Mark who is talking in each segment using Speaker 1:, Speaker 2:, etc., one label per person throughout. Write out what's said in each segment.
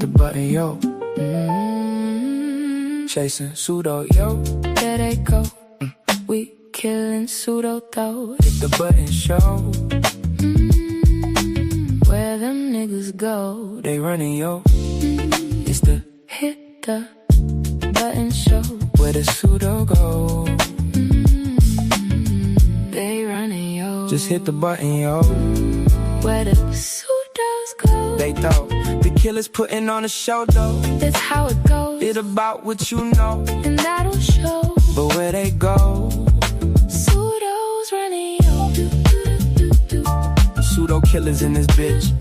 Speaker 1: the button, yo. Chasing pseudo, yo. There they go. We killing pseudo though. Hit the button, show. Where them niggas go? They running, yo. It's the hit the button show. Where the pseudo go? They running, yo. Just hit the button, yo. Where the pseudos go? They thought the killers putting on a show, though. That's how it goes. It's about what you know, and that'll show. But where they go? Pseudos running, yo. Pseudo killers in this bitch.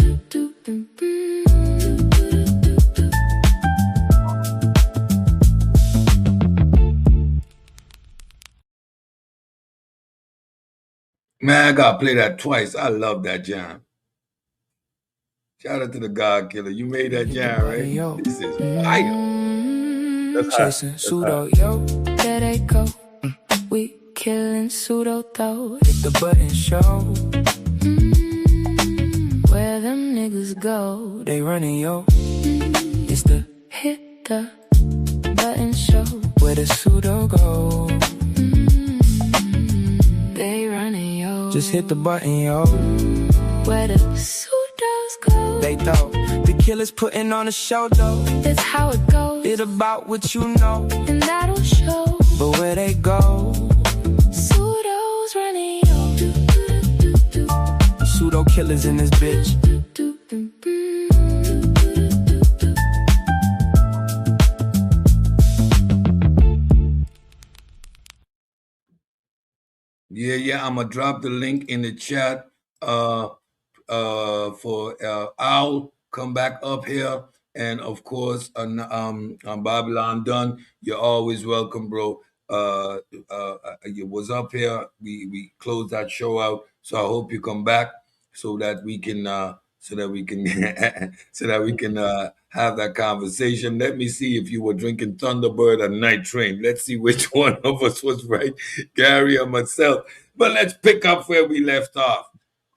Speaker 2: Man, I gotta play that twice. I love that jam. Shout out to the God Killer. You made that jam, right?
Speaker 1: Yo.
Speaker 2: This is fire. That's
Speaker 1: Chasing pseudo, yo. There they go. We killing pseudo though. Hit the button, show. Where them niggas go? They running, yo. It's the hit the button show. Where the pseudo go? They running, yo. Just hit the button, yo. Where the pseudos go? They thought the killers putting on a show, though. That's how it goes. It's about what you know, and that'll show. But where they go? Pseudos running, yo. Pseudo killers in this bitch.
Speaker 2: Yeah, I'm gonna drop the link in the chat for Al. Come back up here, and of course, on Babylon Done, you're always welcome, bro. You was up here. We closed that show out, so I hope you come back so that we can have that conversation. Let me see if you were drinking Thunderbird or Night Train. Let's see which one of us was right, Gary or myself. But let's pick up where we left off,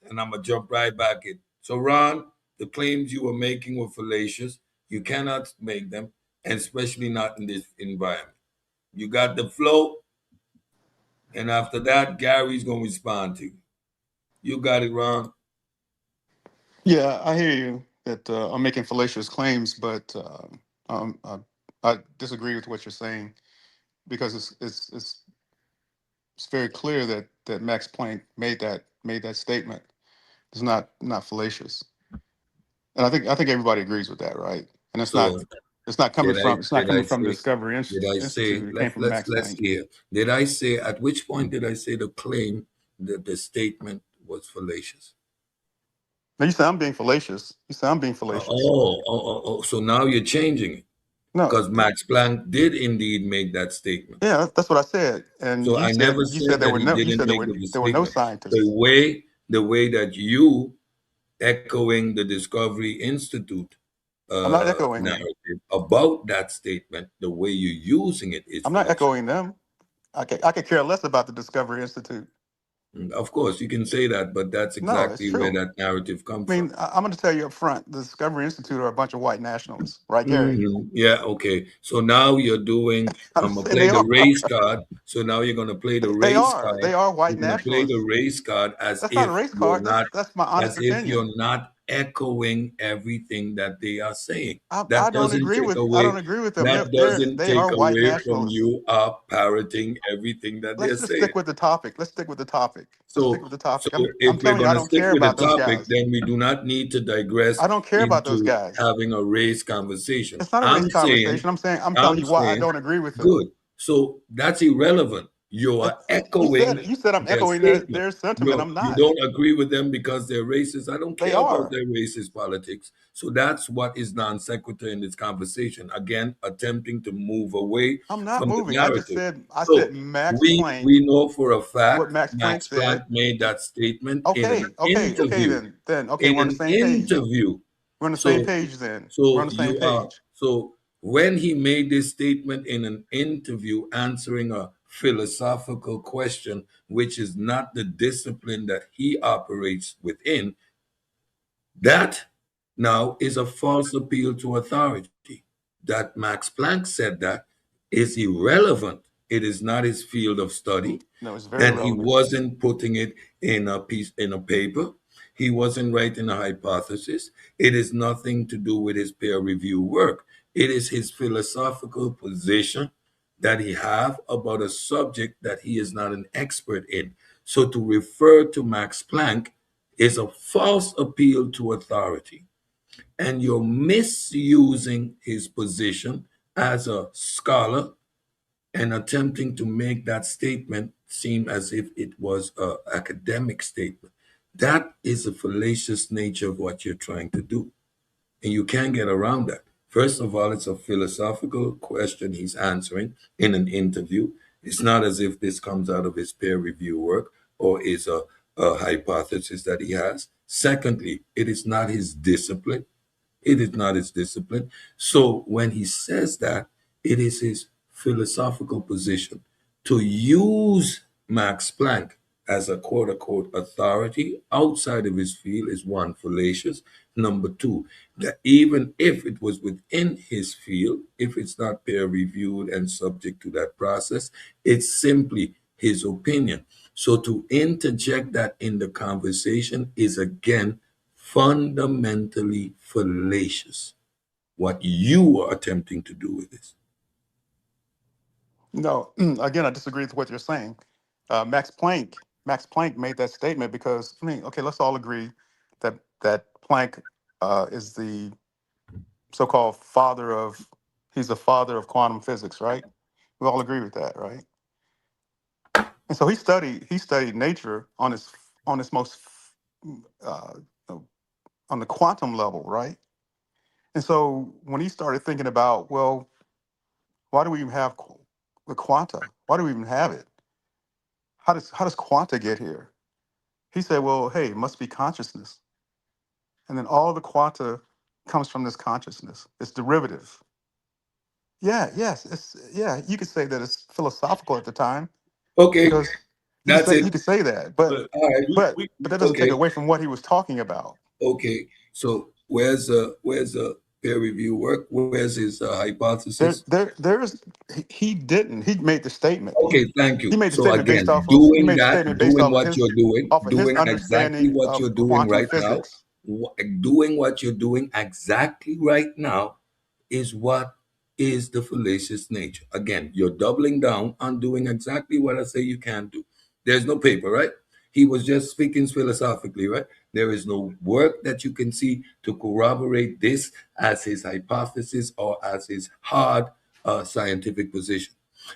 Speaker 2: and I'm gonna jump right back in. So, Ron, the claims you were making were fallacious. You cannot make them, and especially not in this environment. You got the flow, and after that, Gary's gonna respond to you. You got it, Ron.
Speaker 3: Yeah, I hear you that I'm making fallacious claims, but I disagree with what you're saying because it's very clear that Max Planck made that statement. It's not fallacious, and I think everybody agrees with that, right? And it's not coming from the Discovery Institute. It came from Max
Speaker 2: let's
Speaker 3: Planck.
Speaker 2: hear. Did I say at which point did I say the claim that the statement was fallacious?
Speaker 3: No, you said I'm being fallacious.
Speaker 2: So now you're changing it.
Speaker 3: No,
Speaker 2: because Max Planck did indeed make that statement.
Speaker 3: Yeah, that's what I said. And
Speaker 2: so I never
Speaker 3: said there were no scientists.
Speaker 2: The way that you echoing the Discovery Institute
Speaker 3: I'm not echoing
Speaker 2: narrative about that statement, the way you're using it is.
Speaker 3: I'm not echoing them. I could care less about the Discovery Institute.
Speaker 2: Of course, you can say that, but that's exactly where that narrative comes from.
Speaker 3: I mean, I'm going to tell you up front, the Discovery Institute are a bunch of white nationalists, right, Gary?
Speaker 2: Yeah, okay. So now you're doing, I'm going to play the race card. So now you're going to play the race card.
Speaker 3: They are white nationalists.
Speaker 2: Play the race card as
Speaker 3: that's
Speaker 2: if
Speaker 3: not a race card. That's my honest opinion.
Speaker 2: As if you're not echoing everything that they are saying.
Speaker 3: I don't agree with them.
Speaker 2: That doesn't take away from you parroting everything that they're saying.
Speaker 3: Let's stick with the topic.
Speaker 2: So if we're going to stick with the topic, then we do not need to digress.
Speaker 3: I don't care about those guys.
Speaker 2: Having a race conversation.
Speaker 3: It's not a race conversation. I'm telling you why I don't agree with them.
Speaker 2: Good. So that's irrelevant. You are echoing.
Speaker 3: You said I'm echoing their sentiment. I'm not.
Speaker 2: You don't agree with them because they're racist. I don't care about their racist politics. So that's what is non sequitur in this conversation. Again, attempting to move away.
Speaker 3: I'm not
Speaker 2: from
Speaker 3: moving.
Speaker 2: The narrative.
Speaker 3: I said Max Planck.
Speaker 2: We know for a fact
Speaker 3: what Max
Speaker 2: Planck made that statement in an
Speaker 3: interview. Okay, we're on the same page. We're on the same page then. We're on the same page.
Speaker 2: So when he made this statement in an interview answering a philosophical question, which is not the discipline that he operates within, that now is a false appeal to authority. That Max Planck said that is irrelevant. It is not his field of study,
Speaker 3: No, it's very
Speaker 2: and he
Speaker 3: relevant.
Speaker 2: wasn't putting it in a piece in a paper. He wasn't writing a hypothesis. It is nothing to do with his peer review work. It is his philosophical position that he have about a subject that he is not an expert in. So to refer to Max Planck is a false appeal to authority, and you're misusing his position as a scholar and attempting to make that statement seem as if it was an academic statement. That is a fallacious nature of what you're trying to do, and you can't get around that. First of all, it's a philosophical question he's answering in an interview. It's not as if this comes out of his peer review work or is a hypothesis that he has. Secondly, it is not his discipline. It is not his discipline. So when he says that, it is his philosophical position. To use Max Planck as a quote unquote authority outside of his field is one, fallacious. Number two, that even if it was within his field, if it's not peer reviewed and subject to that process, it's simply his opinion. So to interject that in the conversation is again fundamentally fallacious. What you are attempting to do with this.
Speaker 3: No, again, I disagree with what you're saying. Max Planck made that statement because I mean, okay, let's all agree that Planck is the so-called father of he's the father of quantum physics, right? We all agree with that, right? And so he studied nature on its most uh, on the quantum level, right? And so when he started thinking about, well, why do we even have the quanta? Why do we even have it? How does quanta get here? He said, well, hey, it must be consciousness. And then all the quanta comes from this consciousness. It's derivative. Yeah, yes, yeah. You could say that it's philosophical at the time
Speaker 2: Okay,
Speaker 3: because
Speaker 2: that's it.
Speaker 3: you could say that, but
Speaker 2: All right,
Speaker 3: but that doesn't take
Speaker 2: okay,
Speaker 3: away from what he was talking about.
Speaker 2: okay. So where's the peer review work? Where's his hypothesis?
Speaker 3: There's he didn't. He made the statement.
Speaker 2: Okay, thank
Speaker 3: He
Speaker 2: you.
Speaker 3: made the
Speaker 2: So
Speaker 3: statement
Speaker 2: again,
Speaker 3: based off of he
Speaker 2: doing
Speaker 3: made the
Speaker 2: that,
Speaker 3: statement based
Speaker 2: doing what you're doing,
Speaker 3: off of his
Speaker 2: doing exactly
Speaker 3: understanding
Speaker 2: what you're
Speaker 3: of
Speaker 2: doing
Speaker 3: quantum
Speaker 2: right now,
Speaker 3: physics.
Speaker 2: doing what you're doing exactly right now is what is the fallacious nature. Again, you're doubling down on doing exactly what I say you can't do. There's no paper, right? He was just speaking philosophically, right? There is no work that you can see to corroborate this as his hypothesis or as his hard scientific position.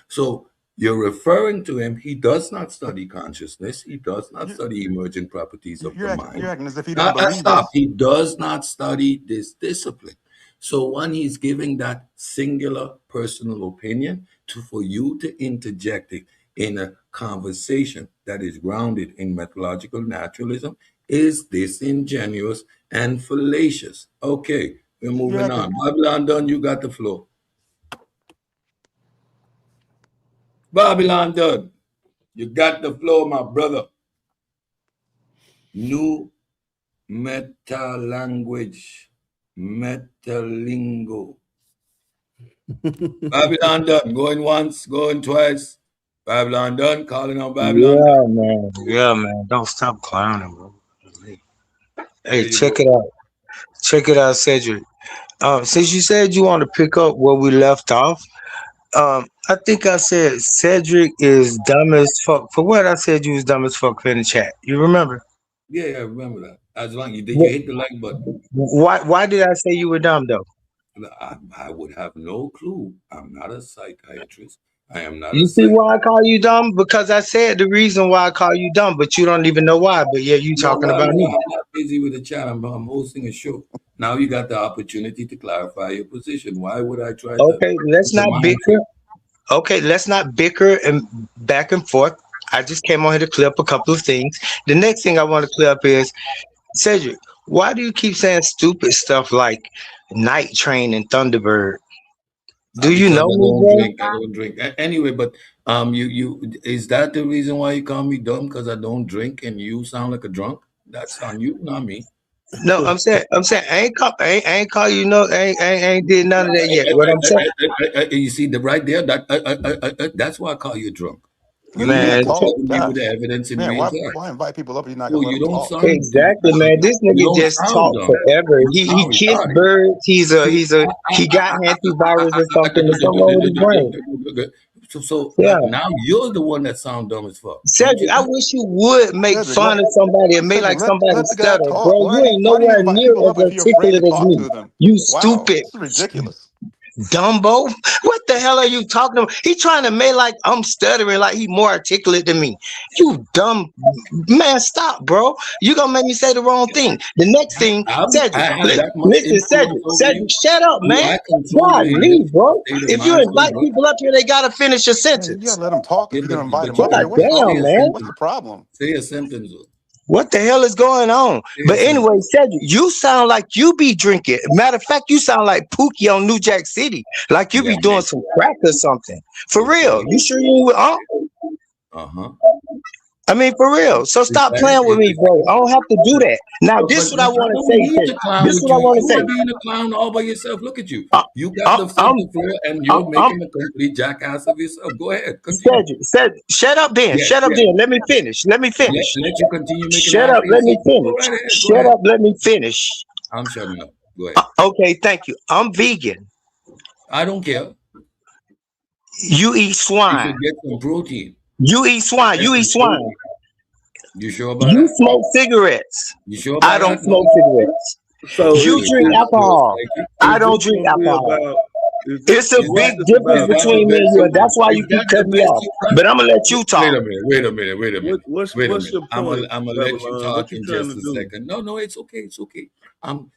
Speaker 2: So you're referring to him. He does not study consciousness. He does not
Speaker 3: You,
Speaker 2: study emergent properties of the
Speaker 3: you're
Speaker 2: mind.
Speaker 3: acting as if he don't believe
Speaker 2: Stop.
Speaker 3: this.
Speaker 2: He does not study this discipline. So when he's giving that singular personal opinion to for you to interject it in a conversation that is grounded in methodological naturalism is disingenuous and fallacious. Okay, we're
Speaker 3: You're
Speaker 2: moving
Speaker 3: acting.
Speaker 2: on. Babylon done, you got the floor. Babylon done. You got the floor, my brother. New meta language, metalingo. Babylon done. Going once, going twice. Babylon done. Calling on Babylon done.
Speaker 4: Yeah, man. Yeah, man. Don't stop clowning, bro.
Speaker 2: There
Speaker 4: Hey,
Speaker 2: you go.
Speaker 4: check it out. Check it out, Cedric. Since you said you want to pick up where we left off, I think I said Cedric is dumb as fuck. For what I said, you was dumb as fuck in the chat. You remember?
Speaker 2: Yeah, yeah, I remember that. As long did you
Speaker 4: Wh-
Speaker 2: hit the like button?
Speaker 4: Why did I say you were dumb though?
Speaker 2: I would have no clue. I'm not a psychiatrist. I am not a
Speaker 4: You see
Speaker 2: psych.
Speaker 4: why I call you dumb? Because I said the reason why I call you dumb, but you don't even know why. But yeah, you
Speaker 2: No,
Speaker 4: talking
Speaker 2: well,
Speaker 4: about
Speaker 2: no,
Speaker 4: me.
Speaker 2: I'm not busy with the chat. I'm hosting a show. Now you got the opportunity to clarify your position. Why would I try to
Speaker 4: Okay, let's
Speaker 2: put a
Speaker 4: not bicker.
Speaker 2: minefield?
Speaker 4: Okay, let's not bicker and back and forth. I just came on here to clear up a couple of things. The next thing I want to clear up is Cedric, why do you keep saying stupid stuff like Night Train and Thunderbird? Do you
Speaker 2: Because
Speaker 4: know
Speaker 2: I
Speaker 4: me,
Speaker 2: don't
Speaker 4: bro?
Speaker 2: drink. I don't drink. Anyway, but you is that the reason why you call me dumb? Because I don't drink and you sound like a drunk? That's on you, not me.
Speaker 4: No, I'm saying, I ain't call you no, ain't did none of that yet. What I'm saying,
Speaker 2: You see the right there. That's why I call you drunk.
Speaker 3: Let the man
Speaker 4: man,
Speaker 2: You're
Speaker 3: talk.
Speaker 2: giving me with the
Speaker 3: Gosh,
Speaker 2: evidence in
Speaker 3: man,
Speaker 2: real
Speaker 3: why
Speaker 2: time.
Speaker 3: invite people up if you're not
Speaker 2: So
Speaker 3: gonna let
Speaker 2: you
Speaker 3: them
Speaker 2: don't
Speaker 3: talk?
Speaker 2: sound
Speaker 4: exactly, man. This
Speaker 2: you
Speaker 4: nigga
Speaker 2: don't
Speaker 4: just
Speaker 2: sound
Speaker 4: talk
Speaker 2: dumb.
Speaker 4: forever.
Speaker 2: You
Speaker 4: He
Speaker 2: sound
Speaker 4: kissed
Speaker 2: retarded.
Speaker 4: birds.
Speaker 2: See,
Speaker 4: He got antivirus or something. There's something wrong with his brain. Yeah.
Speaker 2: now you're the one that sound dumb as fuck. Don't
Speaker 4: Cedric,
Speaker 2: you
Speaker 4: I
Speaker 2: think?
Speaker 4: wish you would make
Speaker 3: Cedric,
Speaker 4: fun of somebody and make like somebody
Speaker 3: let the guy
Speaker 4: stutter,
Speaker 3: talk.
Speaker 4: bro. You ain't
Speaker 3: Why do you
Speaker 4: nowhere
Speaker 3: invite
Speaker 4: near
Speaker 3: people
Speaker 4: as
Speaker 3: up if you're afraid to
Speaker 4: articulate as
Speaker 3: talk
Speaker 4: me.
Speaker 3: to them?
Speaker 4: You
Speaker 3: Wow,
Speaker 4: stupid
Speaker 3: this is ridiculous.
Speaker 4: Dumbo. What the hell are you talking about? He trying to make like I'm stuttering, like he more articulate than me. You dumb man, stop, bro. You gonna make me say the wrong thing. The next thing,
Speaker 2: I
Speaker 4: Cedric,
Speaker 2: have that much
Speaker 4: listen,
Speaker 2: influence over
Speaker 4: Cedric,
Speaker 2: you.
Speaker 4: shut up,
Speaker 2: Do
Speaker 4: man.
Speaker 2: I control
Speaker 4: God,
Speaker 2: your
Speaker 4: leave, bro.
Speaker 2: state of
Speaker 4: If you
Speaker 2: mind? So
Speaker 4: invite
Speaker 2: what?
Speaker 4: people up here, they gotta finish a
Speaker 3: Man, you
Speaker 4: sentence.
Speaker 3: gotta let them talk if
Speaker 2: Yeah,
Speaker 3: you're gonna invite them
Speaker 2: you
Speaker 3: up
Speaker 4: God
Speaker 3: here.
Speaker 2: gotta
Speaker 3: What's
Speaker 2: say
Speaker 4: damn,
Speaker 2: a
Speaker 3: wrong?
Speaker 4: man.
Speaker 3: What's
Speaker 2: sentence.
Speaker 3: the problem?
Speaker 2: Say a sentence.
Speaker 4: What the hell is going on?
Speaker 2: Say a
Speaker 4: But
Speaker 2: sentence.
Speaker 4: anyway, Cedric, you sound like you be drinking. Matter of fact, you sound like Pookie on New Jack City. Like you
Speaker 2: Yeah,
Speaker 4: be doing
Speaker 2: maybe.
Speaker 4: some crack or something. For
Speaker 2: Is
Speaker 4: real.
Speaker 2: that
Speaker 4: You
Speaker 2: it?
Speaker 4: sure you ain't
Speaker 2: Uh-huh.
Speaker 4: I mean, for real. So
Speaker 2: Is
Speaker 4: stop
Speaker 2: that
Speaker 4: playing with me,
Speaker 2: it?
Speaker 4: bro. I don't have to do that. Now,
Speaker 2: But
Speaker 4: this what I
Speaker 2: I
Speaker 4: want to
Speaker 2: don't
Speaker 4: say,
Speaker 2: need to
Speaker 4: Cedric.
Speaker 2: clown
Speaker 4: This
Speaker 2: with
Speaker 4: what I
Speaker 2: you.
Speaker 4: want to
Speaker 2: You are
Speaker 4: say.
Speaker 2: being a clown all by yourself. Look at you.
Speaker 4: I,
Speaker 2: You got
Speaker 4: I'm,
Speaker 2: the foot
Speaker 4: I'm,
Speaker 2: to floor and
Speaker 4: I'm,
Speaker 2: you're
Speaker 4: I'm
Speaker 2: making a complete jackass of yourself. Go ahead. Continue.
Speaker 4: Cedric, shut up then.
Speaker 2: Yes,
Speaker 4: Shut up
Speaker 2: yes.
Speaker 4: then. Let me finish. Let me
Speaker 2: Let,
Speaker 4: finish.
Speaker 2: let you continue making
Speaker 4: Shut
Speaker 2: ass
Speaker 4: up.
Speaker 2: of
Speaker 4: Let me
Speaker 2: yourself. Go
Speaker 4: finish.
Speaker 2: right ahead. Go
Speaker 4: Shut
Speaker 2: ahead.
Speaker 4: up. Let me finish.
Speaker 2: I'm shutting up. Go ahead.
Speaker 4: Okay, thank you. I'm vegan.
Speaker 2: I don't care.
Speaker 4: You eat
Speaker 2: You
Speaker 4: swine.
Speaker 2: should get some protein.
Speaker 4: You eat swine.
Speaker 2: Get
Speaker 4: You eat
Speaker 2: some
Speaker 4: swine.
Speaker 2: protein. You sure about
Speaker 4: You
Speaker 2: that?
Speaker 4: smoke cigarettes.
Speaker 2: You sure
Speaker 4: I
Speaker 2: about
Speaker 4: don't
Speaker 2: that?
Speaker 4: smoke
Speaker 2: No?
Speaker 4: cigarettes.
Speaker 5: So
Speaker 2: Okay,
Speaker 4: You
Speaker 5: is
Speaker 2: good.
Speaker 4: drink
Speaker 5: is
Speaker 2: Thank you.
Speaker 4: alcohol.
Speaker 2: Thank you.
Speaker 4: I
Speaker 5: is this
Speaker 4: don't drink
Speaker 5: gonna be
Speaker 4: alcohol.
Speaker 5: about?
Speaker 4: It's a
Speaker 5: What's
Speaker 4: big
Speaker 5: this
Speaker 4: difference
Speaker 2: Is
Speaker 5: about?
Speaker 2: that the
Speaker 4: between me
Speaker 2: best
Speaker 4: and you,
Speaker 2: you
Speaker 4: and that's why
Speaker 2: is
Speaker 4: you keep
Speaker 2: that the
Speaker 4: cutting me
Speaker 2: best
Speaker 4: off.
Speaker 2: you got?
Speaker 4: But I'm gonna let you
Speaker 2: Wait
Speaker 4: talk.
Speaker 2: a minute, wait a minute, wait a
Speaker 5: What
Speaker 2: minute,
Speaker 5: what's
Speaker 2: wait a
Speaker 5: what's
Speaker 2: minute.
Speaker 5: your point,
Speaker 2: I'm gonna let you
Speaker 5: Babylon?
Speaker 2: talk
Speaker 5: What you
Speaker 2: in
Speaker 5: trying
Speaker 2: just
Speaker 5: to
Speaker 2: a
Speaker 5: do?
Speaker 2: second. No, it's okay, it's okay.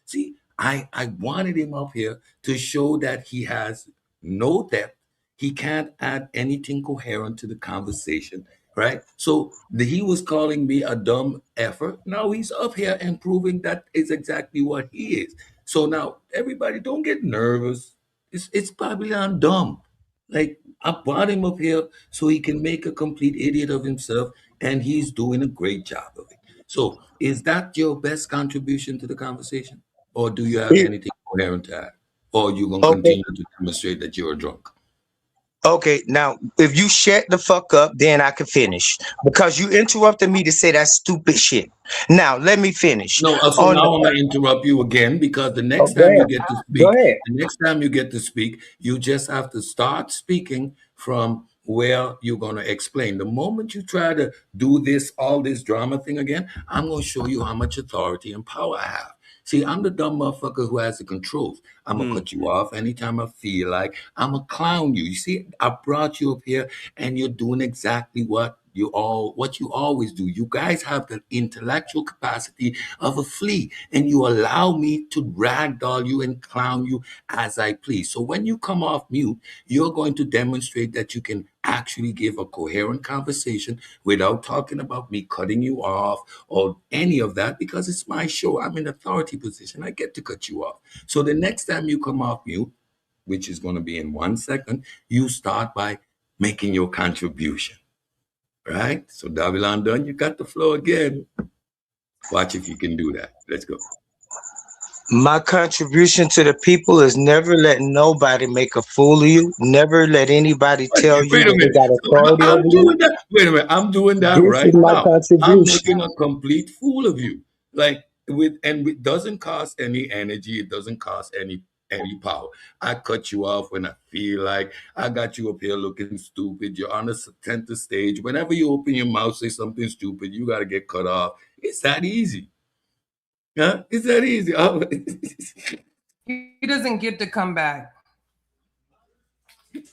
Speaker 2: See, I wanted him up here to show that he has no depth. He can't add anything coherent to the conversation, right? So he was calling me a dumb effer. Now he's up here and proving that is exactly what he is. So now everybody don't get nervous. It's Babylon dumb. Like I brought him up here so he can make a complete idiot of himself, and he's doing a great job of it. So, is that your best contribution to the conversation, or do you have anything coherent to add, or you gonna
Speaker 4: Okay.
Speaker 2: continue to demonstrate that you're drunk?
Speaker 4: Okay, now if you shut the fuck up, then I can finish because you interrupted me to say that stupid shit. Now let me finish.
Speaker 2: No, so
Speaker 4: On
Speaker 2: now I'm
Speaker 4: the,
Speaker 2: gonna interrupt you again because the
Speaker 4: oh,
Speaker 2: next
Speaker 4: go
Speaker 2: time you
Speaker 4: ahead,
Speaker 2: get to
Speaker 4: go
Speaker 2: speak,
Speaker 4: ahead.
Speaker 2: you just have to start speaking from where you're gonna explain. The moment you try to do all this drama thing again, I'm gonna show you how much authority and power I have. See, I'm the dumb motherfucker who has the controls. I'm gonna
Speaker 5: Hmm.
Speaker 2: cut you off anytime I feel like. I'm gonna clown you. You see, I brought you up here, and you're doing exactly what you always do. You guys have the intellectual capacity of a flea, and you allow me to ragdoll you and clown you as I please. So when you come off mute, you're going to demonstrate that you can actually give a coherent conversation without talking about me cutting you off or any of that because it's my show. I'm in authority position. I get to cut you off. So the next time you come off mute, which is going to be in 1 second, you start by making your contribution. Right? So Babylon done, you got the flow again. Watch if you can do that. Let's go.
Speaker 4: My contribution to the people is never let nobody make a fool of you. Never let anybody tell you
Speaker 2: Wait a
Speaker 4: that they
Speaker 2: minute.
Speaker 4: got
Speaker 2: So
Speaker 4: authority
Speaker 2: I'm
Speaker 4: over you.
Speaker 2: doing that. Wait a minute. I'm doing that
Speaker 4: This is
Speaker 2: right
Speaker 4: my
Speaker 2: now. I'm
Speaker 4: contribution.
Speaker 2: making a complete fool of you. Like it doesn't cost any energy. It doesn't cost any power. I cut you off when I feel like I got you up here looking stupid. You're on the center stage. Whenever you open your mouth, say something stupid, you got to get cut off. It's that easy. Huh? It's that easy. Oh.
Speaker 6: He doesn't get to come back.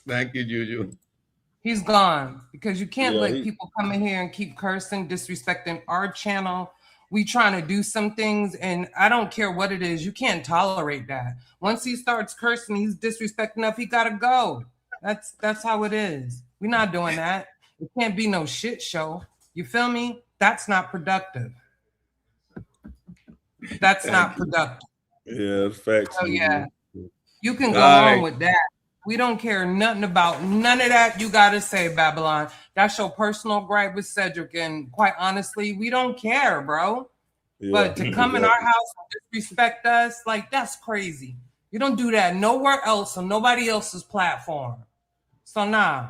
Speaker 2: Thank you, Juju.
Speaker 6: He's gone because you can't
Speaker 5: Yeah.
Speaker 6: let people come in here and keep cursing, disrespecting our channel. We trying to do some things, and I don't care what it is. You can't tolerate that. Once he starts cursing, he's disrespecting enough. He gotta go. That's how it is. We're not doing that. It can't be no shit show. You feel me? That's not productive. That's
Speaker 2: Thank
Speaker 6: not
Speaker 2: you.
Speaker 6: productive.
Speaker 5: Yeah. Facts,
Speaker 6: So yeah,
Speaker 5: Juju.
Speaker 6: you can
Speaker 2: All
Speaker 6: go on
Speaker 2: right.
Speaker 6: with that. We don't care nothing about none of that you got to say, Babylon. That's your personal gripe with Cedric. And quite honestly, we don't care, bro. But to come in our house and disrespect us, like, that's crazy. You don't do that nowhere else on nobody else's platform. So nah.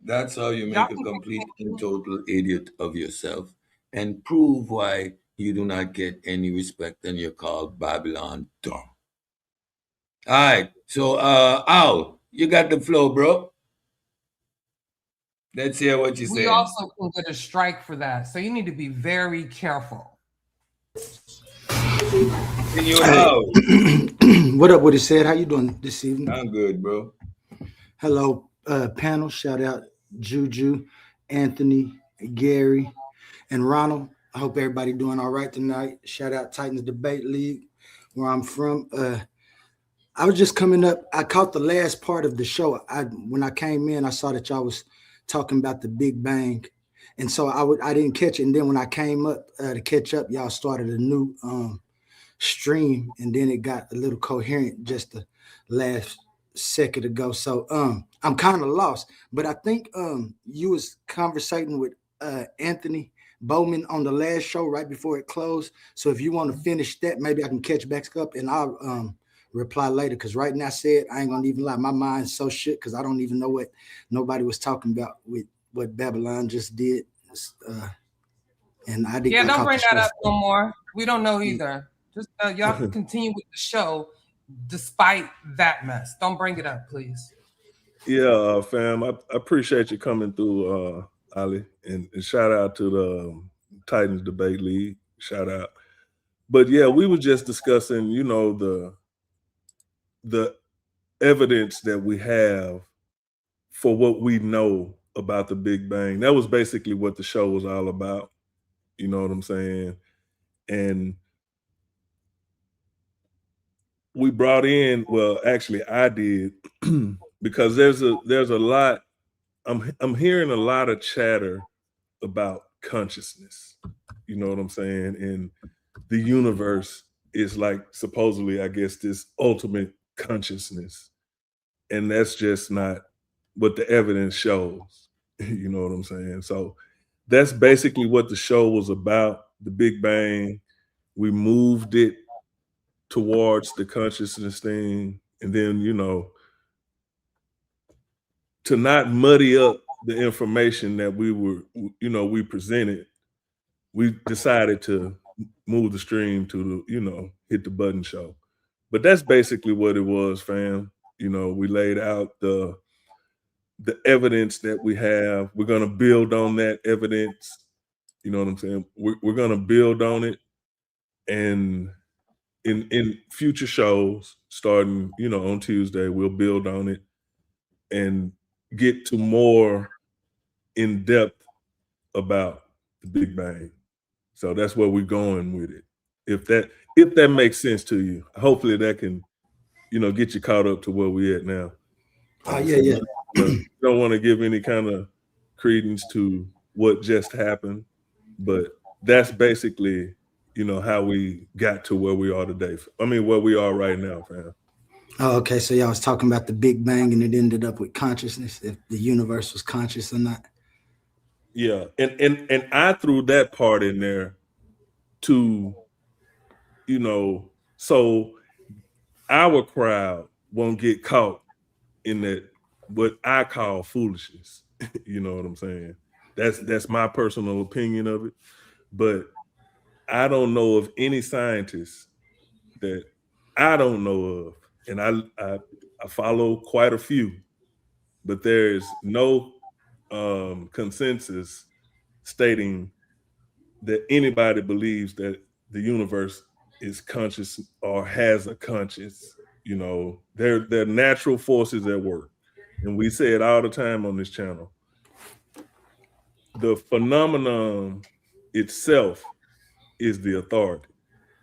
Speaker 2: That's how you make a complete and total idiot of yourself and prove why you do not get any respect and you're called Babylon dumb. All right. So, Al, you got the flow, bro. Let's hear what you're saying.
Speaker 6: We also can get a strike for that. So you need to be very careful.
Speaker 5: What up, what he said? How you doing this evening?
Speaker 2: I'm good, bro.
Speaker 5: Hello, panel. Shout out Juju, Anthony, Gary, and Ronald. I hope everybody doing all right tonight. Shout out Titans Debate League, where I'm from. I was just coming up. I caught the last part of the show. When I came in, I saw that y'all was talking about the Big Bang, and so I didn't catch it. And then when I came up to catch up, y'all started a new stream, and then it got a little coherent just the last second ago. So I'm kind of lost, but I think you was conversating with Anthony Bowman on the last show right before it closed. So if you want to finish that, maybe I can catch back up and I'll reply later, because right now I said, I ain't gonna even lie, my mind's so shit because I don't even know what nobody was talking about with what Babylon just did. And I didn't.
Speaker 6: Don't bring that up no more. We don't know either. Just y'all can continue with the show despite that mess. Don't bring it up, please.
Speaker 7: Yeah, fam. I appreciate you coming through, Ali, and shout out to the Titans Debate League. Shout out. But yeah, we were just discussing, the evidence that we have for what we know about the Big Bang. That was basically what the show was all about. You know what I'm saying? And we brought in, well, actually I did, because there's a lot, I'm hearing a lot of chatter about consciousness. You know what I'm saying? And the universe is like supposedly, I guess, this ultimate consciousness. And that's just not what the evidence shows. You know what I'm saying? So that's basically what the show was about, the Big Bang. We moved it towards the consciousness thing. And then, to not muddy up the information that we presented, we decided to move the stream to the, hit the button show. But that's basically what it was, fam. We laid out the evidence that we have. We're going to build on that evidence. You know what I'm saying? We're going to build on it. And in future shows, starting, on Tuesday, we'll build on it and get to more in depth about the Big Bang. So that's where we're going with it. If that makes sense to you, hopefully that can, get you caught up to where we're at now.
Speaker 5: Yeah.
Speaker 7: Don't want to give any kind of credence to what just happened, but that's basically, how we got to where we are today. Where we are right now, fam.
Speaker 5: Oh, okay. So y'all was talking about the Big Bang and it ended up with consciousness, if the universe was conscious or not.
Speaker 7: Yeah. And I threw that part in there to, so our crowd won't get caught in that, what I call foolishness. You know what I'm saying? That's my personal opinion of it. But I don't know of any scientists that I don't know of, and I follow quite a few, but there's no consensus stating that anybody believes that the universe is conscious or has a conscience. There are natural forces at work. And we say it all the time on this channel. The phenomenon itself is the authority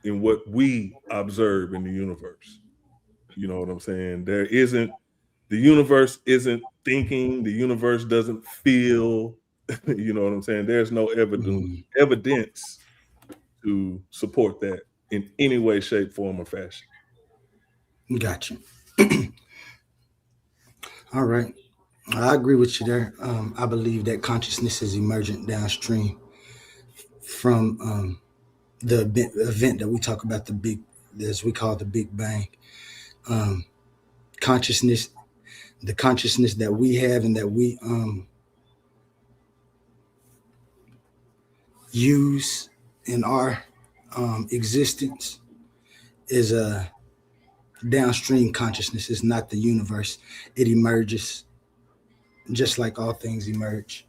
Speaker 7: in what we observe in the universe. You know what I'm saying? The universe isn't thinking, the universe doesn't feel, you know what I'm saying? There's no evidence to support that in any way, shape, form, or fashion.
Speaker 5: Gotcha. All right. I agree with you there. I believe that consciousness is emergent downstream from the event that we talk about, the big, as we call it, the Big Bang. Consciousness, the consciousness that we have and that we use in our existence is a downstream consciousness. It's not the universe. It emerges just like all things emerge.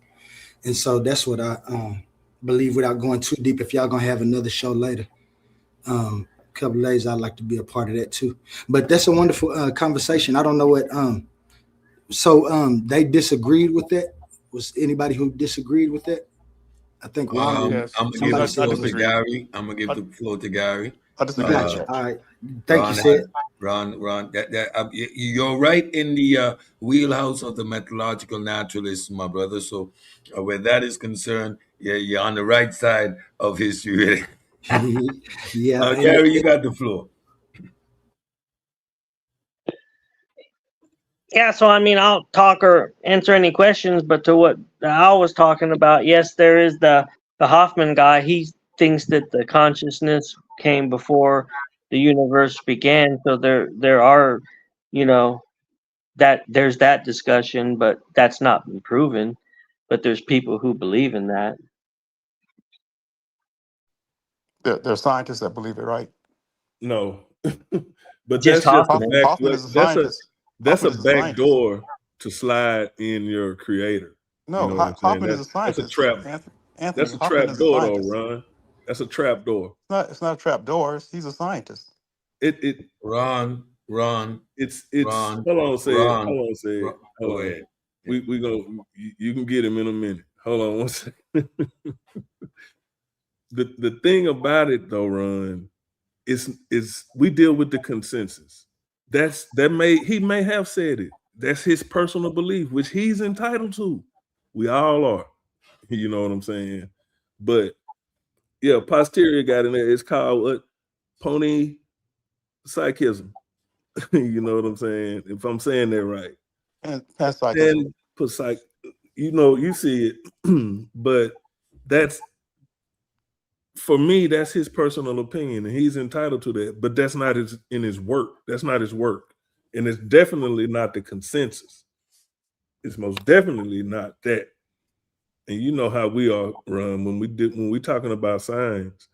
Speaker 5: And so that's what I believe, without going too deep. If y'all gonna have another show later, a couple of days, I'd like to be a part of that too. But that's a wonderful conversation. I don't know what so they disagreed with that. Was anybody who disagreed with that? I think Ronald.
Speaker 3: Yes.
Speaker 2: I'm gonna give
Speaker 5: Somebody
Speaker 2: the
Speaker 5: said
Speaker 2: floor to
Speaker 3: disagree.
Speaker 2: Gary. I'm gonna give the floor to Gary.
Speaker 3: I disagree.
Speaker 5: Gotcha. All right. Thank you,
Speaker 2: Ron,
Speaker 5: Sid.
Speaker 2: Ron, you're right in the wheelhouse of the methodological naturalists, my brother. So, where that is concerned, yeah, you're on the right side of history.
Speaker 5: Yeah. And
Speaker 2: Gary, you got the floor.
Speaker 8: Yeah, so I mean, I'll talk or answer any questions, but to what Al was talking about, yes, there is the Hoffman guy. He thinks that the consciousness came before the universe began. So there are, you know, that there's that discussion, but that's not been proven. But there's people who believe in that.
Speaker 3: There are scientists that believe it, right?
Speaker 7: No, but
Speaker 8: Just
Speaker 7: that's just a
Speaker 8: Hoffman.
Speaker 7: back.
Speaker 3: Hoffman is a
Speaker 7: That's a
Speaker 3: scientist.
Speaker 7: that's a
Speaker 3: Hoffman is a
Speaker 7: back
Speaker 3: scientist.
Speaker 7: door to slide in your creator.
Speaker 3: No,
Speaker 7: You know what I'm saying?
Speaker 3: Hoffman is a
Speaker 7: That's a
Speaker 3: scientist.
Speaker 7: trap.
Speaker 3: Anthony,
Speaker 7: That's a
Speaker 3: Hoffman
Speaker 7: trap
Speaker 3: is a
Speaker 7: door, though,
Speaker 3: scientist.
Speaker 7: Ron. That's a trap door.
Speaker 3: It's not a trap door. He's a scientist.
Speaker 7: It
Speaker 2: Ron.
Speaker 7: It's
Speaker 2: Ron,
Speaker 7: hold on, say
Speaker 2: Ron,
Speaker 7: hold on, say
Speaker 2: Ron,
Speaker 7: hold
Speaker 2: go
Speaker 7: on.
Speaker 2: ahead.
Speaker 7: We gonna you can get him in a minute. Hold on one second. The thing about it though, Ron, is we deal with the consensus. He may have said it. That's his personal belief, which he's entitled to. We all are. You know what I'm saying? But yeah, posterior got in there. It's called what? Pony psychism. You know what I'm saying? If I'm saying that right.
Speaker 3: And psychism.
Speaker 7: And you know, you see it, but that's, for me, that's his personal opinion, and he's entitled to that. But that's not in his work. That's not his work, and it's definitely not the consensus. It's most definitely not that. And you know how we are, Ron, when we talking about science,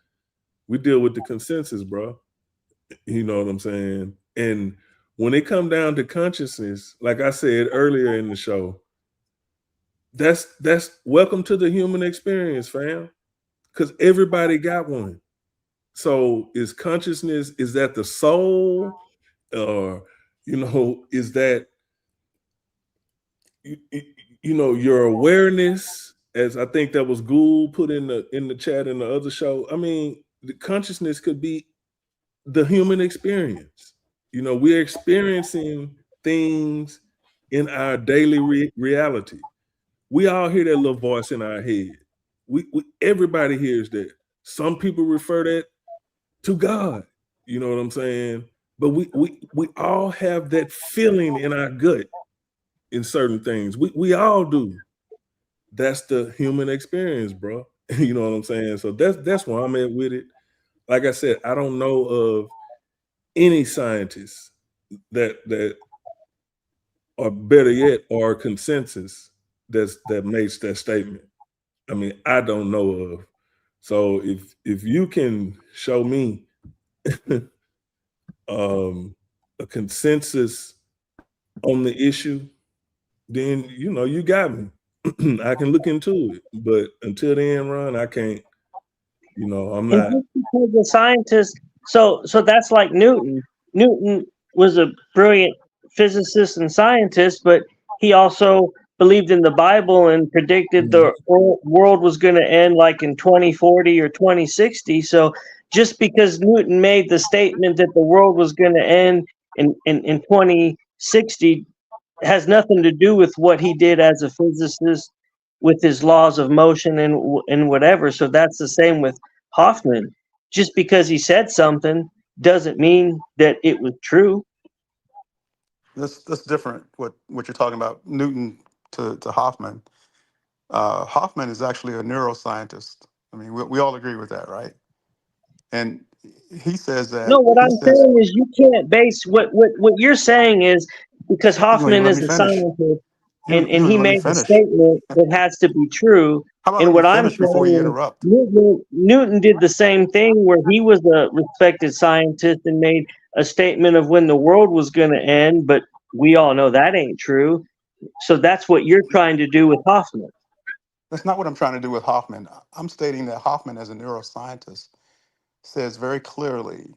Speaker 7: we deal with the consensus, bro. You know what I'm saying? And when it come down to consciousness, like I said earlier in the show, that's welcome to the human experience, fam. Because everybody got one. So is consciousness, is that the soul? Or, you know, is that, you know, your awareness? As I think that was Gould put in the chat in the other show. I mean, the consciousness could be the human experience. You know, we're experiencing things in our daily reality. We all hear that little voice in our head. Everybody hears that. Some people refer that to God. You know what I'm saying? But we all have that feeling in our gut in certain things. We all do. That's the human experience, bro. You know what I'm saying? So that's where I'm at with it. Like I said, I don't know of any scientists that or better yet, or consensus that makes that statement. I mean, I don't know of. So if you can show me a consensus on the issue, then you know you got me. I can look into it, but until then, Ron, I can't. You know, I'm not.
Speaker 8: And just because the scientist, so that's like Newton. Newton was a brilliant physicist and scientist, but he also believed in the Bible and predicted the world was going to end like in 2040 or 2060. So just because Newton made the statement that the world was going to end in 2060 has nothing to do with what he did as a physicist with his laws of motion and whatever. So that's the same with Hoffman. Just because he said something doesn't mean that it was true.
Speaker 3: That's different. What you're talking about, Newton to Hoffman. Hoffman is actually a neuroscientist. I mean, we all agree with that, right? And he says
Speaker 8: No,
Speaker 3: that
Speaker 8: what
Speaker 3: he
Speaker 8: I'm
Speaker 3: says,
Speaker 8: saying is you can't base what you're saying is because
Speaker 3: you ain't
Speaker 8: Hoffman
Speaker 3: let
Speaker 8: is
Speaker 3: me
Speaker 8: a
Speaker 3: finish.
Speaker 8: scientist
Speaker 3: You
Speaker 8: and he
Speaker 3: ain't let me
Speaker 8: made a
Speaker 3: finish.
Speaker 8: statement that has to be true.
Speaker 3: How about let
Speaker 8: And
Speaker 3: me
Speaker 8: what I'm
Speaker 3: finish before you
Speaker 8: saying is
Speaker 3: interrupt?
Speaker 8: Newton did the same thing where he was a respected scientist and made a statement of when the world was going to end, but we all know that ain't true. So that's what you're trying to do with Hoffman.
Speaker 3: That's not what I'm trying to do with Hoffman. I'm stating that Hoffman, as a neuroscientist, says very clearly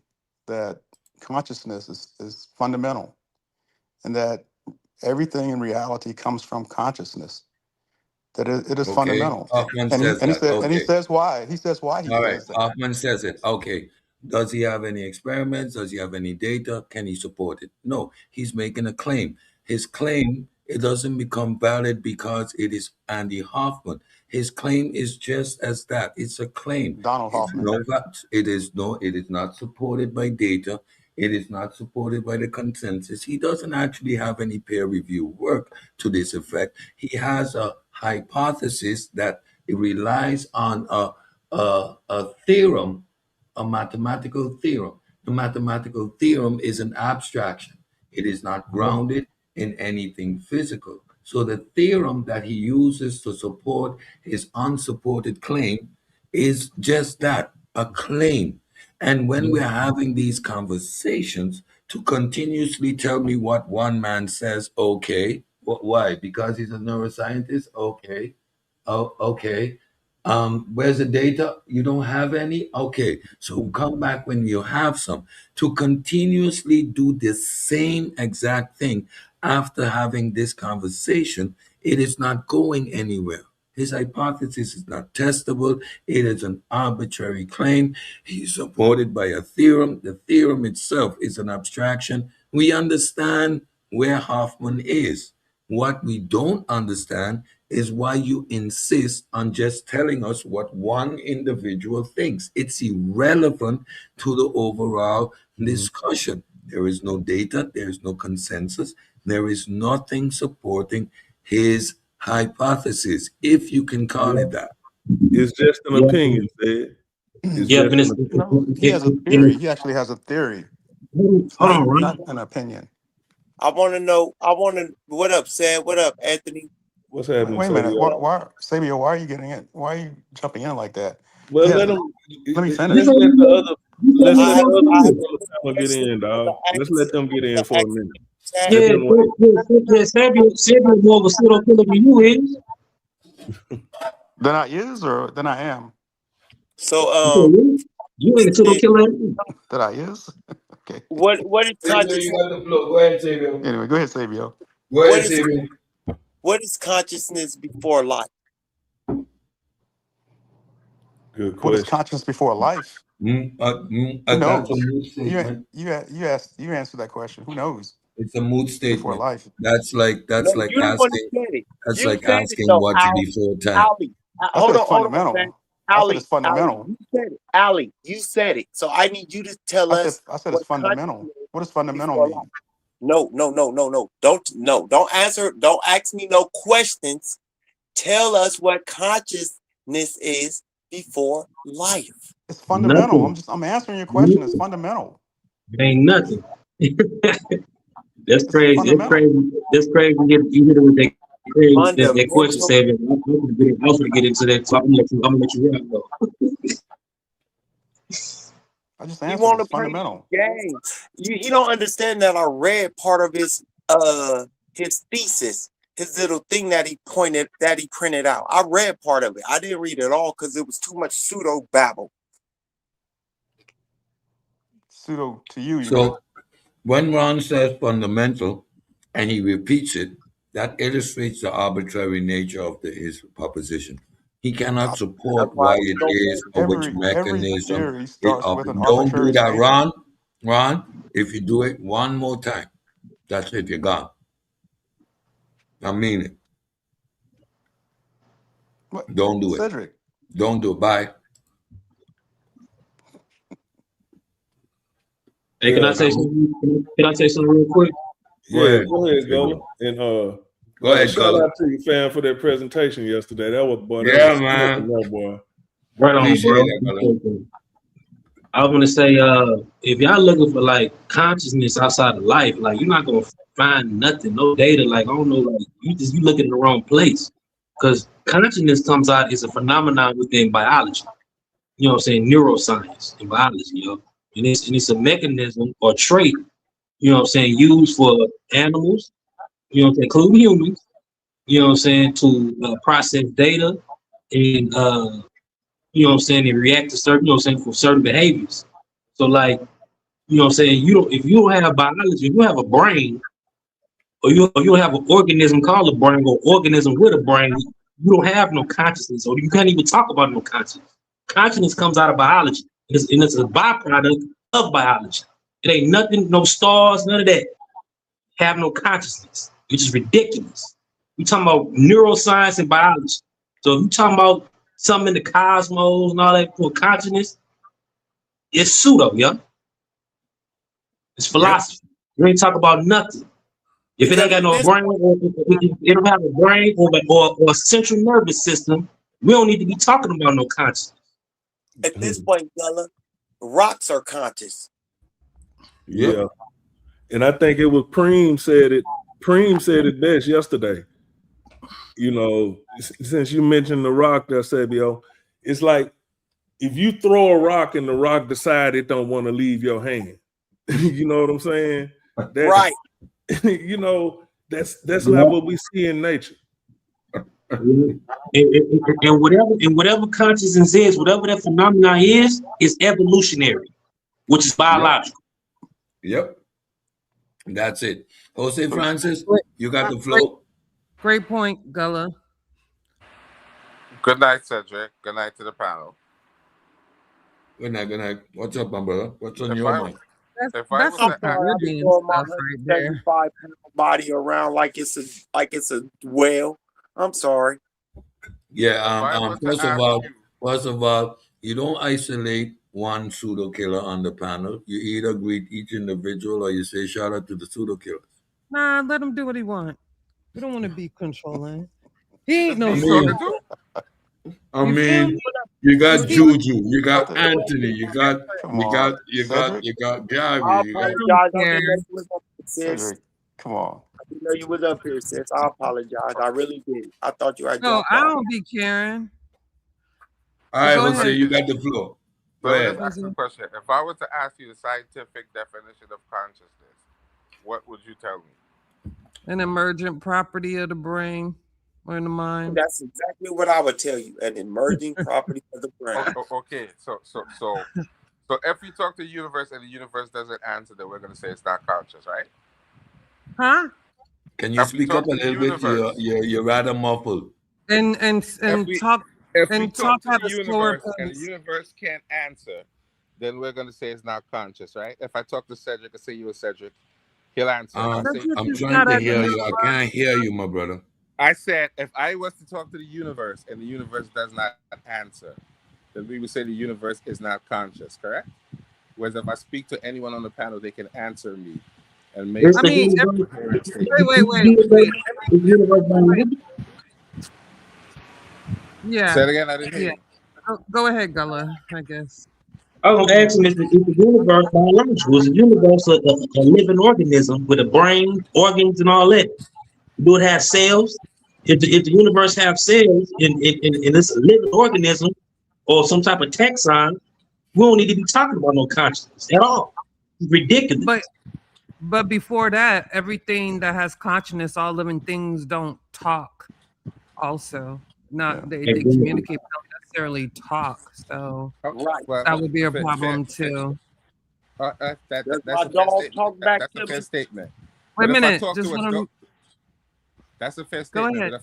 Speaker 3: that consciousness is fundamental and that everything in reality comes from consciousness. That it is
Speaker 2: Okay,
Speaker 3: fundamental.
Speaker 2: Hoffman
Speaker 3: And
Speaker 2: says that.
Speaker 3: he
Speaker 2: Okay.
Speaker 3: says why. He says why he
Speaker 2: All right,
Speaker 3: says that.
Speaker 2: Hoffman says it. Okay. Does he have any experiments? Does he have any data? Can he support it? No, he's making a claim. His claim, it doesn't become valid because it is Andy Hoffman. His claim is just as that. It's a claim.
Speaker 3: Donald
Speaker 2: It's
Speaker 3: Hoffman.
Speaker 2: no fact. It is not supported by data. It is not supported by the consensus. He doesn't actually have any peer review work to this effect. He has a hypothesis that it relies on a theorem, a mathematical theorem. The mathematical theorem is an abstraction. It is not grounded in anything physical. So the theorem that he uses to support his unsupported claim is just that, a claim. And when we're having these conversations, to continuously tell me what one man says, okay, why? Because he's a neuroscientist? Okay. Oh, okay. Where's the data? You don't have any? Okay. So come back when you have some. To continuously do the same exact thing after having this conversation, it is not going anywhere. His hypothesis is not testable. It is an arbitrary claim. He's supported by a theorem. The theorem itself is an abstraction. We understand where Hoffman is. What we don't understand is why you insist on just telling us what one individual thinks. It's irrelevant to the overall discussion. There is no data, there is no consensus, there is nothing supporting his hypothesis, if you can call
Speaker 8: Yeah,
Speaker 2: it that.
Speaker 7: It's just an
Speaker 8: yeah,
Speaker 7: opinion, Ed. It's
Speaker 8: yeah.
Speaker 7: just
Speaker 8: But
Speaker 7: an opinion.
Speaker 3: No, he has a theory. He actually has a theory. It's
Speaker 8: hold
Speaker 3: not
Speaker 8: on, Ron.
Speaker 3: not an opinion.
Speaker 9: I want to know. I want to. What up, Sam? What up, Anthony?
Speaker 7: What's happening,
Speaker 3: Wait a minute.
Speaker 7: Sabio?
Speaker 3: Sabio, why are you getting it? Why are you jumping in like that? He
Speaker 7: Well,
Speaker 3: has
Speaker 7: let
Speaker 3: a,
Speaker 7: them.
Speaker 3: let me
Speaker 7: Let's
Speaker 3: finish.
Speaker 7: let the other. Let's let
Speaker 9: I
Speaker 7: the other
Speaker 9: I have
Speaker 7: people
Speaker 9: a
Speaker 7: get
Speaker 9: question.
Speaker 7: in,
Speaker 9: I'm
Speaker 7: dog.
Speaker 9: gonna
Speaker 7: Let's
Speaker 9: ask.
Speaker 7: let them get
Speaker 9: I'm
Speaker 7: in
Speaker 9: gonna
Speaker 7: for a
Speaker 9: ask
Speaker 7: minute.
Speaker 9: chat.
Speaker 7: Let
Speaker 8: Yeah,
Speaker 7: them wait.
Speaker 8: Samuel more of a pseudokiller than you is.
Speaker 3: Then I is or then I am?
Speaker 9: So
Speaker 8: You ain't a
Speaker 9: Sid,
Speaker 8: pseudokiller.
Speaker 3: That I is? Okay.
Speaker 9: what is
Speaker 2: Sabio, you
Speaker 9: consciousness?
Speaker 2: got the floor. Go ahead, Sabio.
Speaker 3: Anyway, go ahead, Sabio.
Speaker 2: Go
Speaker 9: What
Speaker 2: ahead,
Speaker 9: is
Speaker 2: Sabio.
Speaker 9: consciousness before life?
Speaker 7: Good
Speaker 3: What is
Speaker 7: question.
Speaker 3: conscience before life? Who
Speaker 2: That's a
Speaker 3: knows?
Speaker 2: mood statement.
Speaker 3: You answer that question. Who knows
Speaker 2: It's a mood
Speaker 3: before
Speaker 2: statement.
Speaker 3: life?
Speaker 9: No,
Speaker 2: That's like
Speaker 9: you the one who
Speaker 2: asking
Speaker 9: said it.
Speaker 2: that's
Speaker 9: You
Speaker 2: like
Speaker 9: said it
Speaker 2: asking
Speaker 9: though,
Speaker 2: what's
Speaker 9: Ali.
Speaker 2: before time.
Speaker 9: Ali.
Speaker 3: I said it's
Speaker 9: Hold on, Sam.
Speaker 3: fundamental. I said it's
Speaker 9: Ali,
Speaker 3: fundamental.
Speaker 9: you said it. Ali, you said it. So I need you to tell us
Speaker 3: I said it's
Speaker 9: what
Speaker 3: fundamental.
Speaker 9: consciousness
Speaker 3: What does fundamental
Speaker 9: before life.
Speaker 3: mean?
Speaker 9: No. Don't answer. Don't ask me no questions. Tell us what consciousness is before life.
Speaker 3: It's fundamental.
Speaker 8: Nothing.
Speaker 3: I'm answering your question. It's fundamental.
Speaker 8: Ain't nothing. That's
Speaker 3: It's
Speaker 8: crazy. That's
Speaker 3: fundamental.
Speaker 8: crazy. That's crazy. You hit it with that crazy that question,
Speaker 9: Fundamental.
Speaker 8: Samuel. I'm gonna get into that. So I'm gonna let you rock though.
Speaker 3: I just
Speaker 9: He
Speaker 3: answered.
Speaker 9: want
Speaker 3: It's
Speaker 9: to play
Speaker 3: fundamental.
Speaker 9: game. You don't understand that I read part of his thesis, his little thing that he printed out. I read part of it. I didn't read it all because it was too much pseudo babble.
Speaker 3: Pseudo to you, you mean?
Speaker 2: So when Ron says fundamental and he repeats it, that illustrates the arbitrary nature of his proposition. He cannot
Speaker 9: That's
Speaker 2: support
Speaker 9: why
Speaker 2: why
Speaker 9: I was
Speaker 2: it
Speaker 9: gonna
Speaker 2: is
Speaker 9: say
Speaker 2: or which
Speaker 3: Every
Speaker 2: mechanism
Speaker 3: theory
Speaker 2: it
Speaker 3: starts with an
Speaker 2: operates. Don't do
Speaker 3: arbitrary
Speaker 2: that,
Speaker 3: statement.
Speaker 2: Ron. Ron, if you do it one more time, that's it, you're gone. I mean it.
Speaker 3: What,
Speaker 2: Don't do it.
Speaker 3: Cedric?
Speaker 2: Don't do it. Bye.
Speaker 8: Hey, can I
Speaker 7: Yeah,
Speaker 8: say something? Can I say something real quick?
Speaker 2: Go
Speaker 7: yeah.
Speaker 2: ahead.
Speaker 7: Go ahead,
Speaker 2: Sabio.
Speaker 7: go. And
Speaker 2: Go ahead,
Speaker 7: shout
Speaker 2: Color.
Speaker 7: out to you, fam, for that presentation yesterday. That was
Speaker 2: Yeah,
Speaker 7: something,
Speaker 2: man.
Speaker 7: that boy.
Speaker 8: Right on,
Speaker 2: Appreciate
Speaker 8: bro.
Speaker 2: that, Color.
Speaker 10: I want to say, if y'all looking for like consciousness outside of life, like you're not gonna find nothing, no data. Like I don't know, like you looking in the wrong place, because consciousness comes out is a phenomenon within biology. You know what I'm saying? Neuroscience and biology, you know, and it's a mechanism or trait. You know what I'm saying? Used for animals. You know what I'm saying? Including humans. You know what I'm saying? To process data and you know what I'm saying, and react to certain, you know what I'm saying, for certain behaviors. So like, you know what I'm saying, you don't if you don't have biology, if you have a brain, or you don't have an organism called a brain or organism with a brain, you don't have no consciousness, or you can't even talk about no consciousness. Consciousness comes out of biology, and it's a byproduct of biology. It ain't nothing, no stars, none of that have no consciousness, which is ridiculous. We talking about neuroscience and biology. So if you talking about something in the cosmos and all that for consciousness, it's pseudo, yeah. It's philosophy.
Speaker 2: Yep.
Speaker 10: You ain't talk about nothing. If it ain't got no brain, or it don't have a brain or a central nervous system, we don't need to be talking about no consciousness.
Speaker 9: At this point, Gullah, rocks are conscious.
Speaker 7: Yeah. And I think it was Preem said it. Preem said it best yesterday. You know, since you mentioned the rock, that said, yo, it's like if you throw a rock and the rock decide it don't want to leave your hand. You know what I'm saying?
Speaker 9: Right.
Speaker 7: You know, that's not what we see in nature.
Speaker 10: And whatever consciousness is, whatever that phenomenon is evolutionary, which is biological.
Speaker 2: Yep. That's it. Jose Francis, you got the flow.
Speaker 6: Great point, Gullah.
Speaker 11: Good night, Cedric. Good night to the panel.
Speaker 2: Good night, good night. What's up, my brother? What's on your mind?
Speaker 6: That's some Caribbean stuff right there.
Speaker 9: 75-pound body around like it's a whale. I'm sorry.
Speaker 2: Yeah. First of all, you don't isolate one pseudo killer on the panel. You either greet each individual or you say shout out to the pseudo killers.
Speaker 6: Nah, let him do what he want. We don't want to be controlling. He ain't no
Speaker 2: I mean, you got Juju, you got Anthony, you got Gary.
Speaker 3: Cedric, come on.
Speaker 9: I didn't know you was up here, sis. I apologize. I really did. I thought you had
Speaker 6: No,
Speaker 9: dropped
Speaker 6: I
Speaker 9: off.
Speaker 6: don't be caring.
Speaker 2: All right, Jose, you got the floor. Go ahead.
Speaker 11: Ask the question. If I was to ask you the scientific definition of consciousness, what would you tell me?
Speaker 6: An emergent property of the brain or in the mind.
Speaker 9: That's exactly what I would tell you. An emerging property of the brain.
Speaker 11: Okay, so if we talk to the universe and the universe doesn't answer, then we're going to say it's not conscious, right?
Speaker 6: Huh?
Speaker 2: Can you speak up a little bit? You're rather muffled.
Speaker 6: And talk.
Speaker 11: If we talk to the universe and the universe can't answer, then we're going to say it's not conscious, right? If I talk to Cedric and say you were Cedric, he'll answer.
Speaker 2: I'm trying to hear you. I can't hear you, my brother.
Speaker 11: I said if I was to talk to the universe and the universe does not answer, then we would say the universe is not conscious, correct? Whereas if I speak to anyone on the panel, they can answer me. And make
Speaker 6: wait. Yeah.
Speaker 11: Say it again. I didn't hear you.
Speaker 6: Go ahead, Gullah, I guess.
Speaker 10: I was asking if the universe biological, is the universe a living organism with a brain, organs, and all that? Do it have cells? If the universe have cells and it's a living organism or some type of taxon, we don't need to be talking about no consciousness at all. It's ridiculous.
Speaker 6: But before that, everything that has consciousness, all living things don't talk. Also, they communicate, but don't necessarily talk. So that would be a problem too.
Speaker 11: That's a fair statement.
Speaker 6: Wait a minute.
Speaker 11: That's a fair statement. But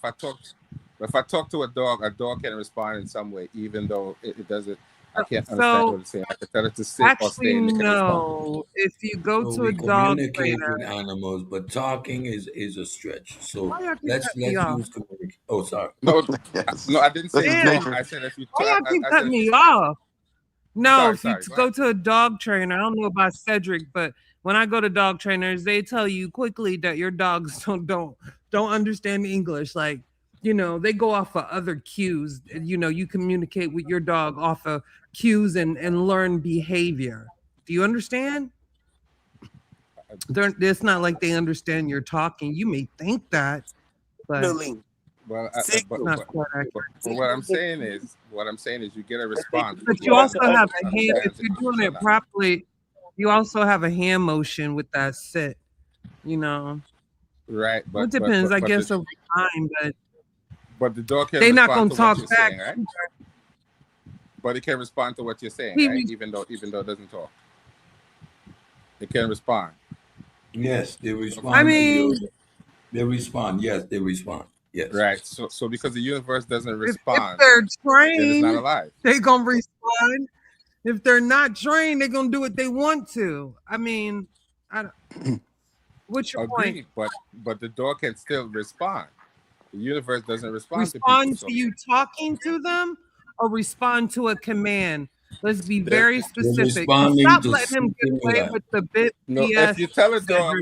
Speaker 11: if I talk to a dog can respond in some way, even though it doesn't. I can't understand what it's saying. I can tell it to sit or stay.
Speaker 6: No. If you go to a dog trainer,
Speaker 2: with animals, but talking is a stretch. So let's use communication. Oh, sorry.
Speaker 11: No, I didn't say nature. I said if you talk.
Speaker 6: Why y'all keep cutting me off? No, if you go to a dog trainer, I don't know about Cedric, but when I go to dog trainers, they tell you quickly that your dogs don't understand English. Like you know, they go off of other cues. You know, you communicate with your dog off of cues and learn behavior. Do you understand? It's not like they understand you're talking. You may think that, but
Speaker 9: Signaling.
Speaker 11: Well,
Speaker 9: Signal.
Speaker 6: not quite accurate.
Speaker 11: but what I'm saying is, you get a response.
Speaker 6: But you also have a hand, if you're doing it properly, you also have a hand motion with that sit, you know.
Speaker 11: Right,
Speaker 6: Well, it depends, I guess, over time,
Speaker 11: but the dog can
Speaker 6: they're not
Speaker 11: respond
Speaker 6: gonna
Speaker 11: to what
Speaker 6: talk
Speaker 11: you're
Speaker 6: back.
Speaker 11: saying, right? But it can respond to what you're saying,
Speaker 6: He
Speaker 11: right?
Speaker 6: re-
Speaker 11: Even though it doesn't talk, it can respond.
Speaker 2: Yes, they respond.
Speaker 6: I mean,
Speaker 2: they respond. Yes, they respond. Yes.
Speaker 11: Right. So because the universe doesn't
Speaker 6: if
Speaker 11: respond,
Speaker 6: they're
Speaker 11: then it's not
Speaker 6: trained,
Speaker 11: alive.
Speaker 6: they're gonna respond. If they're not trained, they're gonna do what they want to. I mean, what's your point?
Speaker 11: Agreed, but the dog can still respond. The universe doesn't respond to
Speaker 6: Respond
Speaker 11: people.
Speaker 6: to you talking to them or respond to a command? Let's be
Speaker 2: They're
Speaker 6: very specific.
Speaker 2: responding
Speaker 6: Stop
Speaker 2: to
Speaker 6: letting him get away
Speaker 2: stimuli.
Speaker 6: with the bit
Speaker 11: No,
Speaker 6: BS.
Speaker 11: if you tell a
Speaker 6: Cedric.
Speaker 11: dog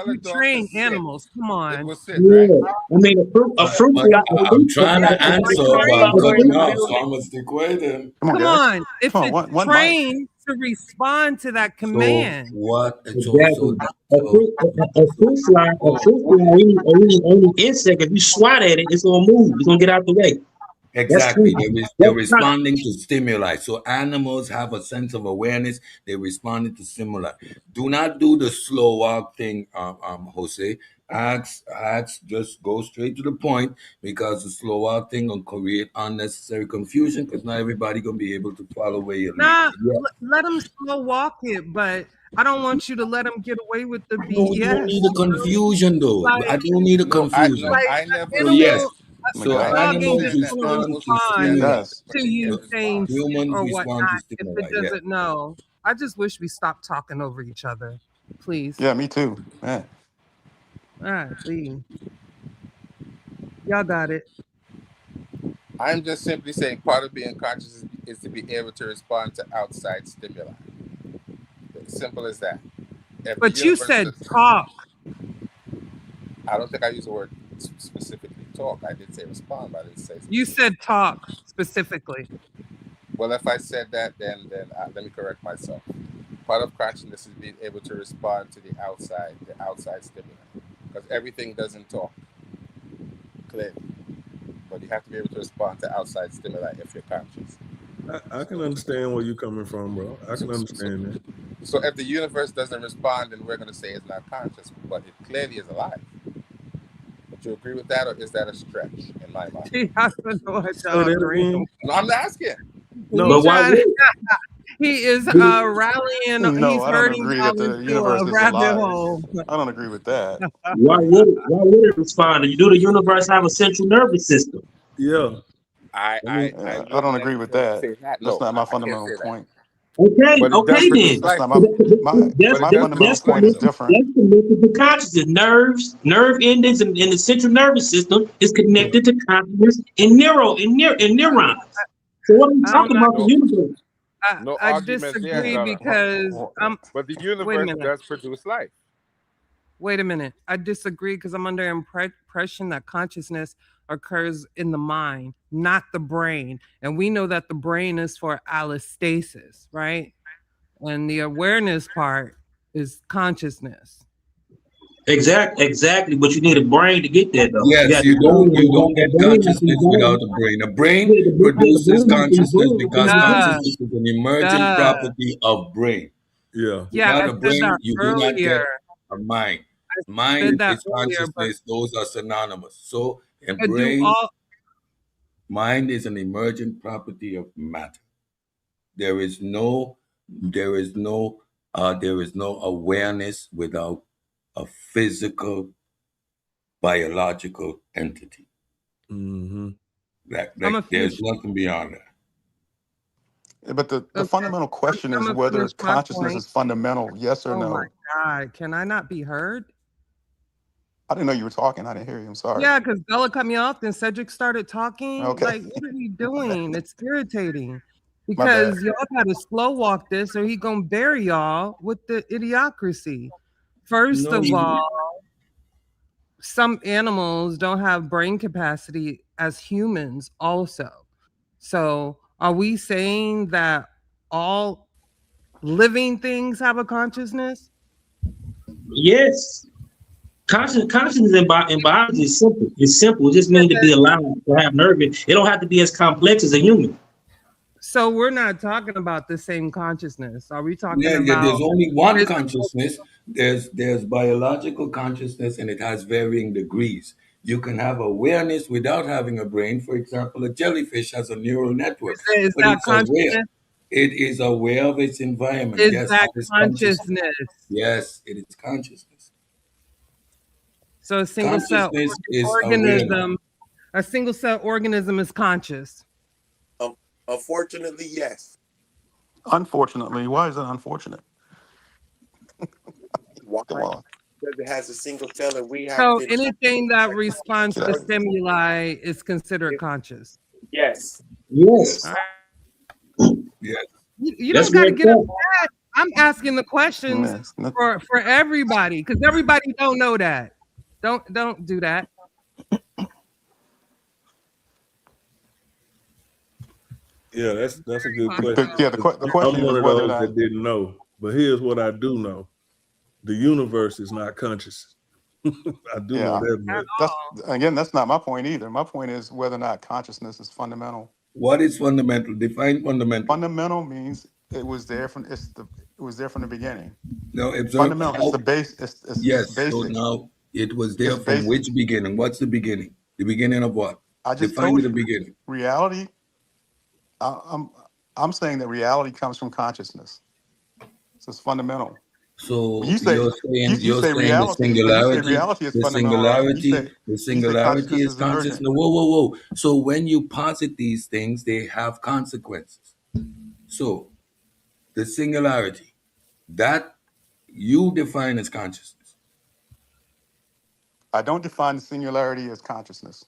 Speaker 6: You
Speaker 11: to
Speaker 6: train
Speaker 11: sit,
Speaker 6: animals. Come
Speaker 11: it
Speaker 6: on.
Speaker 11: will sit,
Speaker 10: Yeah,
Speaker 11: right?
Speaker 10: I mean a fruit
Speaker 2: But
Speaker 10: fly.
Speaker 2: I'm trying to answer, but I'm
Speaker 8: We're
Speaker 2: cutting
Speaker 8: in the
Speaker 2: off, so
Speaker 8: building.
Speaker 2: I'm gonna stick with him.
Speaker 3: Come on,
Speaker 6: Come
Speaker 3: guys.
Speaker 6: on. If
Speaker 3: Come on,
Speaker 6: it's
Speaker 3: one mic.
Speaker 6: trained to respond to that
Speaker 2: So
Speaker 6: command.
Speaker 2: what?
Speaker 10: Exactly. A fruit fly, any insect, if you swat at it, it's gonna move. It's gonna get out the way.
Speaker 2: Exactly. They're
Speaker 10: That's
Speaker 2: responding to stimuli. So animals have a sense of awareness. They're responding to stimuli. Do not do the slow walk thing, Jose. Just go straight to the point, because the slow walk thing will create unnecessary confusion, because not everybody gonna be able to follow where you're leading.
Speaker 6: Nah,
Speaker 2: Yeah.
Speaker 6: let them slow walk it, but I don't want you to let them get away with the
Speaker 2: No, you don't
Speaker 6: BS.
Speaker 2: need the confusion though.
Speaker 6: Like,
Speaker 2: I don't need the confusion.
Speaker 11: I
Speaker 6: an
Speaker 11: never
Speaker 2: So yes.
Speaker 11: said.
Speaker 2: So
Speaker 3: God.
Speaker 11: I
Speaker 6: dog
Speaker 11: never
Speaker 6: ain't
Speaker 2: animals
Speaker 11: said
Speaker 6: just
Speaker 11: that
Speaker 6: gonna
Speaker 2: respond to
Speaker 11: animals
Speaker 6: respond
Speaker 11: together
Speaker 3: Yes.
Speaker 6: to
Speaker 11: can
Speaker 6: you saying
Speaker 11: respond.
Speaker 2: Humans
Speaker 6: or
Speaker 2: respond
Speaker 6: whatnot
Speaker 2: to
Speaker 6: if
Speaker 2: stimuli.
Speaker 6: it doesn't know. I just wish we stopped talking over each other, please.
Speaker 3: Yeah, me too. Man.
Speaker 6: All right, leave. Y'all got it.
Speaker 11: I'm just simply saying part of being conscious is to be able to respond to outside stimuli. Simple as that. If
Speaker 6: But you said talk.
Speaker 11: I don't think I used the word specifically talk. I did say respond, but I didn't say.
Speaker 6: You said talk specifically.
Speaker 11: Well, if I said that, then let me correct myself. Part of consciousness is being able to respond to the outside stimuli, because everything doesn't talk clearly, but you have to be able to respond to outside stimuli if you're conscious.
Speaker 7: I can understand where you're coming from, bro. I can understand that.
Speaker 11: So if the universe doesn't respond, then we're going to say it's not conscious, but it clearly is alive. Would you agree with that, or is that a stretch in my mind?
Speaker 6: I don't know what
Speaker 7: Say
Speaker 6: y'all
Speaker 7: that
Speaker 6: agree.
Speaker 7: again.
Speaker 11: No, I'm asking.
Speaker 7: No,
Speaker 10: But why would
Speaker 6: he is rallying.
Speaker 3: No,
Speaker 6: He's
Speaker 3: I don't
Speaker 6: hurting
Speaker 3: agree
Speaker 6: y'all
Speaker 3: that the
Speaker 6: into
Speaker 3: universe
Speaker 6: a
Speaker 3: is
Speaker 6: rabbit
Speaker 3: alive.
Speaker 6: hole.
Speaker 3: I don't agree with that.
Speaker 10: why would it respond? You do the universe have a central nervous system?
Speaker 7: yeah.
Speaker 11: I
Speaker 3: don't agree with that.
Speaker 11: say that.
Speaker 3: That's
Speaker 11: No,
Speaker 3: not my
Speaker 11: I can't
Speaker 3: fundamental
Speaker 11: say that.
Speaker 3: point.
Speaker 10: Okay,
Speaker 11: But it does
Speaker 10: okay
Speaker 11: produce
Speaker 10: then.
Speaker 3: That's
Speaker 11: life.
Speaker 3: not my fundamental point is different.
Speaker 10: That's connected to consciousness. Nerve endings, and the central nervous system is connected to consciousness and neurons. So what are we
Speaker 6: I
Speaker 10: talking
Speaker 6: don't
Speaker 10: about the universe?
Speaker 11: No
Speaker 6: I
Speaker 11: argument there,
Speaker 6: disagree
Speaker 11: Zara.
Speaker 6: because
Speaker 11: But the
Speaker 6: wait a
Speaker 11: universe
Speaker 6: minute.
Speaker 11: does produce life.
Speaker 6: Wait a minute. I disagree because I'm under impression that consciousness occurs in the mind, not the brain. And we know that the brain is for allostasis, right? And the awareness part is consciousness.
Speaker 10: Exactly. But you need a brain to get there, though.
Speaker 2: Yes, you don't get consciousness without the brain. The brain produces consciousness because consciousness is an emergent property of brain.
Speaker 7: Yeah.
Speaker 6: Yeah,
Speaker 2: Without
Speaker 6: I
Speaker 2: a
Speaker 6: said
Speaker 2: brain,
Speaker 6: that
Speaker 2: you do not get
Speaker 6: earlier.
Speaker 2: a mind.
Speaker 6: said
Speaker 2: Mind
Speaker 6: that
Speaker 2: is
Speaker 6: earlier, but
Speaker 2: consciousness; those are synonymous. So, in
Speaker 6: do
Speaker 2: brain,
Speaker 6: all
Speaker 2: mind is an emergent property of matter. There is no awareness without a physical, biological entity.
Speaker 7: Mm-hmm.
Speaker 2: There's nothing beyond that.
Speaker 3: But the fundamental question
Speaker 6: I'm
Speaker 3: is
Speaker 6: gonna
Speaker 3: whether
Speaker 6: finish my
Speaker 3: consciousness
Speaker 6: point.
Speaker 3: is fundamental, yes or
Speaker 6: Oh my
Speaker 3: no.
Speaker 6: God. Can I not be heard?
Speaker 3: I didn't know you were talking. I didn't hear you. I'm sorry.
Speaker 6: Yeah, because Bella cut me off, then Cedric started talking.
Speaker 3: Okay.
Speaker 6: Like, what are we doing? It's irritating.
Speaker 3: My bad.
Speaker 6: Because y'all gotta slow walk this or he gonna bury y'all with the idiocracy. First
Speaker 2: No,
Speaker 6: of all, some animals don't have brain capacity as humans also. So are we saying that all living things have a consciousness?
Speaker 10: Yes. Consciousness in biology is simple. It's simple. It just means to be alive, to have nervous. It don't have to be as complex as a human.
Speaker 6: So we're not talking about the same consciousness. Are we talking
Speaker 2: Yeah,
Speaker 6: about
Speaker 2: there's only one
Speaker 6: physical?
Speaker 2: consciousness. There's biological consciousness, and it has varying degrees. You can have awareness without having a brain. For example, a jellyfish has a neural network,
Speaker 6: Is
Speaker 2: but
Speaker 6: that
Speaker 2: it's aware.
Speaker 6: consciousness?
Speaker 2: It is aware of its environment.
Speaker 6: Is
Speaker 2: Yes,
Speaker 6: that
Speaker 2: that is consciousness.
Speaker 6: consciousness?
Speaker 2: Yes, it is consciousness.
Speaker 6: So a single cell
Speaker 2: Consciousness is awareness.
Speaker 6: organism, a single cell organism is conscious.
Speaker 9: Unfortunately, yes.
Speaker 3: Unfortunately, why is it unfortunate?
Speaker 9: Why?
Speaker 3: Come on.
Speaker 9: Because it has a single cell, and we have
Speaker 6: So
Speaker 9: been.
Speaker 6: anything that responds
Speaker 3: Get
Speaker 6: to
Speaker 3: out of here.
Speaker 6: stimuli is considered conscious.
Speaker 9: Yes.
Speaker 10: Yes.
Speaker 6: All right.
Speaker 2: Yes.
Speaker 6: You
Speaker 10: That's
Speaker 6: don't got to
Speaker 10: real
Speaker 6: get
Speaker 10: talk.
Speaker 6: upset. I'm asking the questions
Speaker 3: Yes.
Speaker 6: for everybody because everybody don't know that. Don't do that.
Speaker 7: Yeah, that's a good question.
Speaker 3: Yeah, the question
Speaker 7: I'm one
Speaker 3: is
Speaker 7: of
Speaker 3: whether or
Speaker 7: those
Speaker 3: not.
Speaker 7: that didn't know. But here's what I do know. The universe is not conscious. I do know that much.
Speaker 3: That's not my point either. My point is whether or not consciousness is fundamental.
Speaker 2: What is fundamental? Define fundamental.
Speaker 3: Fundamental means it was there from it was there from the beginning.
Speaker 2: No,
Speaker 3: Fundamental. It's the base. It's
Speaker 2: yes.
Speaker 3: basic.
Speaker 2: So now it was there
Speaker 3: It's
Speaker 2: from
Speaker 3: basic.
Speaker 2: which beginning? What's the beginning? The beginning of what?
Speaker 3: I just
Speaker 2: Define
Speaker 3: told
Speaker 2: the
Speaker 3: you.
Speaker 2: beginning.
Speaker 3: Reality. I'm saying that reality comes from consciousness. So it's fundamental.
Speaker 2: So
Speaker 3: You say
Speaker 2: you're saying
Speaker 3: reality,
Speaker 2: the singularity,
Speaker 3: you say reality is
Speaker 2: the
Speaker 3: fundamental, right? You say
Speaker 2: singularity
Speaker 3: consciousness
Speaker 2: is
Speaker 3: is emergent.
Speaker 2: consciousness. Whoa. So when you posit these things, they have consequences. So the singularity that you define as consciousness.
Speaker 3: I don't define the singularity as consciousness.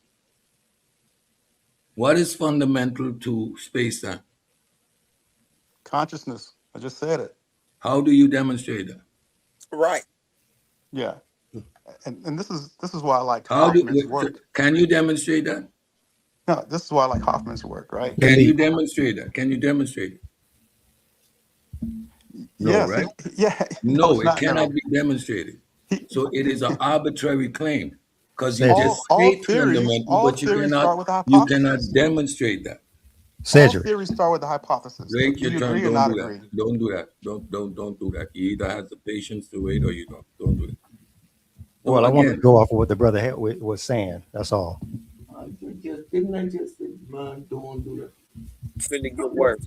Speaker 2: What is fundamental to space-time?
Speaker 3: Consciousness. I just said it.
Speaker 2: How do you demonstrate that?
Speaker 9: Right.
Speaker 3: Yeah. And this is why I like Hoffman's work.
Speaker 2: Can you demonstrate that?
Speaker 3: No, this is why I like Hoffman's work, right?
Speaker 2: Can you demonstrate that? Can you demonstrate it? No,
Speaker 3: Yes,
Speaker 2: right?
Speaker 3: No,
Speaker 2: it cannot be demonstrated. So it is an arbitrary claim because you just state fundamental, but you cannot demonstrate that.
Speaker 3: All theories start with the hypothesis.
Speaker 2: Drake,
Speaker 3: Do you
Speaker 2: your turn.
Speaker 3: agree or not agree?
Speaker 2: Don't do that. Don't do that. You either have the patience to wait or you don't. Don't do it. So
Speaker 12: well, I want to go off of what the brother was saying. That's all.
Speaker 2: Didn't I just say, man, don't do that?
Speaker 9: Finna get worse.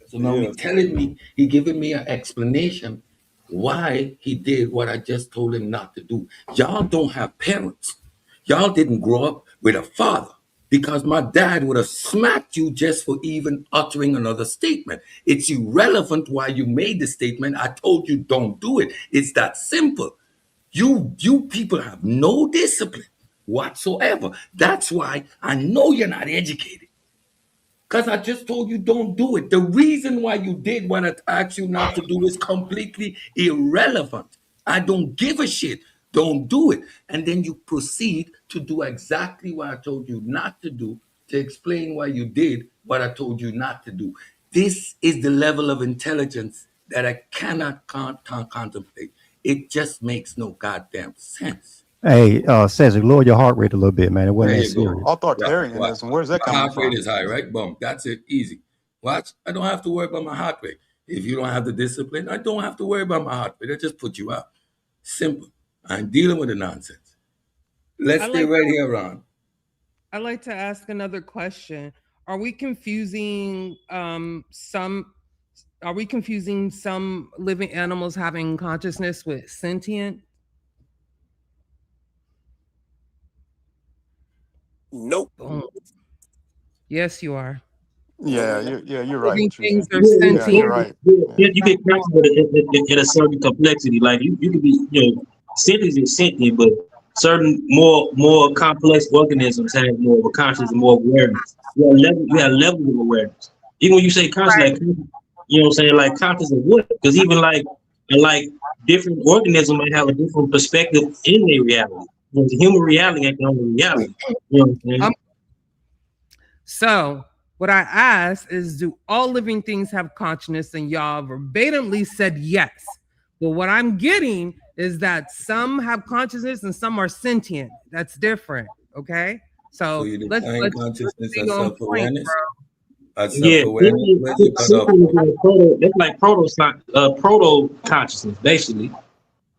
Speaker 2: So now he's telling me, he giving me an explanation why he did what I just told him not to do. Y'all don't have parents. Y'all didn't grow up with a father because my dad would have smacked you just for even uttering another statement. It's irrelevant why you made the statement. I told you don't do it. It's that simple. You people have no discipline whatsoever. That's why I know you're not educated. Because I just told you don't do it. The reason why you did what I asked you not to do is completely irrelevant. I don't give a shit. Don't do it. And then you proceed to do exactly what I told you not to do, to explain why you did what I told you not to do. This is the level of intelligence that I cannot contemplate. It just makes no goddamn sense.
Speaker 12: Hey, Cedric, lower your heart rate a little bit, man. It wasn't that serious.
Speaker 3: Authoritarianism, where's that coming
Speaker 2: from? My heart rate is high, right? Boom. That's it. Easy. Watch. I don't have to worry about my heart rate. If you don't have the discipline, I don't have to worry about my heart rate. I just put you out. Simple. I'm dealing with the nonsense. Let's stay right here, Ron.
Speaker 6: I'd like to ask another question. Are we confusing some living animals having consciousness with sentient?
Speaker 9: Nope.
Speaker 6: Yes, you are.
Speaker 3: Yeah, you're right.
Speaker 6: Things are sentient.
Speaker 3: You're right.
Speaker 10: You get conscious at a certain complexity. Like you could be, sentient is sentient, but certain more complex organisms have more of a conscious and more awareness. You have levels of awareness. Even when you say conscious, like, you know what I'm saying, like conscious of what? Because even like And like different organisms might have a different perspective in their reality. The human reality ain't the only reality. You know what I'm saying?
Speaker 6: So what I asked is, do all living things have consciousness? And y'all verbatimly said yes. But what I'm getting is that some have consciousness and some are sentient. That's different. Okay.
Speaker 2: So you define consciousness as self-awareness? As
Speaker 10: Yeah,
Speaker 2: self-awareness? Where's the cutoff?
Speaker 10: that's like proto consciousness, basically,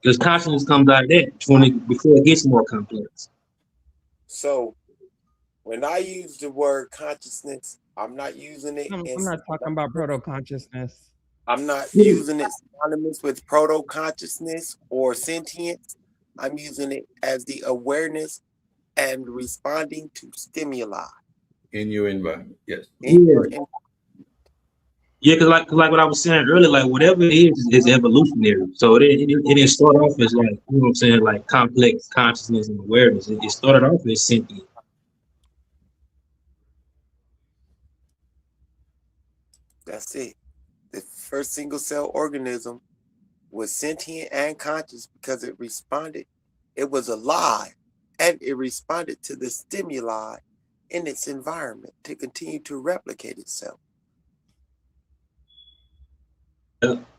Speaker 10: because consciousness comes out of that before it gets more complex.
Speaker 9: So when I use the word consciousness, I'm not using it.
Speaker 6: I'm not talking about proto consciousness.
Speaker 9: I'm not using it synonymous with proto consciousness or sentience. I'm using it as the awareness and responding to stimuli
Speaker 2: in your environment. Yes.
Speaker 10: Yeah, because like what I was saying earlier, like whatever it is evolutionary. So it didn't start off as like, you know what I'm saying, like complex consciousness and awareness. It started off as sentient.
Speaker 9: That's it. The first single cell organism was sentient and conscious because it responded. It was alive and it responded to the stimuli in its environment to continue to replicate itself.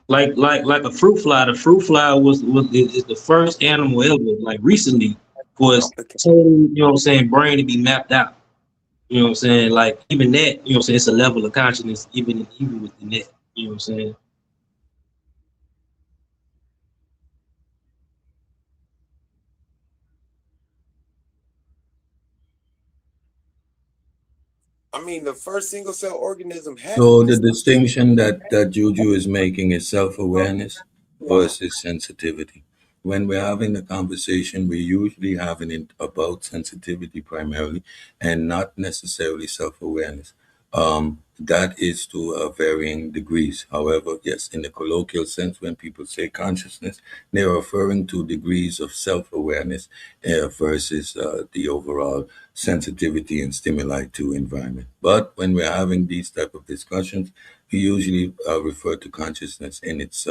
Speaker 10: Like a fruit fly. The fruit fly is the first animal ever, like recently, for its total, you know what I'm saying, brain to be mapped out. You know what I'm saying? Like even that, you know what I'm saying, it's a level of consciousness even within that. You know what I'm saying?
Speaker 9: I mean, the first single cell organism had.
Speaker 2: So the distinction that Juju is making is self-awareness versus sensitivity. When we're having the conversation, we're usually having it about sensitivity primarily and not necessarily self-awareness. That is to varying degrees. However, yes, in the colloquial sense, when people say consciousness, they're referring to degrees of self-awareness versus the overall sensitivity and stimuli to environment. But when we're having these type of discussions, we usually refer to consciousness in its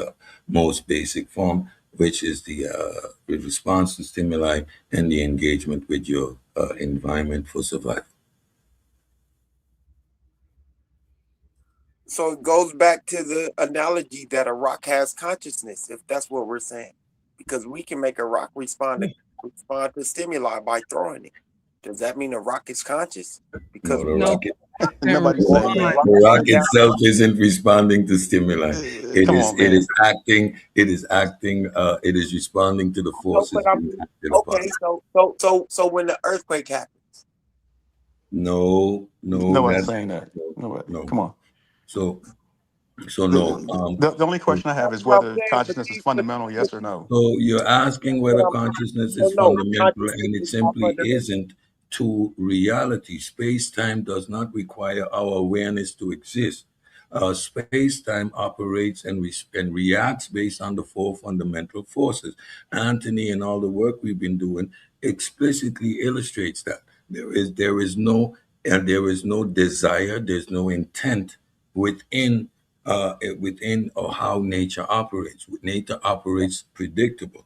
Speaker 2: most basic form, which is the response to stimuli and the engagement with your environment for survival.
Speaker 9: So it goes back to the analogy that a rock has consciousness, if that's what we're saying, because we can make a rock respond to stimuli by throwing it. Does that mean a rock is conscious? Because
Speaker 2: rocket.
Speaker 3: Nobody's saying that.
Speaker 2: The rock itself isn't responding to stimuli. It is acting. It is acting. It is responding to the forces.
Speaker 9: So when the earthquake happens.
Speaker 3: Nobody's saying that. No. Come on.
Speaker 2: So no.
Speaker 3: The only question I have is whether consciousness is fundamental, yes or no.
Speaker 2: So you're asking whether consciousness is fundamental, and it simply isn't to reality. Space-time does not require our awareness to exist. Space-time operates and reacts based on the four fundamental forces. Anthony and all the work we've been doing explicitly illustrates that. There is no desire, there's no intent within or how nature operates. Nature operates predictable,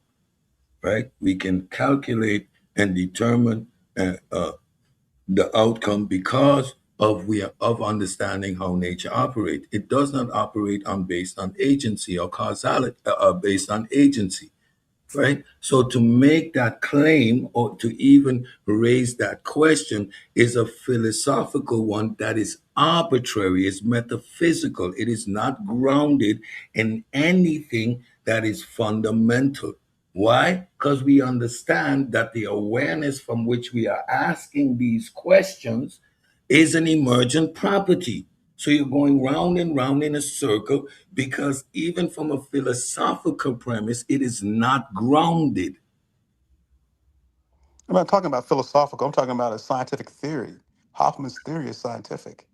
Speaker 2: right? We can calculate and determine the outcome because of understanding how nature operates. It does not operate based on agency or causality, based on agency. Right. So to make that claim or to even raise that question is a philosophical one that is arbitrary, is metaphysical. It is not grounded in anything that is fundamental. Why? Because we understand that the awareness from which we are asking these questions is an emergent property. So you're going round and round in a circle because even from a philosophical premise, it is not grounded.
Speaker 3: I'm not talking about philosophical. I'm talking about a scientific theory. Hoffman's theory is scientific.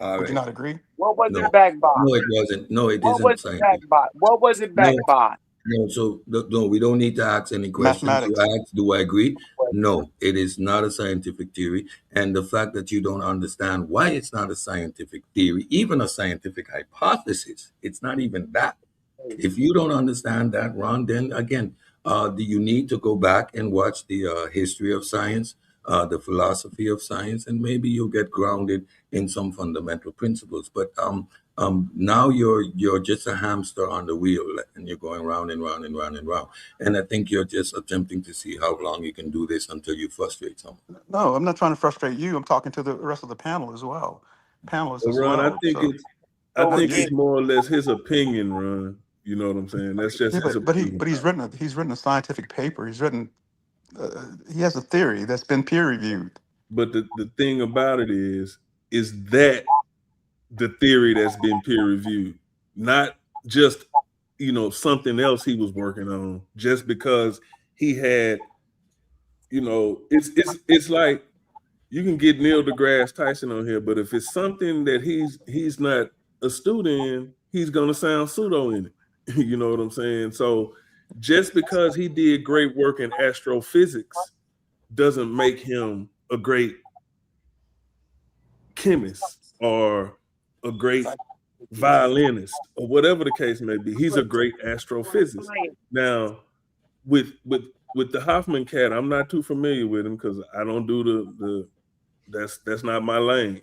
Speaker 3: Would you not agree?
Speaker 9: What was it backed by?
Speaker 2: No, it wasn't. No, it
Speaker 9: what
Speaker 2: isn't
Speaker 9: was
Speaker 2: scientific.
Speaker 9: it backed by? What was it backed by?
Speaker 2: No, so no, we don't need to ask any questions.
Speaker 3: Mathematics.
Speaker 2: You ask, do I agree? No, it is not a scientific theory. And the fact that you don't understand why it's not a scientific theory, even a scientific hypothesis, it's not even that. If you don't understand that, Ron, then again, do you need to go back and watch the history of science, the philosophy of science, and maybe you'll get grounded in some fundamental principles. But now you're just a hamster on the wheel, and you're going round and round and round and round. And I think you're just attempting to see how long you can do this until you frustrate someone.
Speaker 3: No, I'm not trying to frustrate you. I'm talking to the rest of the panel as well, panelists
Speaker 7: But
Speaker 3: as
Speaker 7: Ron,
Speaker 3: well. So
Speaker 7: I
Speaker 9: So
Speaker 7: think
Speaker 9: again,
Speaker 7: it's more or less his opinion, Ron. You know what I'm saying? That's just
Speaker 3: yeah,
Speaker 7: his opinion.
Speaker 3: but he's written a scientific paper. He has a theory that's been peer reviewed.
Speaker 7: But the thing about it is that the theory that's been peer reviewed, not just something else he was working on. Just because he had, it's like you can get Neil deGrasse Tyson on here, but if it's something that he's not astute in, he's gonna sound pseudo in it. You know what I'm saying? So just because he did great work in astrophysics doesn't make him a great chemist or a great violinist or whatever the case may be. He's a great astrophysicist. Now, with the Hoffman cat, I'm not too familiar with him because I don't do that's not my lane.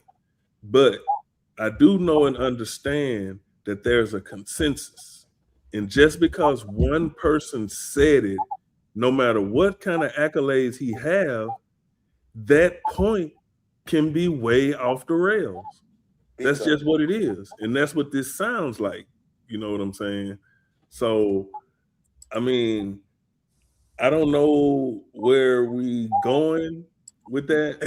Speaker 7: But I do know and understand that there's a consensus. And just because one person said it, no matter what kind of accolades he have, that point can be way off the rails. That's just what it is. And that's what this sounds like. You know what I'm saying? So, I mean, I don't know where we going with that.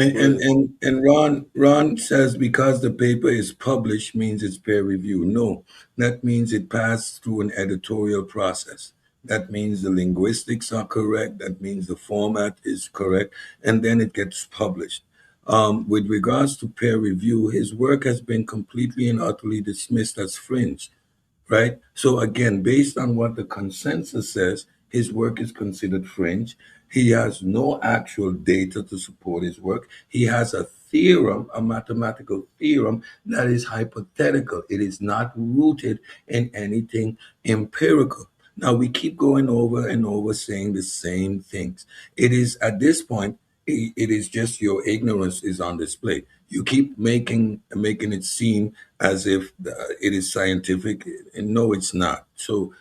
Speaker 2: And Ron says because the paper is published means it's peer review. No, that means it passed through an editorial process. That means the linguistics are correct. That means the format is correct, and then it gets published. With regards to peer review, his work has been completely and utterly dismissed as fringe, right? So again, based on what the consensus says, his work is considered fringe. He has no actual data to support his work. He has a theorem, a mathematical theorem that is hypothetical. It is not rooted in anything empirical. Now we keep going over and over saying the same things. It is at this point, it is just your ignorance is on display. You keep making it seem as if it is scientific, and no, it's not. So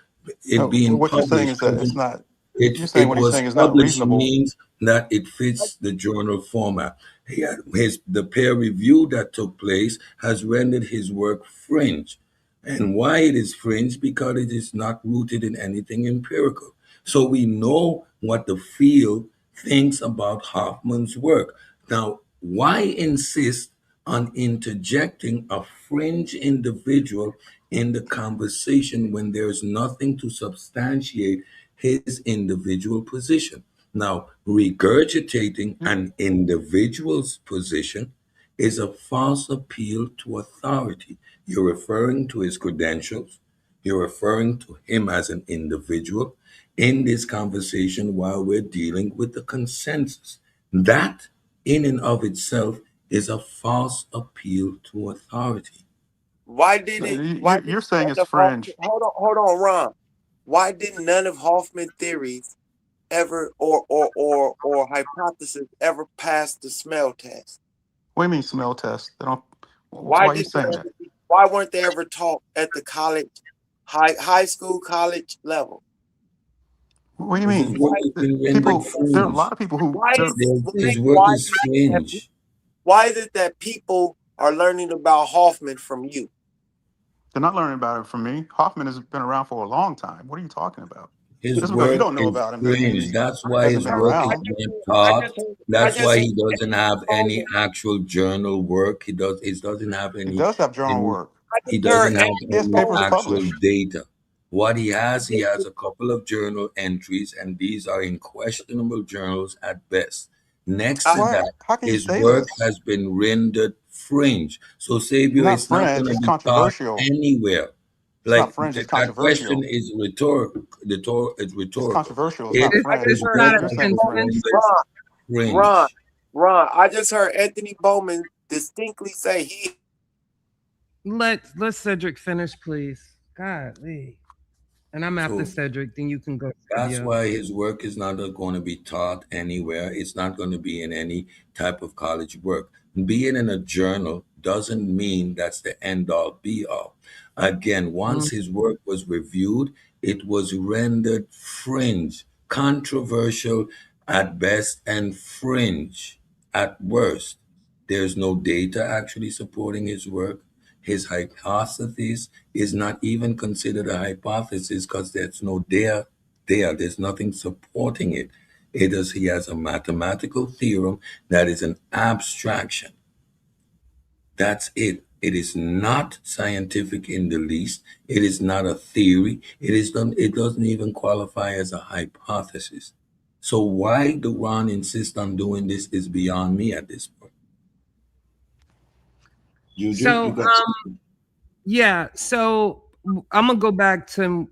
Speaker 2: it
Speaker 3: No,
Speaker 2: being
Speaker 3: what you're saying
Speaker 2: published,
Speaker 3: is that it's not. You're saying
Speaker 2: it
Speaker 3: what he's
Speaker 2: was
Speaker 3: saying is not
Speaker 2: published
Speaker 3: reasonable.
Speaker 2: means that it fits the journal format. The peer review that took place has rendered his work fringe. And why it is fringe? Because it is not rooted in anything empirical. So we know what the field thinks about Hoffman's work. Now, why insist on interjecting a fringe individual in the conversation when there's nothing to substantiate his individual position? Now, regurgitating an individual's position is a false appeal to authority. You're referring to his credentials, you're referring to him as an individual in this conversation while we're dealing with the consensus. That, in and of itself, is a false appeal to authority.
Speaker 9: why didn't
Speaker 3: You're saying it's fringe.
Speaker 9: hold on, Ron? Why didn't none of Hoffman theories ever or hypothesis ever pass the smell test?
Speaker 3: What do you mean smell test? They don't. Why
Speaker 9: Why
Speaker 3: are you
Speaker 9: didn't they
Speaker 3: saying that?
Speaker 9: ever, why weren't they ever taught at the high school college level?
Speaker 3: What do you
Speaker 2: Because his
Speaker 3: mean?
Speaker 2: work has been rendered
Speaker 3: There are a
Speaker 2: fringe.
Speaker 3: lot of people who.
Speaker 9: Why is it
Speaker 2: His work
Speaker 9: why
Speaker 2: is fringe.
Speaker 9: why is it that people are learning about Hoffman from you?
Speaker 3: They're not learning about it from me. Hoffman has been around for a long time. What are you talking about?
Speaker 2: His
Speaker 3: Just because you
Speaker 2: work
Speaker 3: don't know
Speaker 2: is
Speaker 3: about him doesn't mean
Speaker 2: fringe.
Speaker 3: he
Speaker 2: That's why
Speaker 3: hasn't
Speaker 2: his
Speaker 3: been
Speaker 2: work is
Speaker 3: around.
Speaker 2: not
Speaker 9: I
Speaker 2: taught.
Speaker 9: just heard, I
Speaker 2: That's
Speaker 9: just
Speaker 2: why
Speaker 9: heard
Speaker 2: he doesn't
Speaker 9: Anthony
Speaker 2: have any
Speaker 9: Bowman.
Speaker 2: actual journal work. He doesn't have
Speaker 3: He does have journal
Speaker 2: any
Speaker 3: work.
Speaker 9: I
Speaker 2: he
Speaker 9: just heard
Speaker 2: doesn't have
Speaker 3: He
Speaker 9: Anthony
Speaker 3: has
Speaker 2: any
Speaker 3: papers
Speaker 9: Bowman.
Speaker 2: actual
Speaker 3: published.
Speaker 2: data. What he has a couple of journal entries, and these are in questionable journals at best. Next to
Speaker 9: I,
Speaker 3: What?
Speaker 2: that,
Speaker 3: How can you
Speaker 2: his
Speaker 3: say
Speaker 2: work
Speaker 3: this?
Speaker 2: has been rendered fringe. So,
Speaker 3: It's
Speaker 2: Sabio,
Speaker 3: not
Speaker 2: it's not
Speaker 3: fringe.
Speaker 2: going to
Speaker 3: It's
Speaker 2: be taught
Speaker 3: controversial.
Speaker 2: anywhere.
Speaker 3: It's not
Speaker 2: Like
Speaker 3: fringe. It's
Speaker 2: that question
Speaker 3: controversial.
Speaker 2: is rhetorical. It's
Speaker 3: It's
Speaker 2: rhetorical.
Speaker 3: controversial. It's not
Speaker 2: It
Speaker 9: I
Speaker 3: fringe.
Speaker 9: just
Speaker 2: his
Speaker 6: It's
Speaker 9: heard
Speaker 6: not
Speaker 2: work
Speaker 6: a
Speaker 3: You're
Speaker 2: has
Speaker 3: saying
Speaker 2: been
Speaker 3: it's fringe.
Speaker 6: consensus.
Speaker 2: rendered
Speaker 9: Ron,
Speaker 2: fringe.
Speaker 9: I just heard Anthony Bowman distinctly say
Speaker 6: Let Cedric finish, please. Golly. And I'm after
Speaker 2: So
Speaker 6: Cedric, then you can go.
Speaker 2: that's
Speaker 6: Yeah.
Speaker 2: why his work is not going to be taught anywhere. It's not going to be in any type of college work. Being in a journal doesn't mean that's the end all be all. Again, once his work was reviewed, it was rendered fringe, controversial at best, and fringe at worst. There's no data actually supporting his work. His hypothesis is not even considered a hypothesis because there's no data there. There's nothing supporting it. He has a mathematical theorem that is an abstraction. That's it. It is not scientific in the least. It is not a theory. It doesn't even qualify as a hypothesis. So why do Ron insist on doing this is beyond me at this point. Juju,
Speaker 6: So
Speaker 2: you got something?
Speaker 6: yeah, so I'm gonna go back to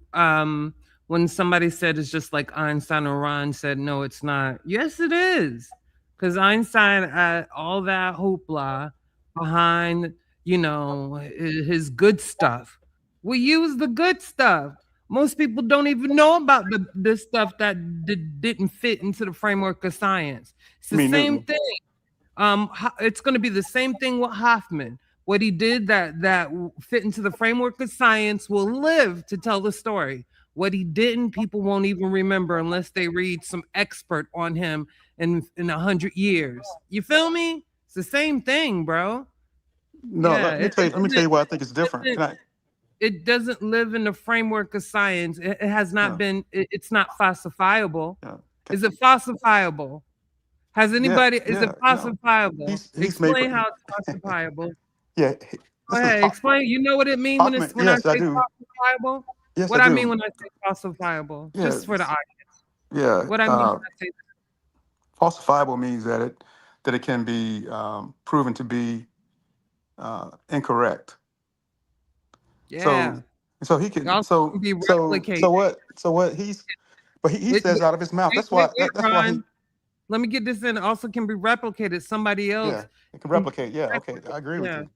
Speaker 6: when somebody said it's just like Einstein, or Ron said no, it's not. Yes, it is, because Einstein had all that hoopla behind, his good stuff. We use the good stuff. Most people don't even know about the stuff that didn't fit into the framework of science. It's the
Speaker 3: Me,
Speaker 6: same
Speaker 3: Newton.
Speaker 6: thing. It's going to be the same thing with Hoffman. What he did that fit into the framework of science will live to tell the story. What he didn't, people won't even remember unless they read some expert on him in 100 years. You feel me? It's the same thing, bro.
Speaker 3: No,
Speaker 6: Yeah,
Speaker 3: let me tell you. Let me tell you why I think it's different. Can I?
Speaker 6: it doesn't live in the framework of science. It has not
Speaker 3: Yeah,
Speaker 6: been. It's not falsifiable.
Speaker 3: yeah,
Speaker 6: Is it falsifiable? Has
Speaker 3: yeah,
Speaker 6: anybody? Is it
Speaker 3: yeah. No,
Speaker 6: falsifiable?
Speaker 3: he's made.
Speaker 6: Explain how it's falsifiable.
Speaker 3: Yeah,
Speaker 6: Go
Speaker 3: this is
Speaker 6: ahead. Explain. You know what it means when
Speaker 3: Hoffman.
Speaker 6: it's when I
Speaker 3: Yes, I
Speaker 6: say
Speaker 3: do.
Speaker 6: falsifiable?
Speaker 3: Yes, I
Speaker 6: What I mean
Speaker 3: do.
Speaker 6: when I say falsifiable?
Speaker 3: Yeah,
Speaker 6: Just for the audience.
Speaker 3: yeah.
Speaker 6: What I mean when I say
Speaker 3: Falsifiable means that it can be proven to be incorrect.
Speaker 6: yeah.
Speaker 3: So so he can
Speaker 6: Also can be replicated.
Speaker 3: so what he's but he
Speaker 6: Wait,
Speaker 3: says out of his mouth.
Speaker 6: wait, wait, wait,
Speaker 3: That's why he
Speaker 6: Ron. Let me get this in. Also can be replicated. Somebody
Speaker 3: yeah,
Speaker 6: else
Speaker 3: it can
Speaker 6: can
Speaker 3: replicate. Yeah, okay,
Speaker 6: replicate.
Speaker 3: I agree with
Speaker 6: Yeah.
Speaker 3: you.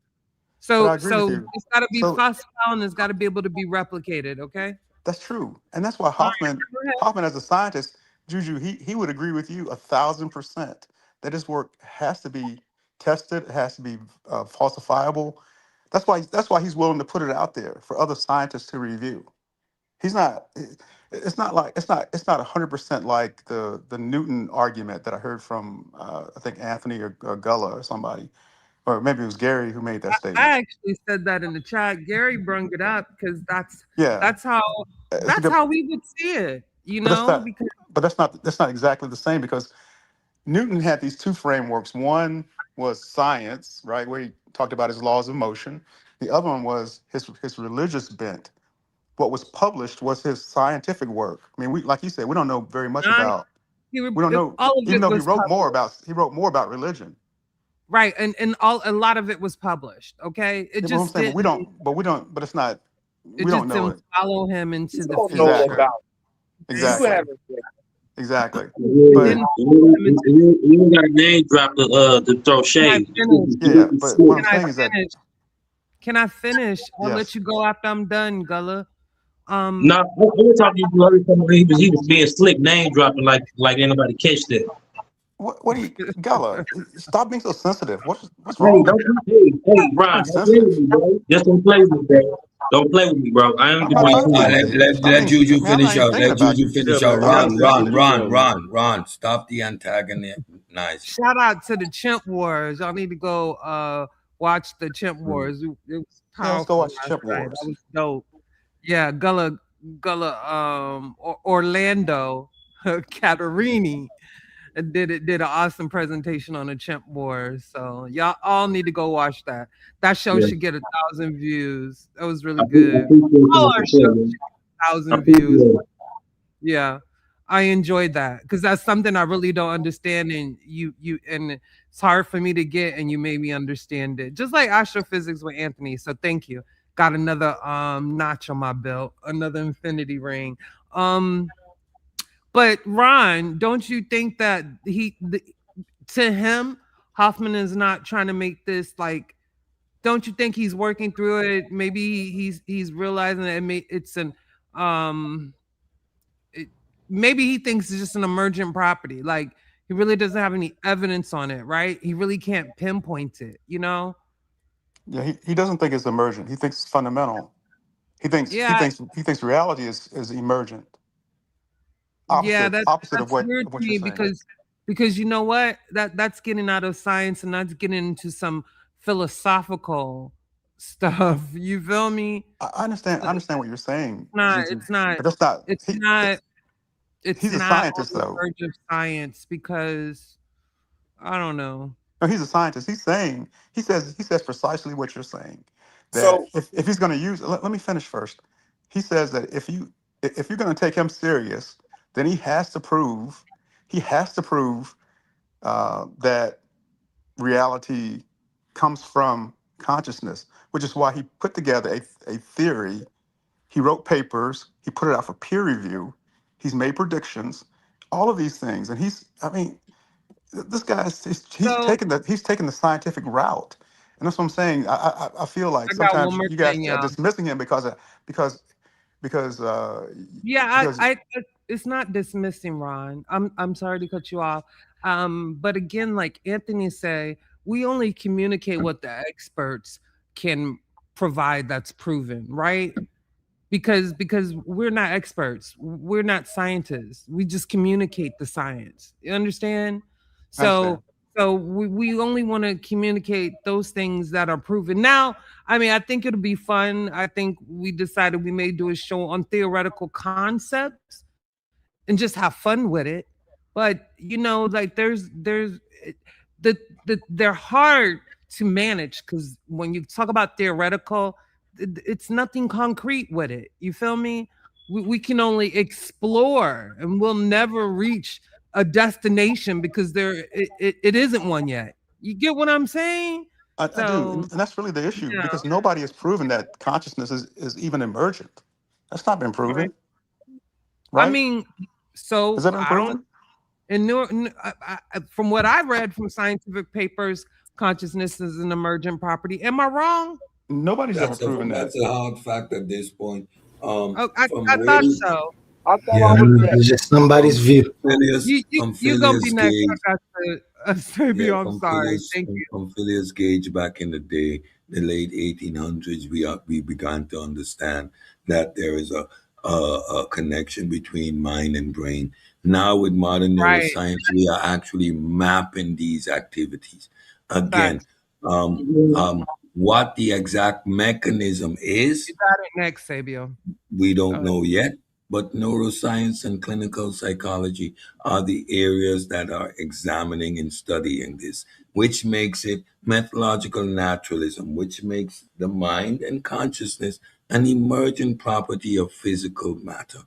Speaker 3: But I
Speaker 6: So
Speaker 3: agree with
Speaker 6: so
Speaker 3: you.
Speaker 6: it's got to be
Speaker 3: So
Speaker 6: falsifiable and it's got to be able to be replicated. Okay.
Speaker 3: that's true, and that's why
Speaker 6: All right. Go ahead.
Speaker 3: Hoffman as a scientist, Juju, he would agree with you 1,000% that his work has to be tested, it has to be falsifiable. That's why he's willing to put it out there for other scientists to review. He's not. It's not like it's not 100% like the Newton argument that I heard from I think Anthony or Gullah or somebody, or maybe it was Gary who made that statement.
Speaker 6: I actually said that in the chat. Gary brung it up because
Speaker 3: Yeah,
Speaker 6: that's how
Speaker 3: it's a
Speaker 6: that's
Speaker 3: good,
Speaker 6: how we would see it,
Speaker 3: but that's not.
Speaker 6: because
Speaker 3: But that's not exactly the same because Newton had these two frameworks. One was science, right, where he talked about his laws of motion. The other one was his religious bent. What was published was his scientific work. I mean, we like you said, we don't know very much
Speaker 6: not
Speaker 3: about. We don't know,
Speaker 6: all of
Speaker 3: even
Speaker 6: it
Speaker 3: though
Speaker 6: was published.
Speaker 3: he wrote more about religion.
Speaker 6: Right, and a lot of it was published. Okay,
Speaker 3: Yeah, but I'm saying, but it's not.
Speaker 6: it
Speaker 3: We
Speaker 6: just
Speaker 3: don't know
Speaker 6: didn't
Speaker 3: it
Speaker 6: follow him
Speaker 9: You
Speaker 6: into the
Speaker 9: don't know
Speaker 3: exactly,
Speaker 6: future.
Speaker 9: about it. You
Speaker 3: exactly,
Speaker 9: haven't read.
Speaker 3: exactly.
Speaker 6: It
Speaker 3: But
Speaker 6: didn't follow him into.
Speaker 10: You got a name drop to throw
Speaker 6: Can I
Speaker 10: shade.
Speaker 6: finish?
Speaker 3: yeah, but what I'm
Speaker 6: Can I
Speaker 3: saying is that
Speaker 6: finish? Can I finish? I'll let
Speaker 3: yes.
Speaker 6: you go after I'm done, Gullah.
Speaker 10: No, I was talking to you somebody. He was being slick, name dropping like ain't nobody catch that.
Speaker 3: What do you, Gala? Stop being so sensitive. What's
Speaker 10: Hey,
Speaker 3: wrong?
Speaker 10: don't hey,
Speaker 3: Stop
Speaker 10: Ron,
Speaker 3: being
Speaker 10: don't play with
Speaker 3: sensitive.
Speaker 10: me, bro. Just don't play with me, bro. Don't play with me, bro. I ain't
Speaker 3: I'm
Speaker 10: the
Speaker 3: not
Speaker 10: one
Speaker 3: trying to
Speaker 10: cool
Speaker 3: play
Speaker 10: like
Speaker 3: with you.
Speaker 10: that.
Speaker 2: Let
Speaker 3: I
Speaker 2: Juju
Speaker 3: mean, I'm not
Speaker 2: finish
Speaker 3: even
Speaker 2: out.
Speaker 3: thinking
Speaker 2: Let
Speaker 3: about
Speaker 2: Juju
Speaker 3: you.
Speaker 7: Yeah,
Speaker 2: finish out.
Speaker 7: man.
Speaker 3: I got
Speaker 7: Ron
Speaker 3: it.
Speaker 7: said say something, man.
Speaker 2: Ron. Stop the antagonizing.
Speaker 6: Shout out to the Chimp Wars. Y'all need to go watch the Chimp Wars. It was
Speaker 3: Yeah, let's go
Speaker 6: powerful
Speaker 3: watch
Speaker 6: last
Speaker 3: Chip
Speaker 6: night. That
Speaker 3: Wars.
Speaker 6: was dope. Yeah, Gullah Orlando Catarini did an awesome presentation on the Chimp Wars. So y'all all need to go watch that. That show
Speaker 10: Yeah.
Speaker 6: should get 1,000 views. That was really
Speaker 10: I
Speaker 6: good.
Speaker 10: appreciate
Speaker 6: All
Speaker 10: you
Speaker 6: our
Speaker 10: for
Speaker 6: shows
Speaker 10: sure, man.
Speaker 6: should get
Speaker 10: I
Speaker 6: 1,000 views.
Speaker 10: appreciate it.
Speaker 6: Yeah, I enjoyed that because that's something I really don't understand, and and it's hard for me to get, and you made me understand it. Just like astrophysics with Anthony. So thank you. Got another notch on my belt, another infinity ring. Um, but Ron, don't you think that to him, Hoffman is not trying to make this like? Don't you think he's working through it? Maybe he's realizing that it's an Maybe he thinks it's just an emergent property. Like he really doesn't have any evidence on it, right? He really can't pinpoint it, you know?
Speaker 3: Yeah, he doesn't think it's emergent. He thinks it's fundamental.
Speaker 6: Yeah,
Speaker 3: He thinks reality is emergent.
Speaker 6: yeah,
Speaker 3: Opposite
Speaker 6: that's weird
Speaker 3: of
Speaker 6: to
Speaker 3: what you're
Speaker 6: me
Speaker 3: saying.
Speaker 6: because you know what? That's getting out of science and that's getting into some philosophical stuff. You feel me?
Speaker 3: I understand what you're saying,
Speaker 6: Not
Speaker 3: Juju,
Speaker 6: it's not
Speaker 3: but that's not
Speaker 6: it's not it's
Speaker 3: he's a
Speaker 6: not on
Speaker 3: scientist
Speaker 6: the
Speaker 3: though.
Speaker 6: verge of science because I don't know.
Speaker 3: No, he's a scientist. He says precisely what you're saying. That
Speaker 9: So
Speaker 3: if he's going to use, let me finish first. He says that if you're going to take him serious, then he has to prove that reality comes from consciousness, which is why he put together a theory. He wrote papers. He put it out for peer review. He's made predictions. All of these things, and I mean, this guy is
Speaker 6: So
Speaker 3: he's taking the scientific route, and that's what I'm saying. I feel like
Speaker 6: I got one
Speaker 3: sometimes
Speaker 6: more
Speaker 3: you guys
Speaker 6: thing,
Speaker 3: are
Speaker 6: y'all.
Speaker 3: dismissing him because because
Speaker 6: Yeah,
Speaker 3: because
Speaker 6: it's not dismissing Ron. I'm sorry to cut you off. But again, like Anthony say, we only communicate what the experts can provide that's proven, right? Because we're not experts. We're not scientists. We just communicate the science. You understand?
Speaker 3: I understand.
Speaker 6: So we only want to communicate those things that are proven. Now, I mean, I think it'll be fun. I think we decided we may do a show on theoretical concepts and just have fun with it. But you know, like they're hard to manage because when you talk about theoretical, it's nothing concrete with it. You feel me? We can only explore and we'll never reach a destination because it isn't one yet. You get what I'm saying?
Speaker 3: I do,
Speaker 6: So
Speaker 3: and that's really the issue
Speaker 6: yeah.
Speaker 3: because nobody has proven that consciousness is even emergent. That's not been proven,
Speaker 6: I
Speaker 3: right?
Speaker 6: mean,
Speaker 3: Has
Speaker 6: so
Speaker 3: that been
Speaker 6: I don't
Speaker 3: proven?
Speaker 6: and from what I read from scientific papers, consciousness is an emergent property. Am I wrong?
Speaker 3: Nobody's ever proven that.
Speaker 2: That's a hard fact at this point.
Speaker 6: Oh,
Speaker 2: From
Speaker 6: I thought
Speaker 2: way
Speaker 6: so.
Speaker 9: I thought
Speaker 5: Yeah,
Speaker 9: I was
Speaker 5: it's
Speaker 9: next.
Speaker 5: just somebody's view.
Speaker 6: You
Speaker 2: From
Speaker 6: you gonna be
Speaker 2: Phileas
Speaker 6: next.
Speaker 2: Gage.
Speaker 6: I got to
Speaker 2: Yeah,
Speaker 6: Sabio, I'm sorry. Thank you.
Speaker 2: From Phileas Gage back in the day, the late 1800s, we began to understand that there is a connection between mind and brain. Now, with modern
Speaker 6: Right.
Speaker 2: neuroscience, we are actually mapping these activities. Again,
Speaker 6: Facts.
Speaker 2: um, um, what the exact mechanism is,
Speaker 6: You got it next, Sabio.
Speaker 2: we
Speaker 6: Go
Speaker 2: don't
Speaker 6: ahead.
Speaker 2: know yet, but neuroscience and clinical psychology are the areas that are examining and studying this, which makes it methodological naturalism, which makes the mind and consciousness an emergent property of physical matter,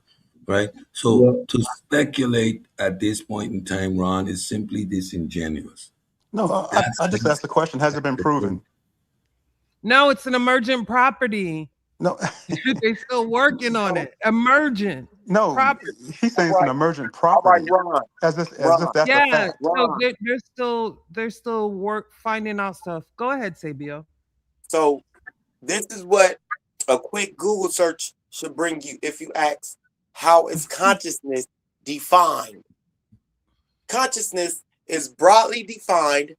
Speaker 2: right? So
Speaker 10: Well,
Speaker 2: to speculate at this point in time, Ron, is simply disingenuous.
Speaker 3: No,
Speaker 2: That's
Speaker 3: I just asked the question: has it been
Speaker 2: the thing.
Speaker 3: proven?
Speaker 6: No, it's an emergent property.
Speaker 3: No,
Speaker 6: They still working on
Speaker 9: So
Speaker 6: it. Emergent
Speaker 3: no.
Speaker 6: property.
Speaker 3: He's
Speaker 9: all
Speaker 3: saying it's an
Speaker 9: right,
Speaker 3: emergent
Speaker 9: all right,
Speaker 3: property,
Speaker 9: Ron,
Speaker 3: as if
Speaker 9: Ron,
Speaker 3: that's a
Speaker 6: Yeah.
Speaker 3: fact.
Speaker 6: So
Speaker 9: Ron.
Speaker 6: they're still work finding out stuff. Go ahead, Sabio.
Speaker 9: So this is what a quick Google search should bring you if you ask, how is consciousness defined? Consciousness is broadly defined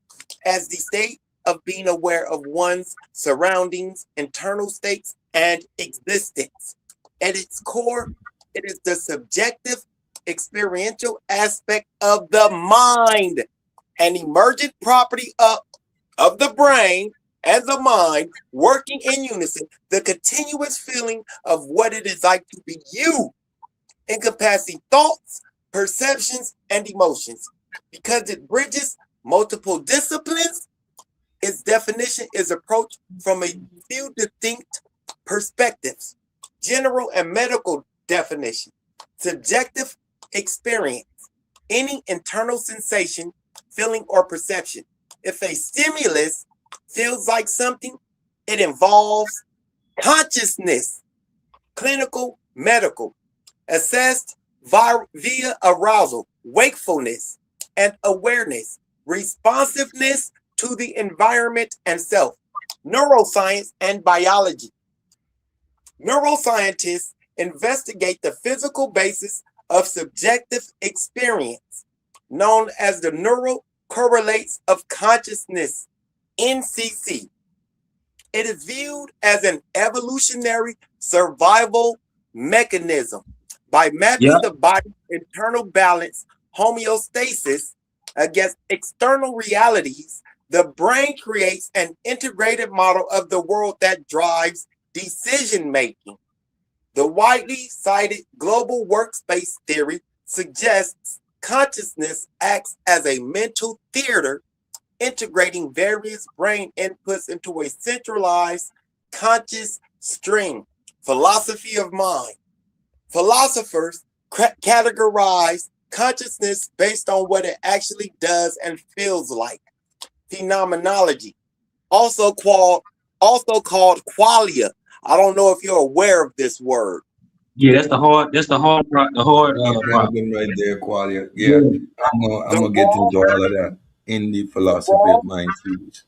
Speaker 9: as the state of being aware of one's surroundings, internal states, and existence. At its core, it is the subjective, experiential aspect of the mind, an emergent property of the brain and the mind working in unison, the continuous feeling of what it is like to be you, encompassing thoughts, perceptions, and emotions. Because it bridges multiple disciplines, its definition is approached from a few distinct perspectives. General and medical definition. Subjective experience. Any internal sensation, feeling, or perception. If a stimulus feels like something, it involves consciousness. Clinical, medical. Assessed via arousal, wakefulness, and awareness, responsiveness to the environment and self. Neuroscience and biology. Neuroscientists investigate the physical basis of subjective experience, known as the neural correlates of consciousness, NCC. It is viewed as an evolutionary survival mechanism. By mapping the body's internal balance, homeostasis, against external realities, the brain creates an integrated model of the world that drives decision making. The widely cited global workspace theory suggests consciousness acts as a mental theater, integrating various brain inputs into a centralized conscious stream. Philosophy of mind. Philosophers categorize consciousness based on what it actually does and feels like. Phenomenology, also called qualia. I don't know if you're aware of this word.
Speaker 10: Yeah, that's the hard part. The hard part.
Speaker 2: Right there, qualia. Yeah, I'm gonna get into all of that in the philosophy of mind series.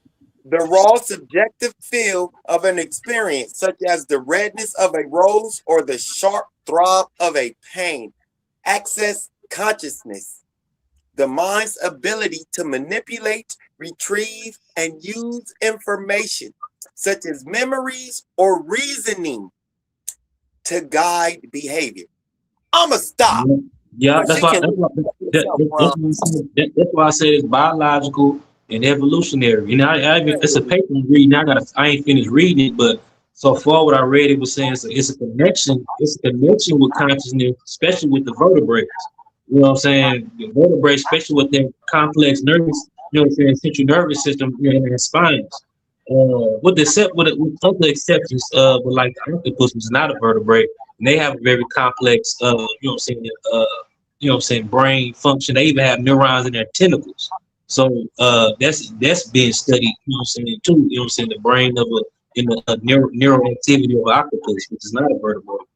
Speaker 9: The raw subjective feel of an experience, such as the redness of a rose or the sharp throb of a pain, access consciousness. The mind's ability to manipulate, retrieve, and use information, such as memories or reasoning, to guide behavior. I'ma stop.
Speaker 10: Yeah, that's why I say it's biological and evolutionary. You know, it's a paper I'm reading. I ain't finished reading it, but so far what I read, it was saying it's a connection. It's a connection with consciousness, especially with the vertebrates. You know what I'm saying? The vertebrates, especially with their complex nervous, you know what I'm saying, central nervous system, you know, and their spines. With other exceptions, but like the octopus was not a vertebrate, and they have a very complex, you know what I'm saying, brain function. They even have neurons in their tentacles. So that's being studied, you know what I'm saying, too. You know what I'm saying, the brain of a neural activity of an octopus, which is not a vertebrate.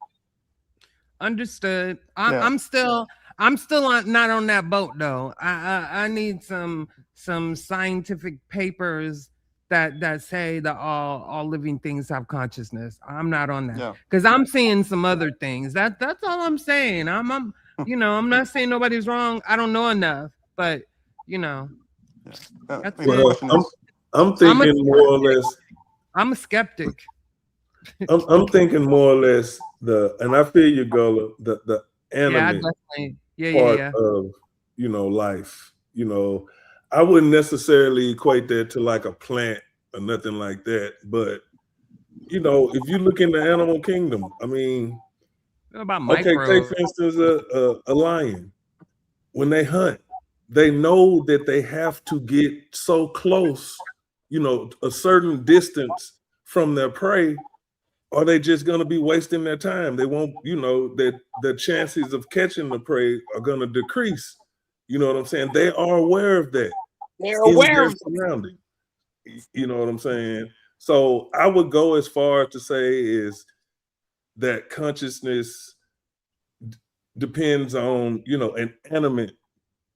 Speaker 6: Understood. I'm still not on that boat though. I need some scientific papers that say that all living things have consciousness. I'm not on that because I'm seeing some other things. That's all I'm saying. I'm you know, I'm not saying nobody's wrong. I don't know enough, but you know,
Speaker 7: I'm thinking more or less.
Speaker 6: I'm a skeptic.
Speaker 7: I'm thinking more or less and I feel you, Gullah, the animate part of, you know, life. You know, I wouldn't necessarily equate that to like a plant or nothing like that. But, you know, if you look in the animal kingdom, I mean, take for instance a lion. When they hunt, they know that they have to get so close, you know, a certain distance from their prey, or they just going to be wasting their time. They won't, you know, that the chances of catching the prey are going to decrease. You know what I'm saying? They are aware of that.
Speaker 9: They're aware of
Speaker 7: surroundings. You know what I'm saying? So I would go as far to say is that consciousness depends on, you know, an animate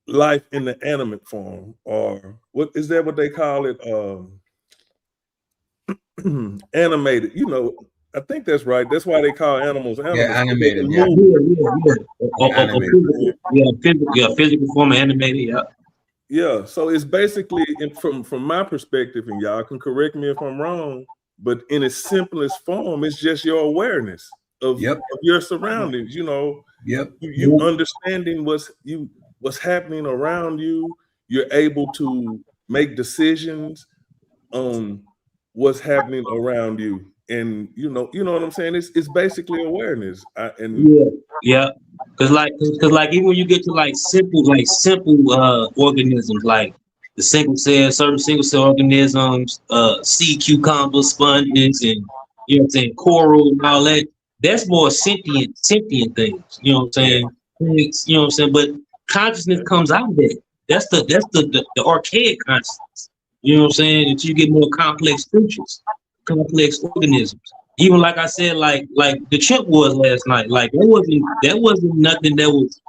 Speaker 7: life in the animate form, or what is that what they call it? Animated, you know. I think that's right. That's why they call animals animals.
Speaker 2: Yeah, animated.
Speaker 10: Physical form of animated.
Speaker 7: Yeah. So it's basically, from my perspective, and y'all can correct me if I'm wrong, but in its simplest form, it's just your awareness of your surroundings. You know, you understanding what's happening around you. You're able to make decisions on what's happening around you. And you know what I'm saying? It's basically awareness.
Speaker 10: Because even when you get to like simple organisms, like the certain single cell organisms, sea cucumbers, sponges, and you know what I'm saying, coral and all that, that's more sentient things. You know what I'm saying? Things, you know what I'm saying? But consciousness comes out of it. That's the archaic consciousness. You know what I'm saying? Until you get more complex creatures, complex organisms. Even like I said, like the chimp was last night. Like that wasn't nothing that was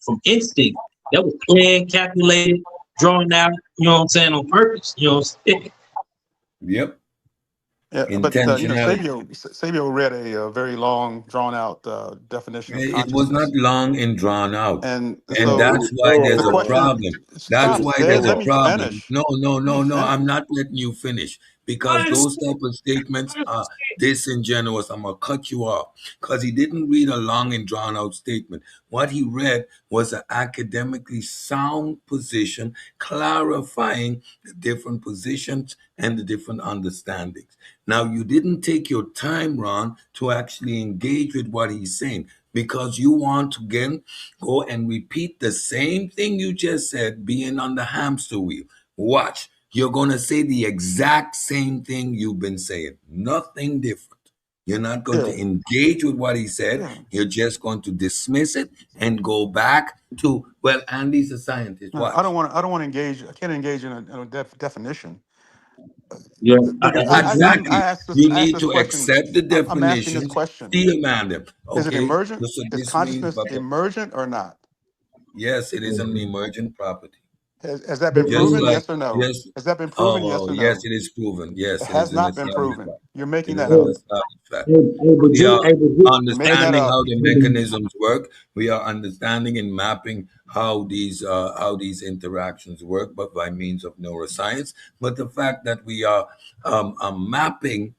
Speaker 10: from instinct. That was planned, calculated, drawn out. You know what I'm saying, on purpose. You know what I'm saying?
Speaker 2: Yep.
Speaker 3: Yeah, but
Speaker 2: Intentionality.
Speaker 3: Sabio read a very long, drawn-out definition of
Speaker 2: It was not
Speaker 3: consciousness,
Speaker 2: long and drawn out.
Speaker 3: and
Speaker 2: And
Speaker 3: so
Speaker 2: that's why
Speaker 3: the
Speaker 2: there's a
Speaker 3: question.
Speaker 2: problem. That's
Speaker 3: Stop,
Speaker 2: why
Speaker 3: Sid.
Speaker 2: there's a
Speaker 3: Let me
Speaker 2: problem.
Speaker 3: finish.
Speaker 2: No, no,
Speaker 3: Let me
Speaker 2: no, no.
Speaker 3: finish.
Speaker 2: I'm not letting you finish because those type of statements are disingenuous. I'm gonna cut you off because he didn't read a long and drawn out statement. What he read was an academically sound position clarifying the different positions and the different understandings. Now, you didn't take your time, Ron, to actually engage with what he's saying because you want to again go and repeat the same thing you just said, being on the hamster wheel. Watch, you're going to say the exact same thing you've been saying, nothing different. You're not going
Speaker 3: Yeah,
Speaker 2: to engage with what he said.
Speaker 3: yeah.
Speaker 2: You're just going to dismiss it and go back to, well, Andy's a scientist.
Speaker 3: No, I don't
Speaker 2: Watch.
Speaker 3: want. I don't want to engage. I can't engage in a definition.
Speaker 10: Yeah,
Speaker 3: I
Speaker 2: Exactly.
Speaker 3: asked this.
Speaker 2: You
Speaker 3: I asked
Speaker 2: need
Speaker 3: this
Speaker 2: to
Speaker 3: question.
Speaker 2: accept the
Speaker 3: I'm asking this
Speaker 2: definitions,
Speaker 3: question.
Speaker 2: steel man them.
Speaker 3: Is it
Speaker 2: Okay,
Speaker 3: emergent?
Speaker 2: so
Speaker 3: Is
Speaker 2: this means,
Speaker 3: consciousness emergent or not?
Speaker 2: yes, it is an emergent property.
Speaker 3: Has that been
Speaker 2: Just
Speaker 3: proven?
Speaker 2: like,
Speaker 3: Yes or no?
Speaker 2: yes,
Speaker 3: Has that been proven? Yes
Speaker 2: oh,
Speaker 3: or
Speaker 2: yes,
Speaker 3: no?
Speaker 2: it is proven.
Speaker 3: It
Speaker 2: Yes, it
Speaker 3: has
Speaker 2: is an
Speaker 3: not been
Speaker 2: established
Speaker 3: proven.
Speaker 2: fact.
Speaker 3: You're
Speaker 2: It
Speaker 3: making
Speaker 2: is
Speaker 3: that
Speaker 2: an
Speaker 3: up.
Speaker 2: established fact.
Speaker 10: but
Speaker 2: We are
Speaker 3: You're making that
Speaker 2: understanding
Speaker 3: up.
Speaker 2: how the mechanisms work. We are understanding and mapping how these interactions work, but by means of neuroscience. But the fact that we are mapping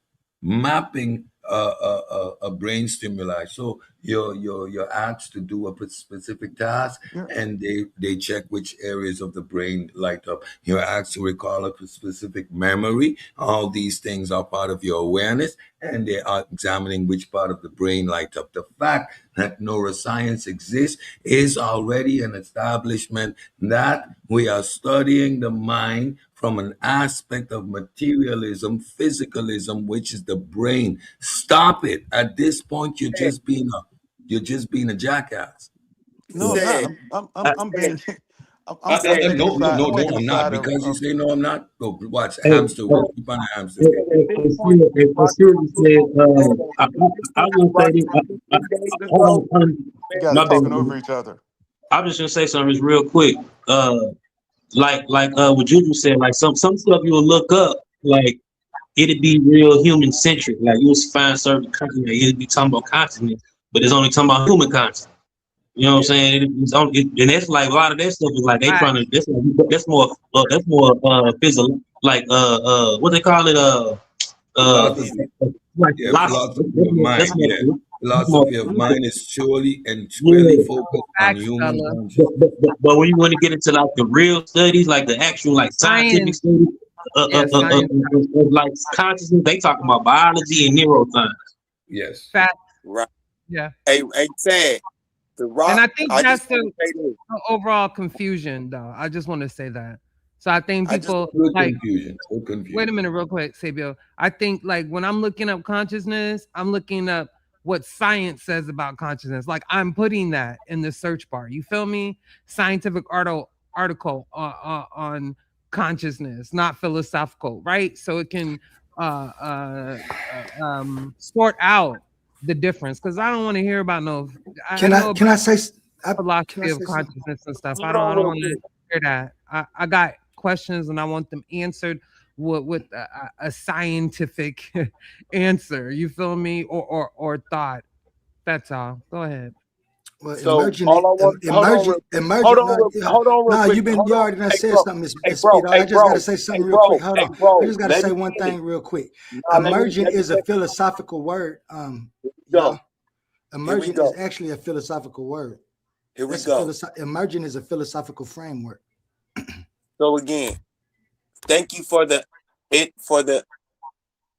Speaker 2: a brain stimuli. So you're asked to do a specific task,
Speaker 3: Yeah.
Speaker 2: and they check which areas of the brain light up. You're asked to recall a specific memory. All these things are part of your awareness, and they are examining which part of the brain light up. The fact that neuroscience exists is already an establishment that we are studying the mind from an aspect of materialism, physicalism, which is the brain. Stop it. At this point, you're just being a jackass.
Speaker 3: No, I'm
Speaker 2: So
Speaker 3: not.
Speaker 9: Said,
Speaker 3: I'm being. I'm
Speaker 2: no,
Speaker 3: taking the
Speaker 2: no,
Speaker 3: side.
Speaker 2: no,
Speaker 3: I'm
Speaker 2: no,
Speaker 3: taking the
Speaker 2: I'm not.
Speaker 3: side
Speaker 2: Because you
Speaker 3: of.
Speaker 2: say no, I'm not. Go watch
Speaker 10: Hey,
Speaker 2: hamster wheel. Keep on the hamster
Speaker 10: hey,
Speaker 2: wheel.
Speaker 10: said, I will say this. Hold on,
Speaker 3: You guys
Speaker 10: my bad.
Speaker 3: talking over each other.
Speaker 10: I'm just gonna say something just real quick. What Juju said, like some stuff you'll look up, like it'd be real human centric. Like you'll find certain content, it'd be talking about consciousness, but it's only talking about human consciousness. You know what I'm
Speaker 2: Yeah.
Speaker 10: saying? And that's like a lot of that stuff is like they trying to. That's more physical. Like what they call it?
Speaker 2: Philosophy.
Speaker 10: Like
Speaker 2: Yeah,
Speaker 10: philosophy.
Speaker 2: philosophy of mind. Yeah.
Speaker 10: That's more
Speaker 2: Philosophy of mind is surely and squarely
Speaker 10: yeah.
Speaker 2: focused on
Speaker 6: Facts,
Speaker 2: human
Speaker 6: fella.
Speaker 2: consciousness.
Speaker 10: But when you want to get into like the real studies, like the actual like scientific
Speaker 6: Science.
Speaker 10: studies
Speaker 6: Yeah, science.
Speaker 10: of like consciousness, they talk about biology and neuroscience.
Speaker 2: Yes.
Speaker 6: Facts.
Speaker 9: right.
Speaker 6: Yeah.
Speaker 9: Hey, said the rock.
Speaker 6: And I think
Speaker 9: I
Speaker 6: that's
Speaker 9: just
Speaker 6: the
Speaker 9: want to say this.
Speaker 6: overall confusion, though. I just want to say that. So I think
Speaker 9: I just
Speaker 6: people
Speaker 2: Good
Speaker 6: like,
Speaker 2: confusion. Good
Speaker 6: wait a
Speaker 2: confusion.
Speaker 6: minute, real quick, Sabio. I think like when I'm looking up consciousness, I'm looking up what science says about consciousness. Like I'm putting that in the search bar. You feel me? Scientific article on consciousness, not philosophical, right? So it can sort out the difference. Because I don't want to hear about no. I know
Speaker 5: Can I
Speaker 6: about
Speaker 5: say? Can I
Speaker 6: philosophy of
Speaker 5: say something?
Speaker 6: consciousness and stuff. I don't want to hear that. I got questions and I want them answered with a scientific answer. You feel me? Or thought. That's all. Go ahead.
Speaker 5: Well,
Speaker 9: So all I want. Hold on, real quick. Hold on, hold on, real
Speaker 5: No,
Speaker 9: quick.
Speaker 5: you
Speaker 9: Hold on.
Speaker 5: already done
Speaker 9: Hey,
Speaker 5: said
Speaker 9: bro.
Speaker 5: something,
Speaker 9: Hey, bro.
Speaker 5: Speedo.
Speaker 9: Hey,
Speaker 5: I just got to
Speaker 9: bro.
Speaker 5: say
Speaker 9: Hey,
Speaker 5: something real
Speaker 9: bro.
Speaker 5: quick. Hold
Speaker 9: Hey,
Speaker 5: on. I
Speaker 9: bro.
Speaker 5: just got to
Speaker 9: Let
Speaker 5: say
Speaker 9: me
Speaker 5: one
Speaker 9: finish.
Speaker 5: thing real quick.
Speaker 9: Nah, let me
Speaker 5: Emergent is a
Speaker 9: finish.
Speaker 5: philosophical word.
Speaker 9: Here we
Speaker 5: Y'all.
Speaker 9: go.
Speaker 5: Emergent is actually a philosophical word.
Speaker 9: Here we
Speaker 5: That's
Speaker 9: go.
Speaker 5: Emergent is a philosophical framework.
Speaker 9: So again, thank you for the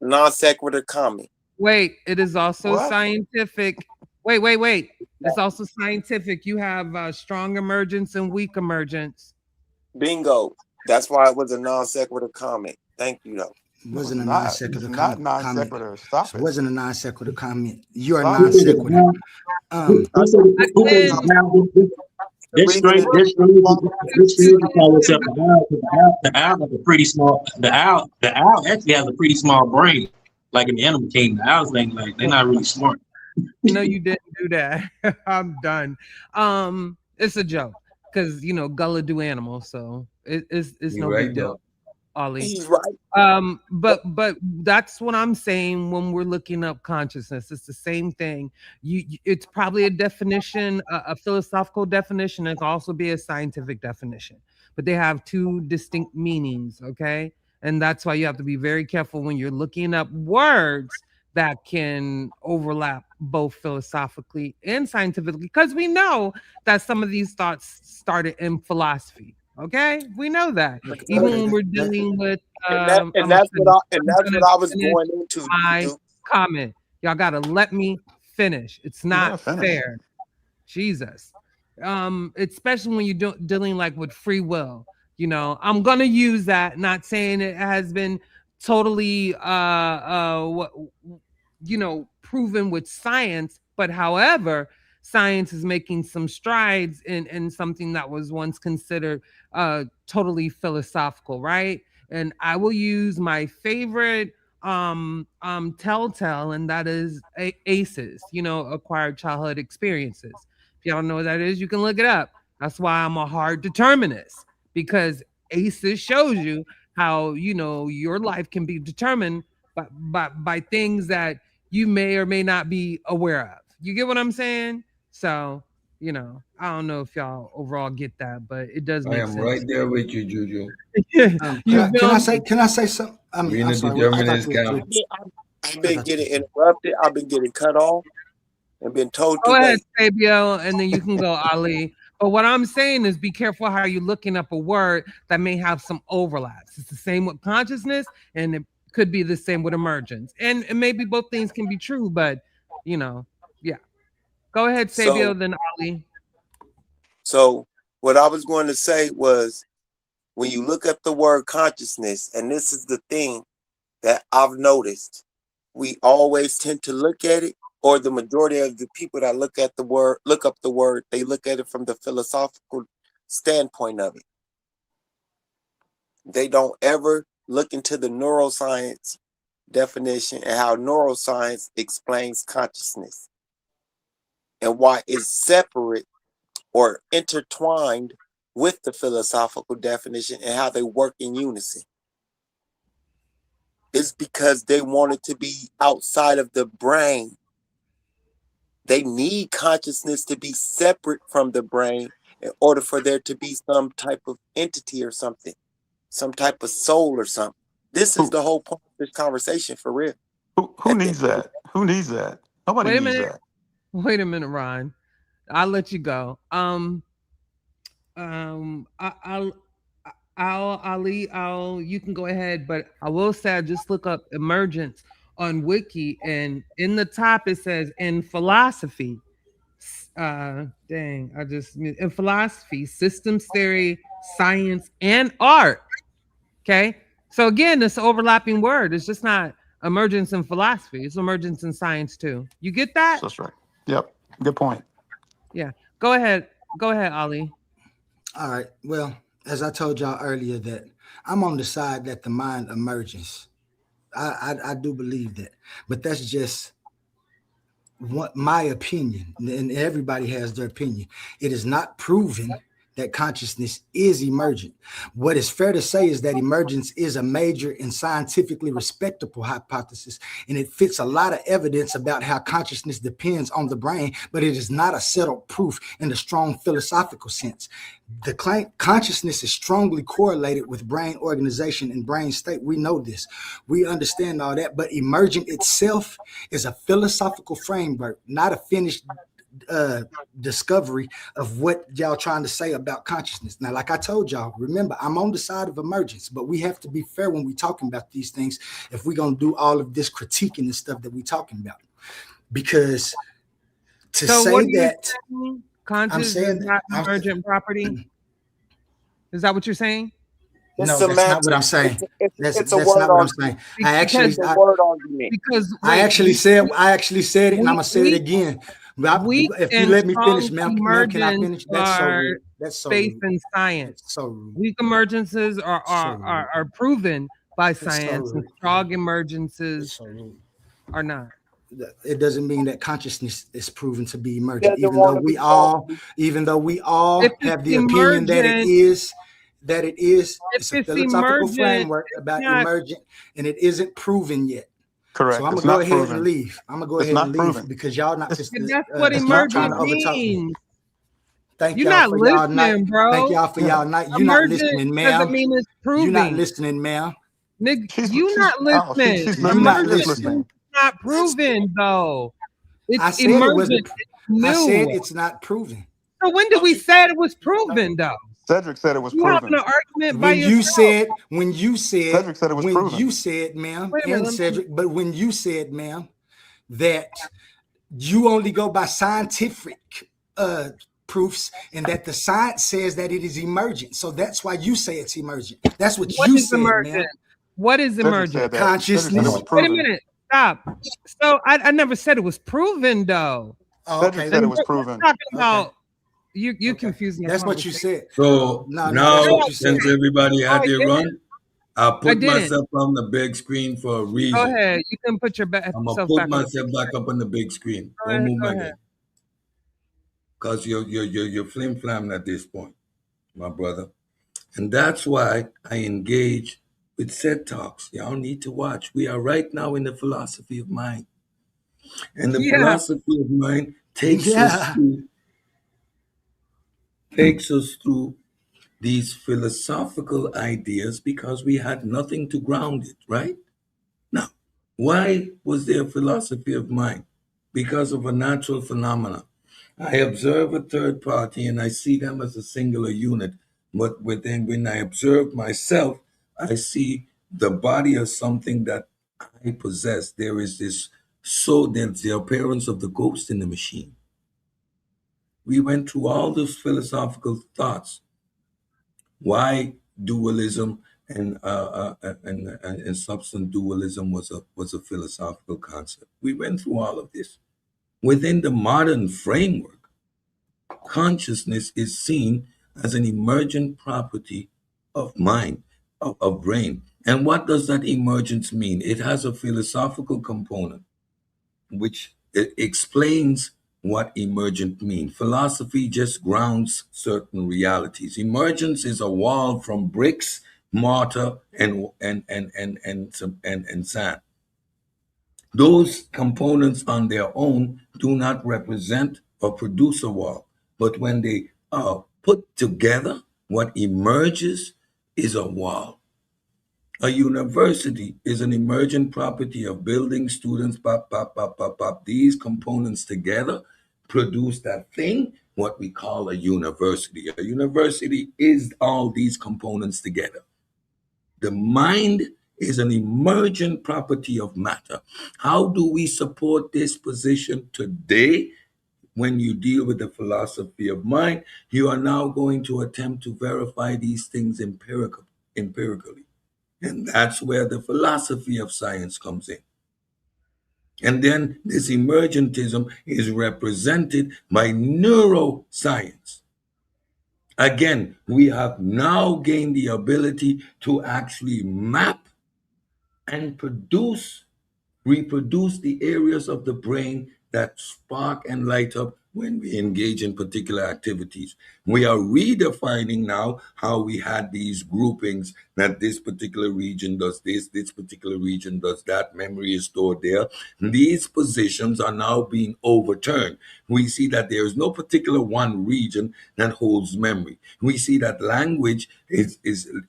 Speaker 9: non sequitur comment.
Speaker 6: Wait, it is also
Speaker 9: What?
Speaker 6: scientific. Wait. It's also scientific. You have strong emergence and weak emergence.
Speaker 9: Bingo. That's why it was a non sequitur comment. Thank you, though.
Speaker 5: It wasn't a
Speaker 3: not.
Speaker 5: non sequitur
Speaker 3: It's not non
Speaker 5: comment.
Speaker 3: sequitur. Stop
Speaker 5: It
Speaker 3: it.
Speaker 5: wasn't a non sequitur comment. You're a
Speaker 3: Stop
Speaker 5: non
Speaker 3: it.
Speaker 5: sequitur.
Speaker 10: This string is called itself the owl. The owl has a pretty small. The owl actually has a pretty small brain, like in the animal kingdom. The owls ain't like they're not really smart.
Speaker 6: No, you didn't do that. I'm done. It's a joke because Gullah do animals, so it's
Speaker 2: You're
Speaker 6: no
Speaker 2: right,
Speaker 6: big deal.
Speaker 2: though.
Speaker 6: Ollie.
Speaker 9: He's right.
Speaker 6: But that's what I'm saying when we're looking up consciousness. It's the same thing. It's probably a definition, a philosophical definition. It can also be a scientific definition, but they have two distinct meanings. Okay, and that's why you have to be very careful when you're looking up words that can overlap both philosophically and scientifically, because we know that some of these thoughts started in philosophy. Okay, we know that. Even when we're dealing with,
Speaker 9: and that's what I was going into.
Speaker 6: My comment, y'all gotta let me finish. It's not fair. Jesus, especially when you're dealing like with free will. You know, I'm gonna use that. Not saying it has been totally, proven with science, but however, science is making some strides in something that was once considered totally philosophical, right? And I will use my favorite telltale, and that is ACEs, acquired childhood experiences. If y'all don't know what that is, you can look it up. That's why I'm a hard determinist, because ACEs shows you how your life can be determined by things that you may or may not be aware of. You get what I'm saying? So, I don't know if y'all overall get that, but it does make sense.
Speaker 2: I am right there with you, Juju.
Speaker 5: Can I say something? I'm sorry.
Speaker 9: I've been getting interrupted. I've been getting cut off and been told to
Speaker 6: go ahead, Fabio, and then you can go, Ali. But what I'm saying is be careful how you're looking up a word that may have some overlaps. It's the same with consciousness, and it could be the same with emergence. And maybe both things can be true, but, yeah. Go ahead, Fabio, then Ali.
Speaker 9: So what I was going to say was, when you look up the word consciousness, and this is the thing that I've noticed, we always tend to look at it, or the majority of the people that look up the word, they look at it from the philosophical standpoint of it. They don't ever look into the neuroscience definition and how neuroscience explains consciousness and why it's separate or intertwined with the philosophical definition and how they work in unison. It's because they want it to be outside of the brain. They need consciousness to be separate from the brain in order for there to be some type of entity or something, some type of soul or something. This is the whole point of this conversation, for real.
Speaker 3: Who needs that? Who needs that? Nobody needs that.
Speaker 6: Wait a minute, Ron. I'll let you go. You can go ahead, but I will say I just look up emergence on Wiki, and in the top it says in philosophy. In philosophy, systems theory, science, and art. Okay, so again, this overlapping word. It's just not emergence in philosophy; it's emergence in science too. You get that?
Speaker 3: That's right. Yep. Good point.
Speaker 6: Yeah. Go ahead, Ali.
Speaker 5: All right. Well, as I told y'all earlier, that I'm on the side that the mind emerges. I do believe that, but that's just my opinion, and everybody has their opinion. It is not proven that consciousness is emergent. What is fair to say is that emergence is a major and scientifically respectable hypothesis, and it fits a lot of evidence about how consciousness depends on the brain, but it is not a settled proof in the strong philosophical sense. The claim consciousness is strongly correlated with brain organization and brain state. We know this. We understand all that, but emergent itself is a philosophical framework, not a finished discovery of what y'all trying to say about consciousness. Now, like I told y'all, remember, I'm on the side of emergence, but we have to be fair when we talking about these things if we're going to do all of this critiquing and stuff that we talking about. Because
Speaker 6: conscious is not emergent property. Is that what you're saying?
Speaker 5: No, that's not what I'm saying. That's not what I'm saying. I actually said it, and I'm gonna say it again. If you let me finish, ma'am, can I finish? That's so rude. That's so
Speaker 6: faith
Speaker 5: rude.
Speaker 6: in science.
Speaker 5: That's so rude.
Speaker 6: Weak emergences are proven by science, and strong emergences are not.
Speaker 5: It doesn't mean that consciousness is proven to be emergent, even though we all have the opinion that it is. that it is. It's a
Speaker 6: it's
Speaker 5: philosophical
Speaker 6: emergent,
Speaker 5: framework about
Speaker 6: not-
Speaker 5: emergent, and it isn't proven yet.
Speaker 3: Correct.
Speaker 5: So I'm
Speaker 3: It's
Speaker 5: gonna go
Speaker 3: not
Speaker 5: ahead
Speaker 3: proven.
Speaker 5: and leave. I'm gonna go
Speaker 3: It's
Speaker 5: ahead
Speaker 3: not
Speaker 5: and leave
Speaker 3: proven.
Speaker 5: because y'all not.
Speaker 3: It's-
Speaker 6: and that's what
Speaker 3: it's not
Speaker 5: trying
Speaker 6: emergent
Speaker 5: to overtalk me.
Speaker 6: means.
Speaker 5: Thank
Speaker 6: You're
Speaker 5: y'all
Speaker 6: not
Speaker 5: for y'all night.
Speaker 6: listening, bro.
Speaker 5: Thank y'all for y'all night. You're not listening,
Speaker 6: Emergent
Speaker 5: ma'am.
Speaker 6: doesn't mean it's
Speaker 5: You're not
Speaker 6: proving.
Speaker 5: listening, ma'am.
Speaker 6: Nigga, you not listening.
Speaker 3: she's
Speaker 5: You're not
Speaker 6: Emergent
Speaker 5: listening.
Speaker 6: is not proven though. It's
Speaker 5: I said it wasn't.
Speaker 6: emergent. It's
Speaker 5: I said
Speaker 6: new.
Speaker 5: it's not proven.
Speaker 6: So when did we say it was proven though?
Speaker 3: Cedric said it was
Speaker 6: You having
Speaker 3: proven.
Speaker 6: an argument by
Speaker 5: When you
Speaker 6: yourself.
Speaker 5: said, when you said,
Speaker 3: Cedric said it was
Speaker 5: when
Speaker 3: proven.
Speaker 5: you said, ma'am,
Speaker 6: Wait a minute,
Speaker 5: and
Speaker 6: let me-
Speaker 5: Cedric, but when you said, ma'am, that you only go by scientific proofs and that the science says that it is emergent. So that's why you say it's emergent. That's what
Speaker 6: What
Speaker 5: you
Speaker 6: is
Speaker 5: said,
Speaker 6: emergent?
Speaker 5: ma'am.
Speaker 6: What is
Speaker 3: Cedric
Speaker 6: emergent?
Speaker 3: said that. Cedric said it
Speaker 5: Consciousness.
Speaker 3: was
Speaker 6: Wait a
Speaker 3: proven.
Speaker 6: minute. Stop. So I never said it was proven though.
Speaker 5: Oh,
Speaker 3: Cedric
Speaker 5: okay.
Speaker 3: said it
Speaker 6: And
Speaker 3: was proven.
Speaker 6: we're talking
Speaker 5: Okay.
Speaker 6: about you
Speaker 5: Okay.
Speaker 6: confusing the
Speaker 5: That's what you
Speaker 6: conversation.
Speaker 5: said.
Speaker 2: So
Speaker 5: No,
Speaker 2: now,
Speaker 5: that's what you said.
Speaker 2: since everybody
Speaker 6: Oh,
Speaker 2: had
Speaker 6: I
Speaker 2: their
Speaker 6: didn't.
Speaker 2: run, I'll
Speaker 6: I
Speaker 2: put
Speaker 6: didn't.
Speaker 2: myself on the big screen for a
Speaker 6: Go
Speaker 2: reason.
Speaker 6: ahead. You can put
Speaker 2: I'm gonna
Speaker 6: yourself
Speaker 2: put
Speaker 6: back on.
Speaker 2: myself back up on the big screen.
Speaker 6: Go
Speaker 2: Don't
Speaker 6: ahead.
Speaker 2: move
Speaker 6: Go
Speaker 2: my
Speaker 6: ahead.
Speaker 2: game, cause you're flim flamming at this point, my brother. And that's why I engage with set talks. Y'all need to watch. We are right now in the philosophy of mind, and the
Speaker 6: Yeah.
Speaker 2: philosophy of mind takes
Speaker 5: Yeah.
Speaker 2: us through these philosophical ideas because we had nothing to ground it, right? Now, why was there philosophy of mind? Because of a natural phenomena. I observe a third party and I see them as a singular unit. But when I observe myself, I see the body as something that I possess. There is this, so there's the appearance of the ghost in the machine. We went through all those philosophical thoughts. Why dualism and substance dualism was a philosophical concept. We went through all of this. Within the modern framework, consciousness is seen as an emergent property of mind, of brain. And what does that emergence mean? It has a philosophical component, which explains what emergent means. Philosophy just grounds certain realities. Emergence is a wall from bricks, mortar, and sand. Those components on their own do not represent or produce a wall, but when they are put together, what emerges is a wall. A university is an emergent property of building, students, pop, pop, pop, pop, pop. These components together produce that thing, what we call a university. A university is all these components together. The mind is an emergent property of matter. How do we support this position today? When you deal with the philosophy of mind, you are now going to attempt to verify these things empirically. And that's where the philosophy of science comes in. And then this emergentism is represented by neuroscience. Again, we have now gained the ability to actually map and reproduce the areas of the brain that spark and light up when we engage in particular activities. We are redefining now how we had these groupings that this particular region does this particular region does that, memory is stored there. These positions are now being overturned. We see that there is no particular one region that holds memory. We see that language is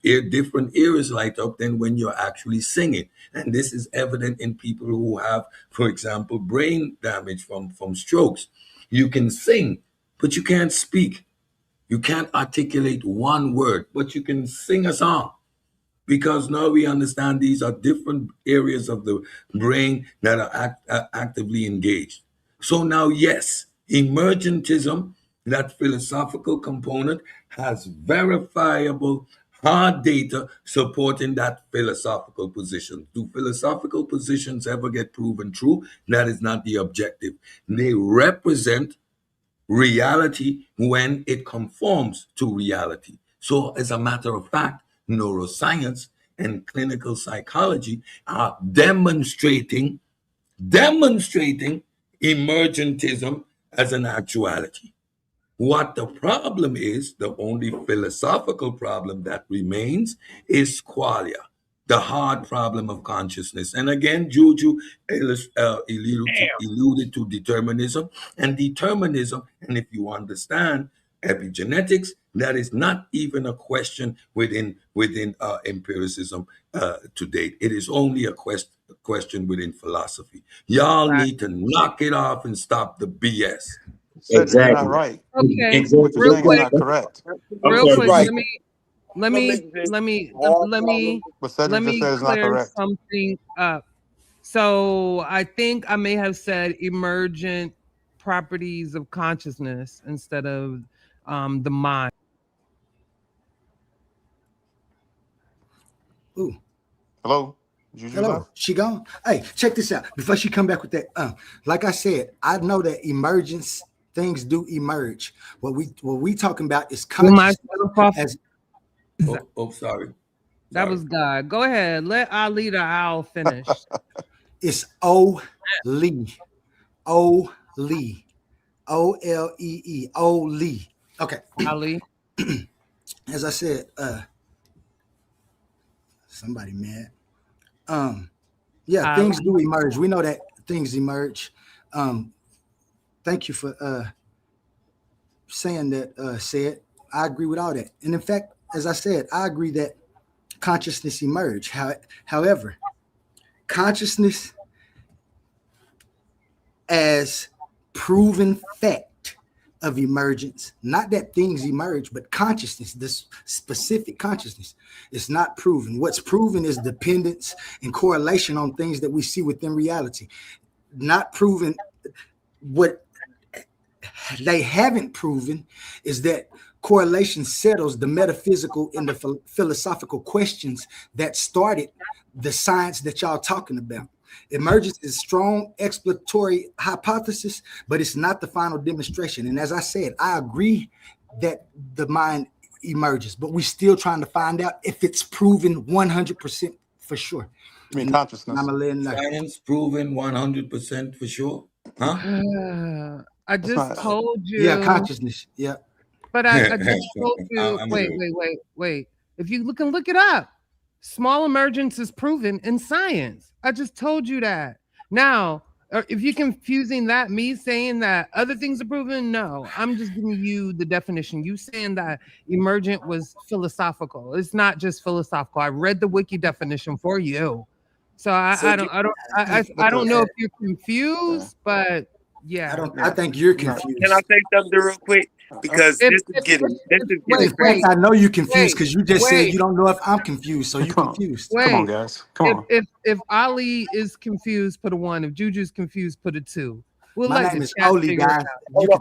Speaker 2: different areas light up than when you're actually singing. And this is evident in people who have, for example, brain damage from strokes. You can sing, but you can't speak. You can't articulate one word, but you can sing a song. Because now we understand these are different areas of the brain that are actively engaged. So now, yes, emergentism, that philosophical component, has verifiable hard data supporting that philosophical position. Do philosophical positions ever get proven true? That is not the objective. They represent reality when it conforms to reality. So, as a matter of fact, neuroscience and clinical psychology are demonstrating emergentism as an actuality. What the problem is, the only philosophical problem that remains is qualia, the hard problem of consciousness. And again, Juju alluded to determinism. And determinism, and if you understand epigenetics, that is not even a question within empiricism to date. It is only a question within philosophy. Y'all
Speaker 6: Right.
Speaker 2: need to knock it off and stop the BS.
Speaker 3: Cedric, you're not
Speaker 10: Exactly.
Speaker 3: right.
Speaker 6: Okay.
Speaker 10: Exactly.
Speaker 3: What you're
Speaker 6: Real
Speaker 3: saying is
Speaker 6: quick.
Speaker 3: not correct.
Speaker 6: Real
Speaker 10: Okay.
Speaker 6: quick.
Speaker 9: Right.
Speaker 6: Let me
Speaker 3: What Cedric just said is not
Speaker 6: clear
Speaker 3: correct.
Speaker 6: something up. So I think I may have said emergent properties of consciousness instead of the mind.
Speaker 5: Ooh.
Speaker 3: Hello? Juju
Speaker 5: Hello,
Speaker 3: left?
Speaker 5: she gone? Hey, check this out. Before she come back with that, like I said, I know that emergence things do emerge. What we talking about is
Speaker 6: Who am I
Speaker 5: consciousness.
Speaker 2: Sorry.
Speaker 6: That was God. Go ahead. Let Ali the owl finish.
Speaker 5: It's O-Lee. O-Lee. O-L-E-E. O-Lee. Okay.
Speaker 6: Ali.
Speaker 5: As I said, somebody mad. Yeah,
Speaker 6: Ali.
Speaker 5: things do emerge. We know that things emerge. Thank you for saying that, said. I agree with all that. And in fact, as I said, I agree that consciousness emerge. However, consciousness as proven fact of emergence, not that things emerge, but consciousness, this specific consciousness is not proven. What's proven is dependence and correlation on things that we see within reality. Not proven. What they haven't proven is that correlation settles the metaphysical and the philosophical questions that started the science that y'all talking about. Emergence is strong exploratory hypothesis, but it's not the final demonstration. And as I said, I agree that the mind emerges, but we're still trying to find out if it's proven 100% for sure.
Speaker 3: I mean, consciousness.
Speaker 2: Science proven 100% for sure. Huh?
Speaker 6: I just told you.
Speaker 5: Yeah, consciousness. Yeah.
Speaker 6: But I just told you. Wait. If you look it up, small emergence is proven in science. I just told you that. Now, if you're confusing that, me saying that other things are proven, no. I'm just giving you the definition. You saying that emergent was philosophical. It's not just philosophical. I read the wiki definition for you. So I don't know if you're confused, but yeah.
Speaker 5: I think you're confused.
Speaker 9: Can I say something real quick? Because this is getting crazy.
Speaker 5: I know you're confused because you just said you don't know if I'm confused, so you're confused.
Speaker 3: Come on, guys. Come on.
Speaker 6: If Ali is confused, put a 1. If Juju's confused, put a 2. We'll
Speaker 5: My
Speaker 6: let
Speaker 5: name
Speaker 6: the
Speaker 5: is
Speaker 6: chat
Speaker 5: Oli,
Speaker 6: figure it
Speaker 5: guys.
Speaker 6: out.
Speaker 5: Hold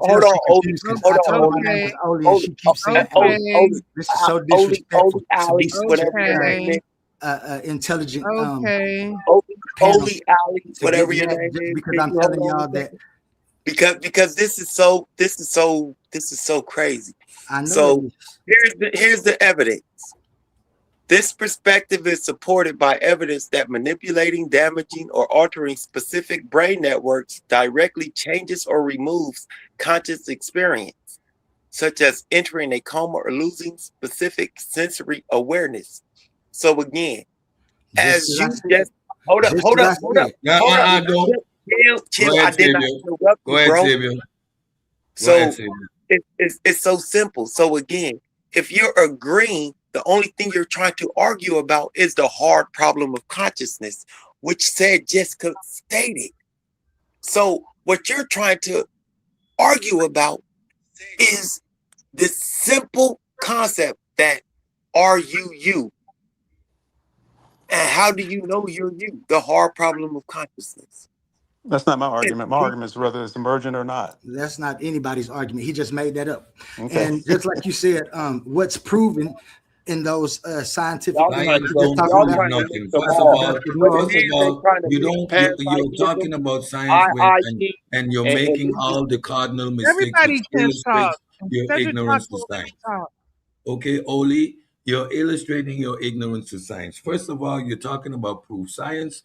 Speaker 5: on. My name is Oli, and she keeps saying Oli. This is so disrespectful.
Speaker 9: Ali, whatever your name is.
Speaker 5: Intelligent.
Speaker 6: Okay.
Speaker 9: Oli, Ali, whatever your name is.
Speaker 5: Because I'm telling y'all that.
Speaker 9: Because this is so crazy.
Speaker 5: I know.
Speaker 9: So here's the evidence. This perspective is supported by evidence that manipulating, damaging, or altering specific brain networks directly changes or removes conscious experience, such as entering a coma or losing specific sensory awareness. So again, as you just hold up. Chill. I did not interrupt you, bro. So it's so simple. So again, if you're agreeing, the only thing you're trying to argue about is the hard problem of consciousness, which said Jessica stated. So what you're trying to argue about is this simple concept that are you you? And how do you know you're you? The hard problem of consciousness.
Speaker 3: That's not my argument. My argument is whether it's emergent or not.
Speaker 5: That's not anybody's argument. He just made that up. Okay. And just like you said, what's proven in those scientific
Speaker 2: science don't prove nothing. First of all, you're talking about science and you're making all the cardinal mistakes.
Speaker 6: Everybody can talk.
Speaker 2: Your ignorance to science. Okay, Oli, you're illustrating your ignorance to science. First of all, you're talking about proof. Science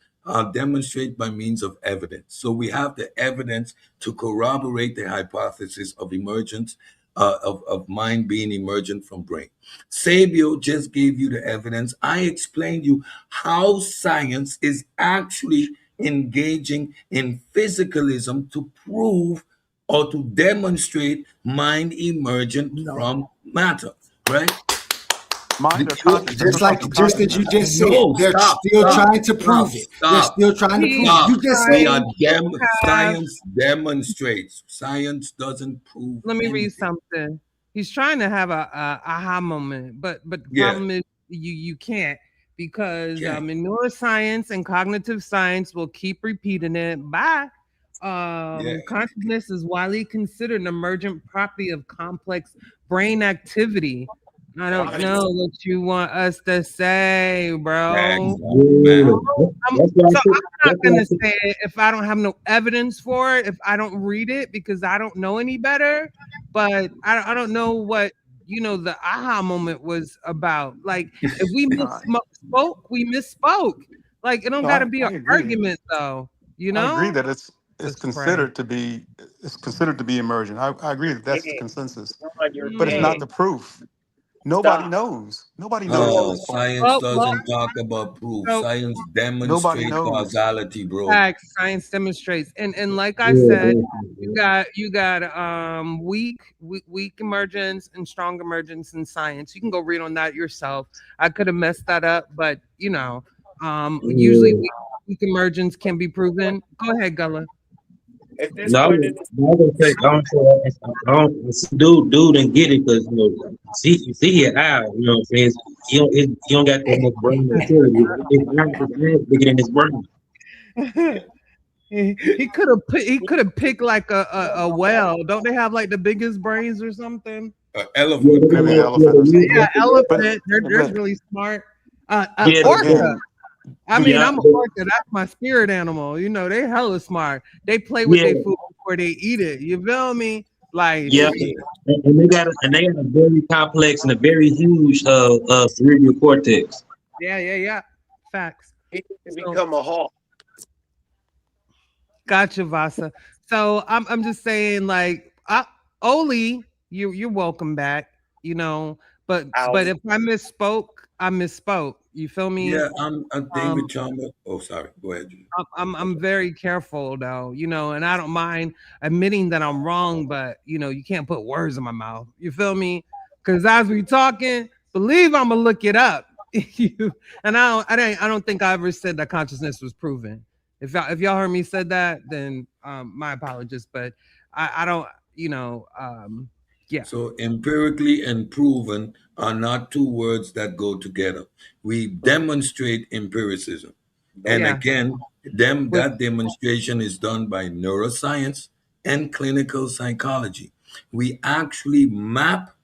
Speaker 2: demonstrate by means of evidence. So we have the evidence to corroborate the hypothesis of emergence of mind being emergent from brain. Sabio just gave you the evidence. I explained you how science is actually engaging in physicalism to prove or to demonstrate mind emergent from matter, right?
Speaker 3: Mind or consciousness or
Speaker 5: Just as you just said,
Speaker 2: No,
Speaker 5: they're
Speaker 2: stop,
Speaker 5: still
Speaker 2: stop,
Speaker 5: trying to prove
Speaker 2: stop,
Speaker 5: it. They're
Speaker 2: stop,
Speaker 5: still trying to prove it.
Speaker 2: stop.
Speaker 5: You just
Speaker 2: We
Speaker 5: said
Speaker 2: are
Speaker 6: have-
Speaker 2: science demonstrates. Science doesn't prove
Speaker 6: Let me
Speaker 2: anything.
Speaker 6: read something. He's trying to have a aha moment, but the
Speaker 2: Yeah.
Speaker 6: problem is you can't, because
Speaker 2: Can't.
Speaker 6: in neuroscience and cognitive science will keep repeating it. Bye.
Speaker 2: Yeah.
Speaker 6: Consciousness is widely considered an emergent property of complex brain activity. I don't know what you want us to say, bro.
Speaker 2: Man.
Speaker 10: That's why I
Speaker 6: So
Speaker 10: said-
Speaker 6: I'm not
Speaker 10: that's why I
Speaker 6: gonna
Speaker 10: said-
Speaker 6: say it if I don't have no evidence for it, if I don't read it, because I don't know any better. But I don't know what the aha moment was about. Like, if we misspoke, we misspoke. Like, it don't
Speaker 3: No,
Speaker 6: gotta be
Speaker 3: I
Speaker 6: an
Speaker 3: agree.
Speaker 6: argument though.
Speaker 3: I agree that it's
Speaker 6: Let's
Speaker 3: considered to be emergent. I agree that that's the consensus, but it's
Speaker 6: pray.
Speaker 3: not the proof. Nobody knows. Nobody knows at
Speaker 2: Oh,
Speaker 3: this point.
Speaker 2: science doesn't talk about proof.
Speaker 6: So-
Speaker 2: Science
Speaker 3: Nobody
Speaker 2: demonstrates
Speaker 3: knows.
Speaker 2: causality, bro.
Speaker 6: Facts, science demonstrates, and like I
Speaker 10: Yeah,
Speaker 6: said,
Speaker 10: yeah.
Speaker 6: you got weak emergence and strong emergence in science. You can go read on that yourself. I could have messed that up, but usually weak emergence can be proven. Go ahead, Gullah.
Speaker 9: At this
Speaker 10: No,
Speaker 9: point,
Speaker 10: I don't say, dude didn't get it because see it out. You know what I'm saying? He don't got that much brain maturity. It's bigger than his brain.
Speaker 6: He could have picked like a whale. Don't they have like the biggest brains or something?
Speaker 2: Elephant.
Speaker 3: Maybe an elephant or something.
Speaker 6: Yeah, elephant. They're
Speaker 3: but-
Speaker 6: really smart.
Speaker 3: but
Speaker 6: Orca.
Speaker 3: again,
Speaker 6: I mean,
Speaker 10: Yeah,
Speaker 6: I'm an
Speaker 10: but-
Speaker 6: orca. That's my spirit animal. They hella smart. They play with their
Speaker 10: Yeah.
Speaker 6: food before they eat it. You feel me? Like,
Speaker 10: Yeah, and they got a very complex and a very huge cerebral cortex.
Speaker 6: yeah. Facts.
Speaker 9: he can become a hawk.
Speaker 6: Gotcha, Vasa. So I'm just saying, like, Oli, you're welcome back. But if I misspoke, I misspoke. You feel me?
Speaker 2: Yeah, I'm David Chalmers. Oh, sorry. Go ahead.
Speaker 6: I'm very careful though, and I don't mind admitting that I'm wrong, but you can't put words in my mouth. You feel me? Because as we talking, believe I'm gonna look it up. And I don't think I ever said that consciousness was proven. If y'all heard me said that, then my apologies. But I don't, yeah.
Speaker 2: So empirically and proven are not two words that go together. We demonstrate empiricism. And
Speaker 6: Yeah.
Speaker 2: again, that demonstration is done by neuroscience and clinical psychology. We actually map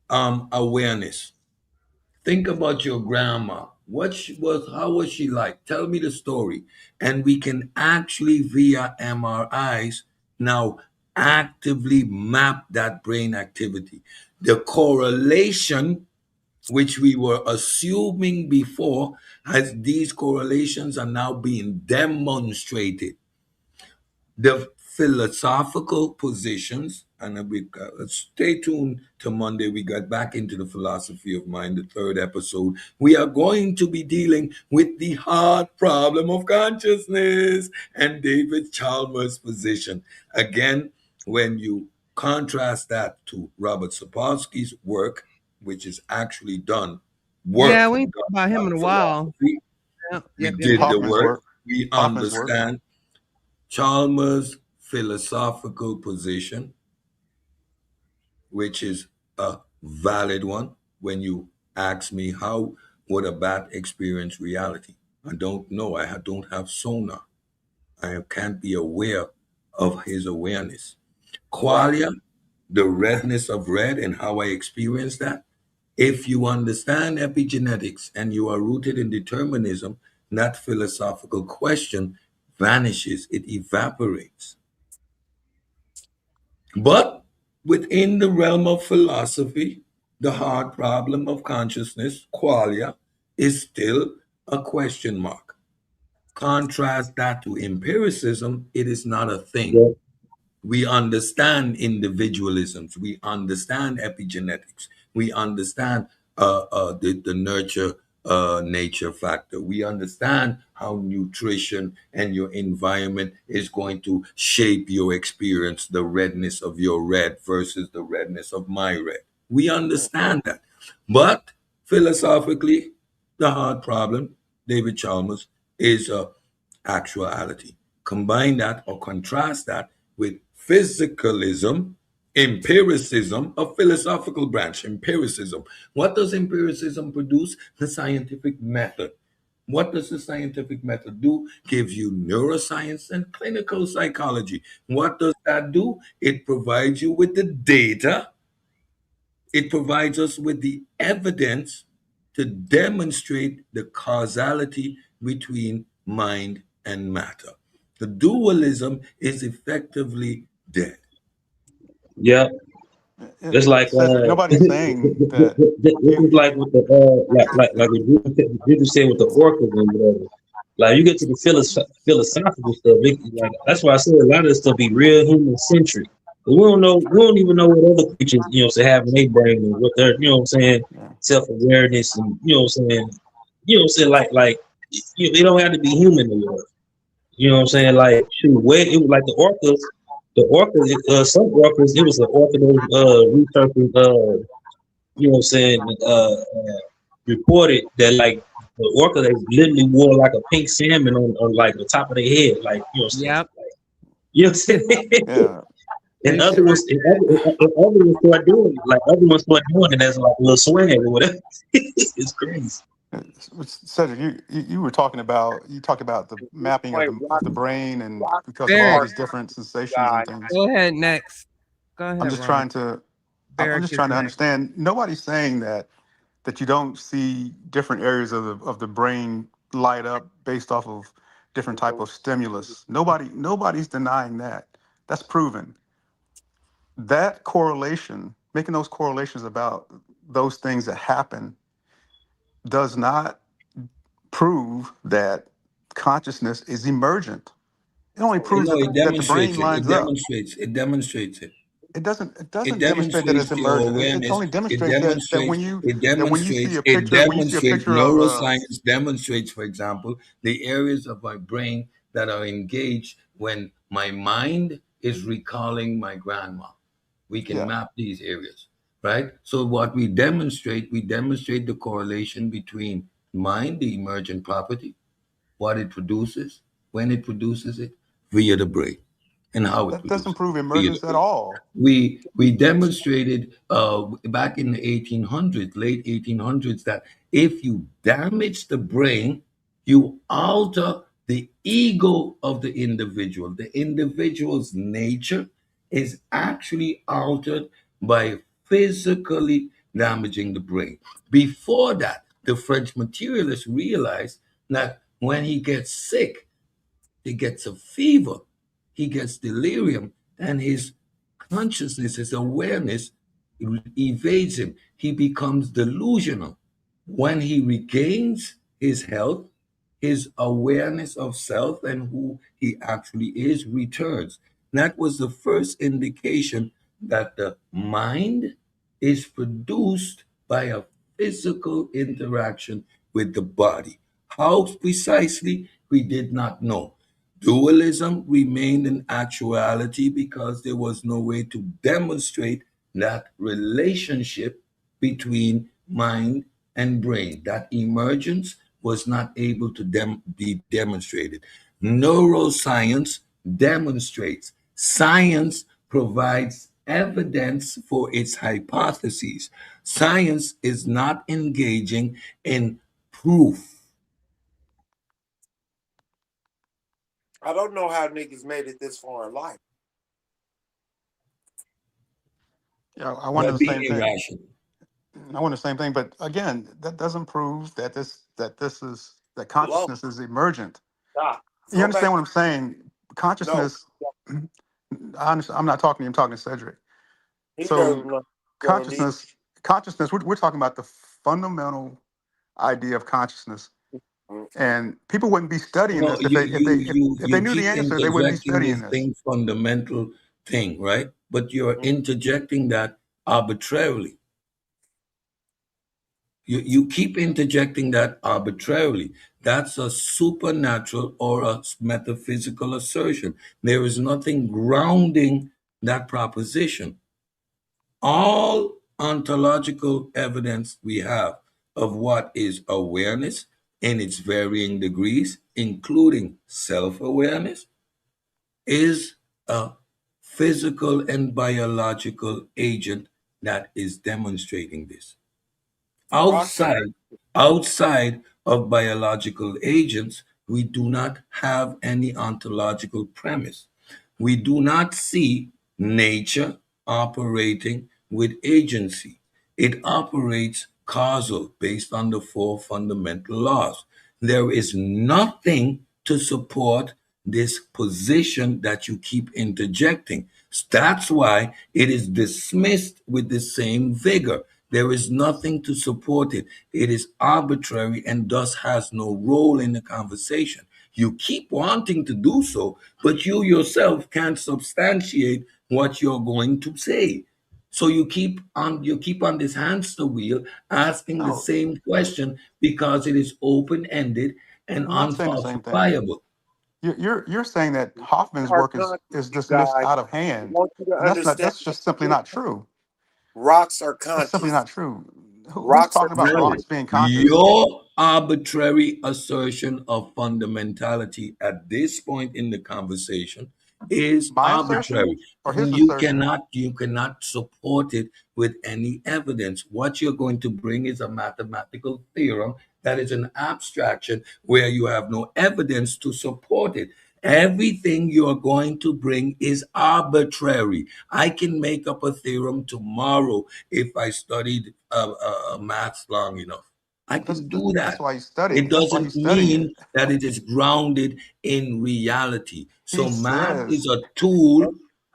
Speaker 2: awareness. Think about your grandma. How was she like? Tell me the story. And we can actually, via MRIs, now actively map that brain activity. The correlation, which we were assuming before, as these correlations are now being demonstrated. The philosophical positions, and stay tuned to Monday. We got back into the philosophy of mind, the third episode. We are going to be dealing with the hard problem of consciousness and David Chalmers' position. Again, when you contrast that to Robert Sapolsky's work, which is actually done work.
Speaker 6: Yeah, we ain't talked about him in a while.
Speaker 2: We did the
Speaker 3: Hoffman's
Speaker 2: work.
Speaker 3: work.
Speaker 2: We
Speaker 3: Hoffman's work.
Speaker 2: understand Chalmers' philosophical position, which is a valid one. When you ask me how would a bat experience reality, I don't know. I don't have sonar. I can't be aware of his awareness. Qualia, the redness of red and how I experience that. If you understand epigenetics and you are rooted in determinism, that philosophical question vanishes, it evaporates. But within the realm of philosophy, the hard problem of consciousness, qualia, is still a question mark. Contrast that to empiricism, it is not a thing.
Speaker 10: Yeah.
Speaker 2: We understand individualisms. We understand epigenetics. We understand the nurture nature factor. We understand how nutrition and your environment is going to shape your experience, the redness of your red versus the redness of my red. We understand that. But philosophically, the hard problem, David Chalmers, is actuality. Combine that or contrast that with physicalism, empiricism, a philosophical branch, empiricism. What does empiricism produce? The scientific method. What does the scientific method do? Gives you neuroscience and clinical psychology. What does that do? It provides you with the data. It provides us with the evidence to demonstrate the causality between mind and matter. The dualism is effectively dead.
Speaker 10: Yeah, it's like
Speaker 3: Cedric, nobody's saying that
Speaker 10: this
Speaker 3: you,
Speaker 10: is like with the like what you said with the orcas and whatever. Like you get to the philosophical stuff, like that's why I said a lot of this stuff be real human centric. We don't even know what other creatures, say have in their brain and what they're,
Speaker 3: yeah.
Speaker 10: self awareness and like they don't have to be human or whatever. Like shoot, where it was like the orcas, some orcas, it was an orca that was researching, reported that like the orca they literally wore like a pink salmon on like the top of their head, like
Speaker 1: Yep.
Speaker 10: you know what I'm saying?
Speaker 3: Yeah.
Speaker 10: And other ones, start doing it, like other ones start doing it as like a little swag or whatever. It's crazy.
Speaker 3: Cedric, you were talking about the mapping of the brain, and because of all
Speaker 1: Barrick,
Speaker 3: these different sensations and things.
Speaker 1: go ahead next. Go
Speaker 3: I'm
Speaker 1: ahead,
Speaker 3: just
Speaker 1: Ron.
Speaker 3: trying to I'm
Speaker 1: Barrick
Speaker 3: just
Speaker 1: is
Speaker 3: trying to
Speaker 1: next.
Speaker 3: understand. Nobody's saying that you don't see different areas of the brain light up based off of different type of stimulus. Nobody's denying that. That's proven. That correlation, making those correlations about those things that happen, does not prove that consciousness is emergent. It only proves
Speaker 2: No,
Speaker 3: that
Speaker 2: it
Speaker 3: the brain
Speaker 2: demonstrates it. It
Speaker 3: lines up.
Speaker 2: demonstrates. It demonstrates it.
Speaker 3: It doesn't. It
Speaker 2: It
Speaker 3: doesn't demonstrate that it's
Speaker 2: demonstrates your
Speaker 3: emergent. It
Speaker 2: awareness.
Speaker 3: only
Speaker 2: It
Speaker 3: demonstrates that
Speaker 2: demonstrates. It
Speaker 3: when you see
Speaker 2: demonstrates.
Speaker 3: a
Speaker 2: It
Speaker 3: picture, when you see a
Speaker 2: demonstrates.
Speaker 3: picture of
Speaker 2: Neuroscience demonstrates, for example, the areas of my brain that are engaged when my mind is recalling my grandma. We can
Speaker 3: yeah,
Speaker 2: map these areas, right? So what we demonstrate the correlation between mind, the emergent property, what it produces, when it produces it, via the brain, and how it
Speaker 3: that doesn't
Speaker 2: produces
Speaker 3: prove
Speaker 2: it, via the
Speaker 3: emergence at
Speaker 2: brain.
Speaker 3: all.
Speaker 2: We demonstrated back in the 1800s, late 1800s, that if you damage the brain, you alter the ego of the individual. The individual's nature is actually altered by physically damaging the brain. Before that, the French materialists realized that when he gets sick, he gets a fever, he gets delirium, and his consciousness, his awareness evades him. He becomes delusional. When he regains his health, his awareness of self and who he actually is returns. That was the first indication that the mind is produced by a physical interaction with the body. How precisely, we did not know. Dualism remained an actuality because there was no way to demonstrate that relationship between mind and brain. That emergence was not able to be demonstrated. Neuroscience demonstrates. Science provides evidence for its hypotheses. Science is not engaging in proof.
Speaker 9: I don't know how niggas made it this far in life.
Speaker 3: Yeah, I
Speaker 2: By
Speaker 3: wonder the
Speaker 2: being
Speaker 3: same thing.
Speaker 2: irrational.
Speaker 3: I wonder the same thing. But again, that doesn't prove that
Speaker 9: Low.
Speaker 3: consciousness is emergent.
Speaker 9: Stop.
Speaker 3: You
Speaker 9: Go
Speaker 3: understand
Speaker 9: back.
Speaker 3: what I'm saying?
Speaker 9: No.
Speaker 3: Consciousness. I'm not talking to you. I'm talking to Cedric.
Speaker 9: He
Speaker 3: So
Speaker 9: doesn't know.
Speaker 3: consciousness. We're talking about the fundamental idea of consciousness, and people wouldn't be studying
Speaker 2: No,
Speaker 3: this if they knew
Speaker 2: you
Speaker 3: the
Speaker 2: keep
Speaker 3: answer. They wouldn't be
Speaker 2: interjecting
Speaker 3: studying
Speaker 2: this
Speaker 3: this.
Speaker 2: thing fundamental thing, right? But you're interjecting that arbitrarily. You keep interjecting that arbitrarily. That's a supernatural or a metaphysical assertion. There is nothing grounding that proposition. All ontological evidence we have of what is awareness in its varying degrees, including self awareness, is a physical and biological agent that is demonstrating this.
Speaker 9: Rocks are
Speaker 2: Outside of biological agents, we do not have any ontological premise. We do not see nature operating with agency. It operates causal based on the four fundamental laws. There is nothing to support this position that you keep interjecting. That's why it is dismissed with the same vigor. There is nothing to support it. It is arbitrary and thus has no role in the conversation. You keep wanting to do so, but you yourself can't substantiate what you're going to say. So you keep on this hamster wheel asking the
Speaker 3: No,
Speaker 2: same question because it is open-ended and
Speaker 3: I'm not saying the same thing.
Speaker 2: unfalsifiable.
Speaker 3: You're saying that Hoffman's
Speaker 9: are
Speaker 3: work is
Speaker 9: conscious, you
Speaker 3: dismissed
Speaker 9: guys.
Speaker 3: out of
Speaker 9: I
Speaker 3: hand,
Speaker 9: want you to
Speaker 3: and
Speaker 9: understand
Speaker 3: that's just simply not true.
Speaker 9: rocks are
Speaker 3: That's simply
Speaker 9: conscious.
Speaker 3: not true. Who's
Speaker 9: Rocks are
Speaker 3: talking about
Speaker 2: No,
Speaker 3: rocks being conscious?
Speaker 2: your arbitrary assertion of fundamentality at this point in the conversation is
Speaker 3: My assertion
Speaker 2: arbitrary,
Speaker 3: or
Speaker 2: and
Speaker 3: his
Speaker 2: you
Speaker 3: assertion?
Speaker 2: cannot support it with any evidence. What you're going to bring is a mathematical theorem that is an abstraction where you have no evidence to support it. Everything you're going to bring is arbitrary. I can make up a theorem tomorrow if I studied maths long enough. I
Speaker 3: That's
Speaker 2: can do
Speaker 3: that's
Speaker 2: that.
Speaker 3: why he's studying
Speaker 2: It
Speaker 3: it. That's why
Speaker 2: doesn't
Speaker 3: he's studying it.
Speaker 2: mean that it is grounded in reality.
Speaker 3: He
Speaker 2: So math is
Speaker 3: says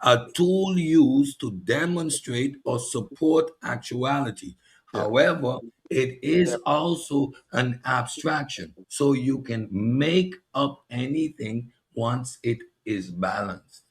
Speaker 2: a tool used to demonstrate or support actuality.
Speaker 3: yeah.
Speaker 2: However, it is also an abstraction. So you can make up anything once it is balanced.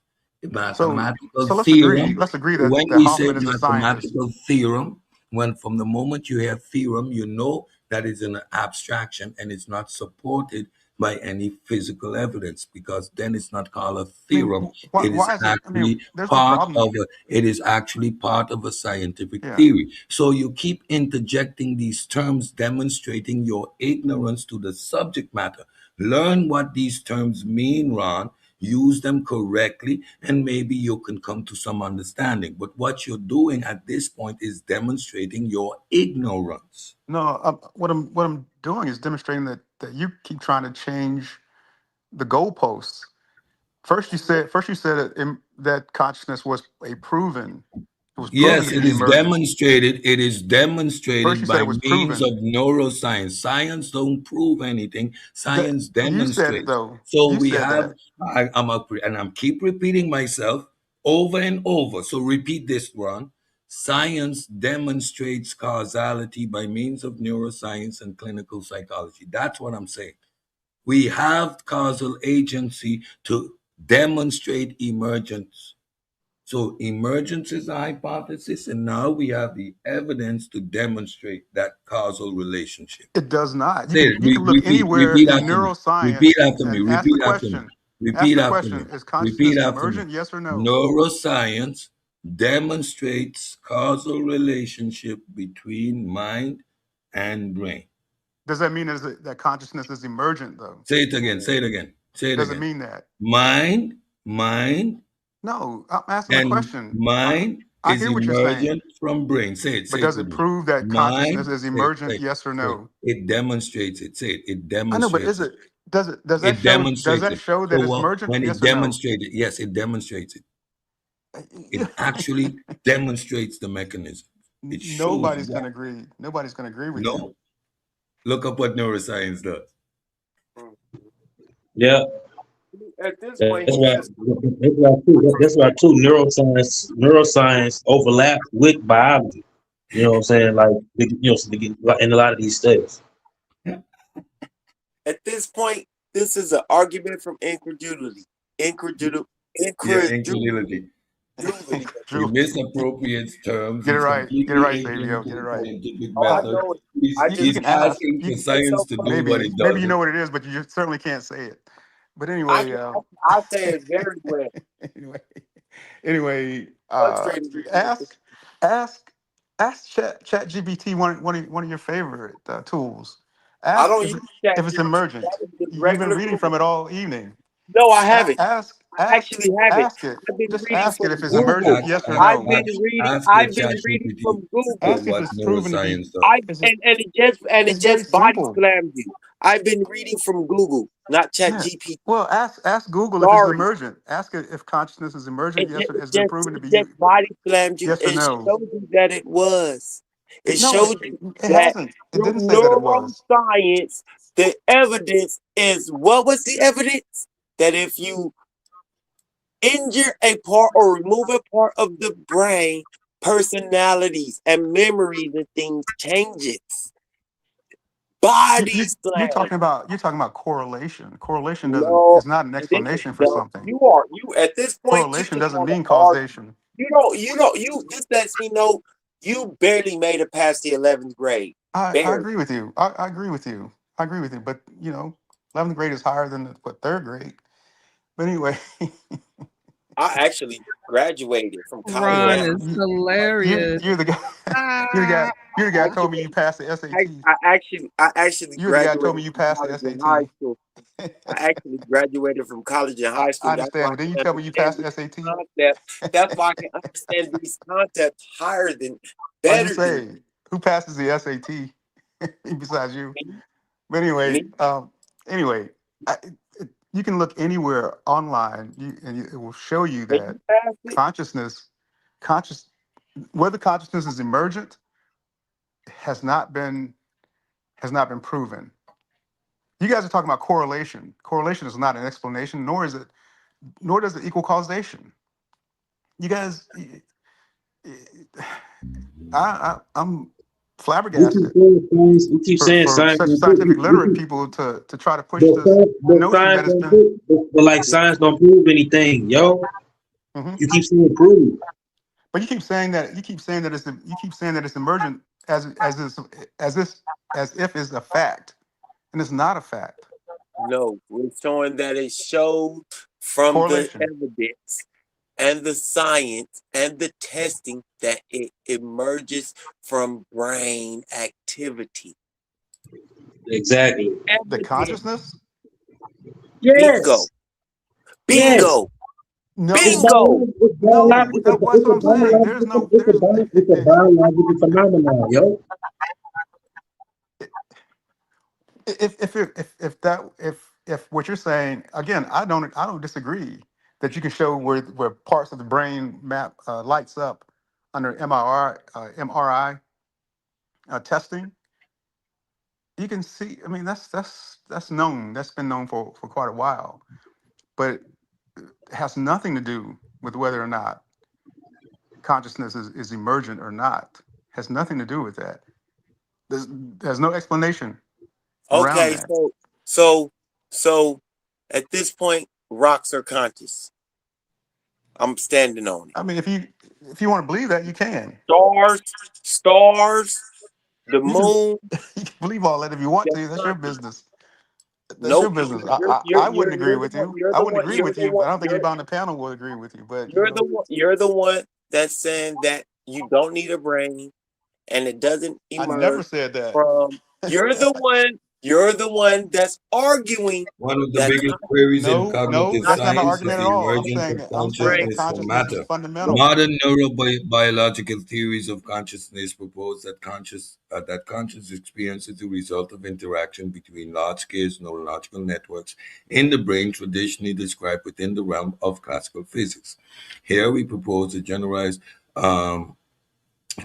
Speaker 2: A
Speaker 3: So
Speaker 2: mathematical
Speaker 3: so let's agree.
Speaker 2: theorem,
Speaker 3: Let's agree
Speaker 2: when
Speaker 3: that
Speaker 2: we say
Speaker 3: Hoffman is a scientist.
Speaker 2: mathematical theorem, when from the moment you hear theorem, you know that is an abstraction and it's not supported by any physical evidence, because then it's not called a
Speaker 3: I mean,
Speaker 2: theorem. It is
Speaker 3: why is it? I mean,
Speaker 2: actually
Speaker 3: there's no
Speaker 2: part
Speaker 3: problem.
Speaker 2: of a scientific
Speaker 3: Yeah.
Speaker 2: theory. So you keep interjecting these terms demonstrating your ignorance to the subject matter. Learn what these terms mean, Ron. Use them correctly, and maybe you can come to some understanding. But what you're doing at this point is demonstrating your ignorance.
Speaker 3: No, what I'm doing is demonstrating that you keep trying to change the goalposts. First you said that consciousness was proven
Speaker 2: Yes,
Speaker 3: to be emergent.
Speaker 2: It is
Speaker 3: First you
Speaker 2: demonstrated
Speaker 3: said
Speaker 2: by
Speaker 3: it was
Speaker 2: means of
Speaker 3: proven.
Speaker 2: neuroscience. Science don't prove anything.
Speaker 3: That
Speaker 2: Science
Speaker 3: you said it
Speaker 2: demonstrates.
Speaker 3: though.
Speaker 2: So
Speaker 3: You
Speaker 2: we
Speaker 3: said
Speaker 2: have,
Speaker 3: that.
Speaker 2: I'm keep repeating myself over and over. So repeat this one. Science demonstrates causality by means of neuroscience and clinical psychology. That's what I'm saying. We have causal agency to demonstrate emergence. So emergence is a hypothesis, and now we have the evidence to demonstrate that causal relationship.
Speaker 3: It does not.
Speaker 2: Say it.
Speaker 3: You can look anywhere
Speaker 2: Repeat
Speaker 3: in
Speaker 2: after me. Repeat
Speaker 3: neuroscience
Speaker 2: after me.
Speaker 3: and ask the
Speaker 2: Repeat after me.
Speaker 3: question. Ask
Speaker 2: Repeat
Speaker 3: the
Speaker 2: after me.
Speaker 3: question: Is
Speaker 2: Repeat
Speaker 3: consciousness
Speaker 2: after me.
Speaker 3: emergent? Yes or no?
Speaker 2: Neuroscience demonstrates causal relationship between mind and brain.
Speaker 3: Does that mean that consciousness is emergent though?
Speaker 2: Say it again. Say it again. Say it
Speaker 3: Does it
Speaker 2: again.
Speaker 3: mean that?
Speaker 2: Mind
Speaker 3: No, I'm asking the
Speaker 2: and
Speaker 3: question.
Speaker 2: mind
Speaker 3: I
Speaker 2: is
Speaker 3: hear what you're saying,
Speaker 2: emergent from brain.
Speaker 3: but
Speaker 2: Say it
Speaker 3: does
Speaker 2: with
Speaker 3: it
Speaker 2: me.
Speaker 3: prove that consciousness
Speaker 2: Mind,
Speaker 3: is
Speaker 2: say
Speaker 3: emergent?
Speaker 2: it,
Speaker 3: Yes or
Speaker 2: say it.
Speaker 3: no?
Speaker 2: It demonstrates it. Say it. It
Speaker 3: I know, but
Speaker 2: demonstrates
Speaker 3: is
Speaker 2: it.
Speaker 3: it? Does that
Speaker 2: It
Speaker 3: show? Does
Speaker 2: demonstrates
Speaker 3: that
Speaker 2: it.
Speaker 3: show
Speaker 2: So
Speaker 3: that it's emergent?
Speaker 2: when it
Speaker 3: Yes or no?
Speaker 2: demonstrates it, yes, it demonstrates it. It actually demonstrates the mechanism. It shows
Speaker 3: Nobody's
Speaker 2: what.
Speaker 3: gonna agree. Nobody's gonna agree with you.
Speaker 2: No. Look up what neuroscience does.
Speaker 10: Yeah,
Speaker 9: At this point,
Speaker 10: that's
Speaker 9: he
Speaker 10: why
Speaker 9: just
Speaker 10: that's why too neuroscience overlaps with biology. You know what I'm saying? Like like in a lot of these studies.
Speaker 9: at this point, this is an argument from incredulity.
Speaker 2: Yeah,
Speaker 9: Incredulity.
Speaker 2: incredulity.
Speaker 9: Drooly.
Speaker 2: He misappropriates terms.
Speaker 3: Get it
Speaker 2: He's
Speaker 3: right. Get it
Speaker 2: completely
Speaker 3: right,
Speaker 2: ignorant
Speaker 3: Savio.
Speaker 2: to
Speaker 3: Get it
Speaker 2: the
Speaker 3: right.
Speaker 2: scientific
Speaker 9: Oh, I
Speaker 2: method.
Speaker 9: know it. I just
Speaker 3: You
Speaker 2: He's
Speaker 3: can ask.
Speaker 2: asking for
Speaker 9: it's so
Speaker 2: science to do
Speaker 9: funny.
Speaker 2: what it
Speaker 3: Maybe you
Speaker 2: doesn't.
Speaker 3: know what it is, but you just certainly can't say it. But
Speaker 9: I
Speaker 3: anyway,
Speaker 9: can, I say it very well.
Speaker 3: anyway, anyway,
Speaker 9: Frustrated with it.
Speaker 3: ask Chat GPT one of your favorite tools.
Speaker 9: I
Speaker 3: Ask
Speaker 9: don't use chat
Speaker 3: if it's
Speaker 9: GPT.
Speaker 3: emergent.
Speaker 9: That is just
Speaker 3: You've been
Speaker 9: regular
Speaker 3: reading
Speaker 9: Google.
Speaker 3: from it all evening.
Speaker 9: No, I haven't.
Speaker 3: Ask
Speaker 9: I actually haven't.
Speaker 3: ask it.
Speaker 9: I've been
Speaker 3: Just
Speaker 9: reading
Speaker 3: ask
Speaker 9: from
Speaker 3: it if it's
Speaker 9: Google.
Speaker 3: emergent, yes or
Speaker 9: I've
Speaker 3: no.
Speaker 9: been reading.
Speaker 2: Ask your
Speaker 9: I've been
Speaker 2: chat
Speaker 9: reading
Speaker 2: GPT
Speaker 9: from Google,
Speaker 3: Ask if
Speaker 2: what
Speaker 3: it's proven to be.
Speaker 2: neuroscience does.
Speaker 9: and
Speaker 3: It's
Speaker 9: it
Speaker 3: very
Speaker 9: just body
Speaker 3: simple.
Speaker 9: slammed you. I've been reading from Google, not Chat
Speaker 3: Yeah.
Speaker 9: GPT.
Speaker 3: Well, ask Google if it's
Speaker 9: Sorry,
Speaker 3: emergent. Ask it if consciousness is emergent. Yes, or has been proven to
Speaker 9: it
Speaker 3: be.
Speaker 9: just body slammed you.
Speaker 3: Yes or
Speaker 9: It
Speaker 3: no.
Speaker 9: showed you that it was. It
Speaker 3: No,
Speaker 9: showed you
Speaker 3: it
Speaker 9: that
Speaker 3: hasn't. It
Speaker 9: through
Speaker 3: didn't say that it was.
Speaker 9: neuroscience, the evidence is what was the evidence? That if you injure a part or remove a part of the brain, personalities and memories and things changes. Body
Speaker 3: You're
Speaker 9: slam.
Speaker 3: talking about correlation. Correlation doesn't
Speaker 9: No,
Speaker 3: is not an
Speaker 9: this is
Speaker 3: explanation for
Speaker 9: dumb.
Speaker 3: something.
Speaker 9: You at this point you
Speaker 3: Correlation
Speaker 9: just
Speaker 3: doesn't
Speaker 9: want to
Speaker 3: mean
Speaker 9: argue.
Speaker 3: causation.
Speaker 9: You this lets me know you barely made it past the 11th grade.
Speaker 3: I
Speaker 9: Barely.
Speaker 3: agree with you. I agree with you. I agree with you. But 11th grade is higher than third grade. But anyway,
Speaker 9: I actually graduated from college
Speaker 6: Ron
Speaker 9: and
Speaker 6: is
Speaker 3: you
Speaker 6: hilarious.
Speaker 3: you're the guy. You're the guy who told me you passed the SAT.
Speaker 9: I actually
Speaker 3: You're the guy who told me
Speaker 9: graduated
Speaker 3: you
Speaker 9: from
Speaker 3: passed the
Speaker 9: college and high
Speaker 3: SAT.
Speaker 9: school. I actually graduated from college and high
Speaker 3: I
Speaker 9: school. That's
Speaker 3: understand.
Speaker 9: why I
Speaker 3: But then you
Speaker 9: can
Speaker 3: tell me you passed
Speaker 9: understand
Speaker 3: the
Speaker 9: these
Speaker 3: SAT.
Speaker 9: concepts. That's why I can understand these concepts
Speaker 3: I was
Speaker 9: better
Speaker 3: just
Speaker 9: than
Speaker 3: saying, who passes the SAT besides you?
Speaker 9: me.
Speaker 3: But anyway,
Speaker 9: Me.
Speaker 3: anyway, you can look anywhere online, and it will show you
Speaker 9: And
Speaker 3: that
Speaker 9: you passed it.
Speaker 3: consciousness, whether consciousness is emergent, has not been proven. You guys are talking about correlation. Correlation is not an explanation, nor does it equal causation. You guys, I'm flabbergasted
Speaker 10: We keep saying
Speaker 3: for
Speaker 10: science
Speaker 3: such
Speaker 10: don't prove.
Speaker 3: scientific literate people to try to push
Speaker 10: But
Speaker 3: this notion
Speaker 10: science
Speaker 3: that it's
Speaker 10: don't
Speaker 3: been.
Speaker 10: prove. But like science don't prove anything, yo.
Speaker 3: Mhm.
Speaker 10: You keep saying prove.
Speaker 3: But you keep saying that it's emergent as if it's a fact, and it's not a fact.
Speaker 9: No, we're showing that it showed from the
Speaker 3: Correlation.
Speaker 9: evidence and the science and the testing that it emerges from brain activity.
Speaker 10: Exactly.
Speaker 3: The
Speaker 9: Evidence.
Speaker 3: consciousness.
Speaker 9: Bingo.
Speaker 10: Yes. Yes.
Speaker 9: Bingo.
Speaker 3: No,
Speaker 9: Bingo.
Speaker 3: no. That's what I'm saying. There's no.
Speaker 10: It's a biological phenomenon, yo.
Speaker 3: If what you're saying again, I don't disagree that you can show where parts of the brain map lights up under MRI testing. You can see. I mean, that's known. That's been known for quite a while, but it has nothing to do with whether or not consciousness is emergent or not. Has nothing to do with that. There's no explanation around
Speaker 9: Okay,
Speaker 3: that.
Speaker 9: so at this point, rocks are conscious. I'm standing on it.
Speaker 3: I mean, if you want to believe that, you can.
Speaker 9: Stars, the
Speaker 3: You can,
Speaker 9: moon.
Speaker 3: you can believe all that if you want
Speaker 9: the
Speaker 3: to. That's your
Speaker 9: sun.
Speaker 3: business. That's your
Speaker 9: Nope.
Speaker 3: business. I wouldn't agree with you.
Speaker 9: You're
Speaker 3: I
Speaker 9: the
Speaker 3: wouldn't
Speaker 9: one.
Speaker 3: agree with you, but I don't think anybody on the panel will agree with you. But
Speaker 9: You're the one that's saying that you don't need a brain and it doesn't
Speaker 3: I never
Speaker 9: emerge
Speaker 3: said that.
Speaker 9: from. You're the one. You're the one that's arguing
Speaker 2: One of the
Speaker 9: that
Speaker 2: biggest queries in
Speaker 3: No,
Speaker 2: cognitive
Speaker 3: that's not an
Speaker 2: science is
Speaker 3: argument at
Speaker 2: the
Speaker 3: all.
Speaker 2: emergence of
Speaker 3: I'm saying that
Speaker 2: consciousness from
Speaker 3: consciousness is
Speaker 2: matter.
Speaker 3: fundamental.
Speaker 2: Modern neurobiological theories of consciousness propose that conscious experience is the result of interaction between large-scale neurological networks in the brain, traditionally described within the realm of classical physics. Here we propose a generalized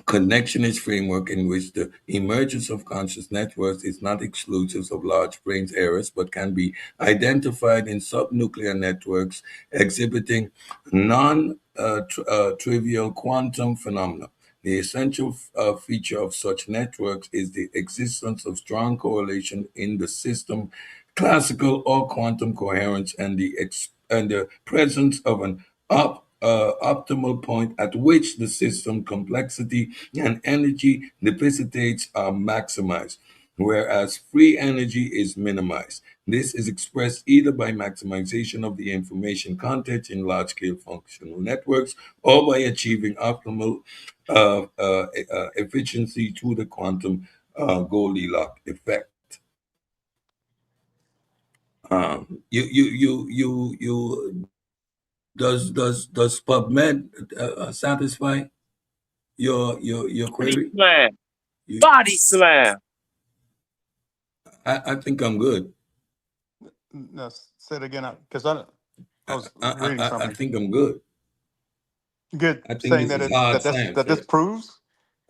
Speaker 2: connectionist framework in which the emergence of conscious networks is not exclusive of large brain areas but can be identified in subnuclear networks exhibiting non-trivial quantum phenomena. The essential feature of such networks is the existence of strong correlation in the system, classical or quantum coherence, and the presence of an optimal point at which the system complexity and energy necessitates are maximized, whereas free energy is minimized. This is expressed either by maximization of the information content in large-scale functional networks or by achieving optimal efficiency through the quantum Goldilocks effect. Does PubMed satisfy your
Speaker 9: Body
Speaker 2: query?
Speaker 9: slam.
Speaker 2: You,
Speaker 9: Body slam.
Speaker 2: I think I'm good.
Speaker 3: No, say it again, because I was reading
Speaker 2: I
Speaker 3: something.
Speaker 2: think I'm good.
Speaker 3: Good,
Speaker 2: I think
Speaker 3: saying
Speaker 2: this
Speaker 3: that
Speaker 2: is hard science
Speaker 3: that this
Speaker 2: here.
Speaker 3: proves.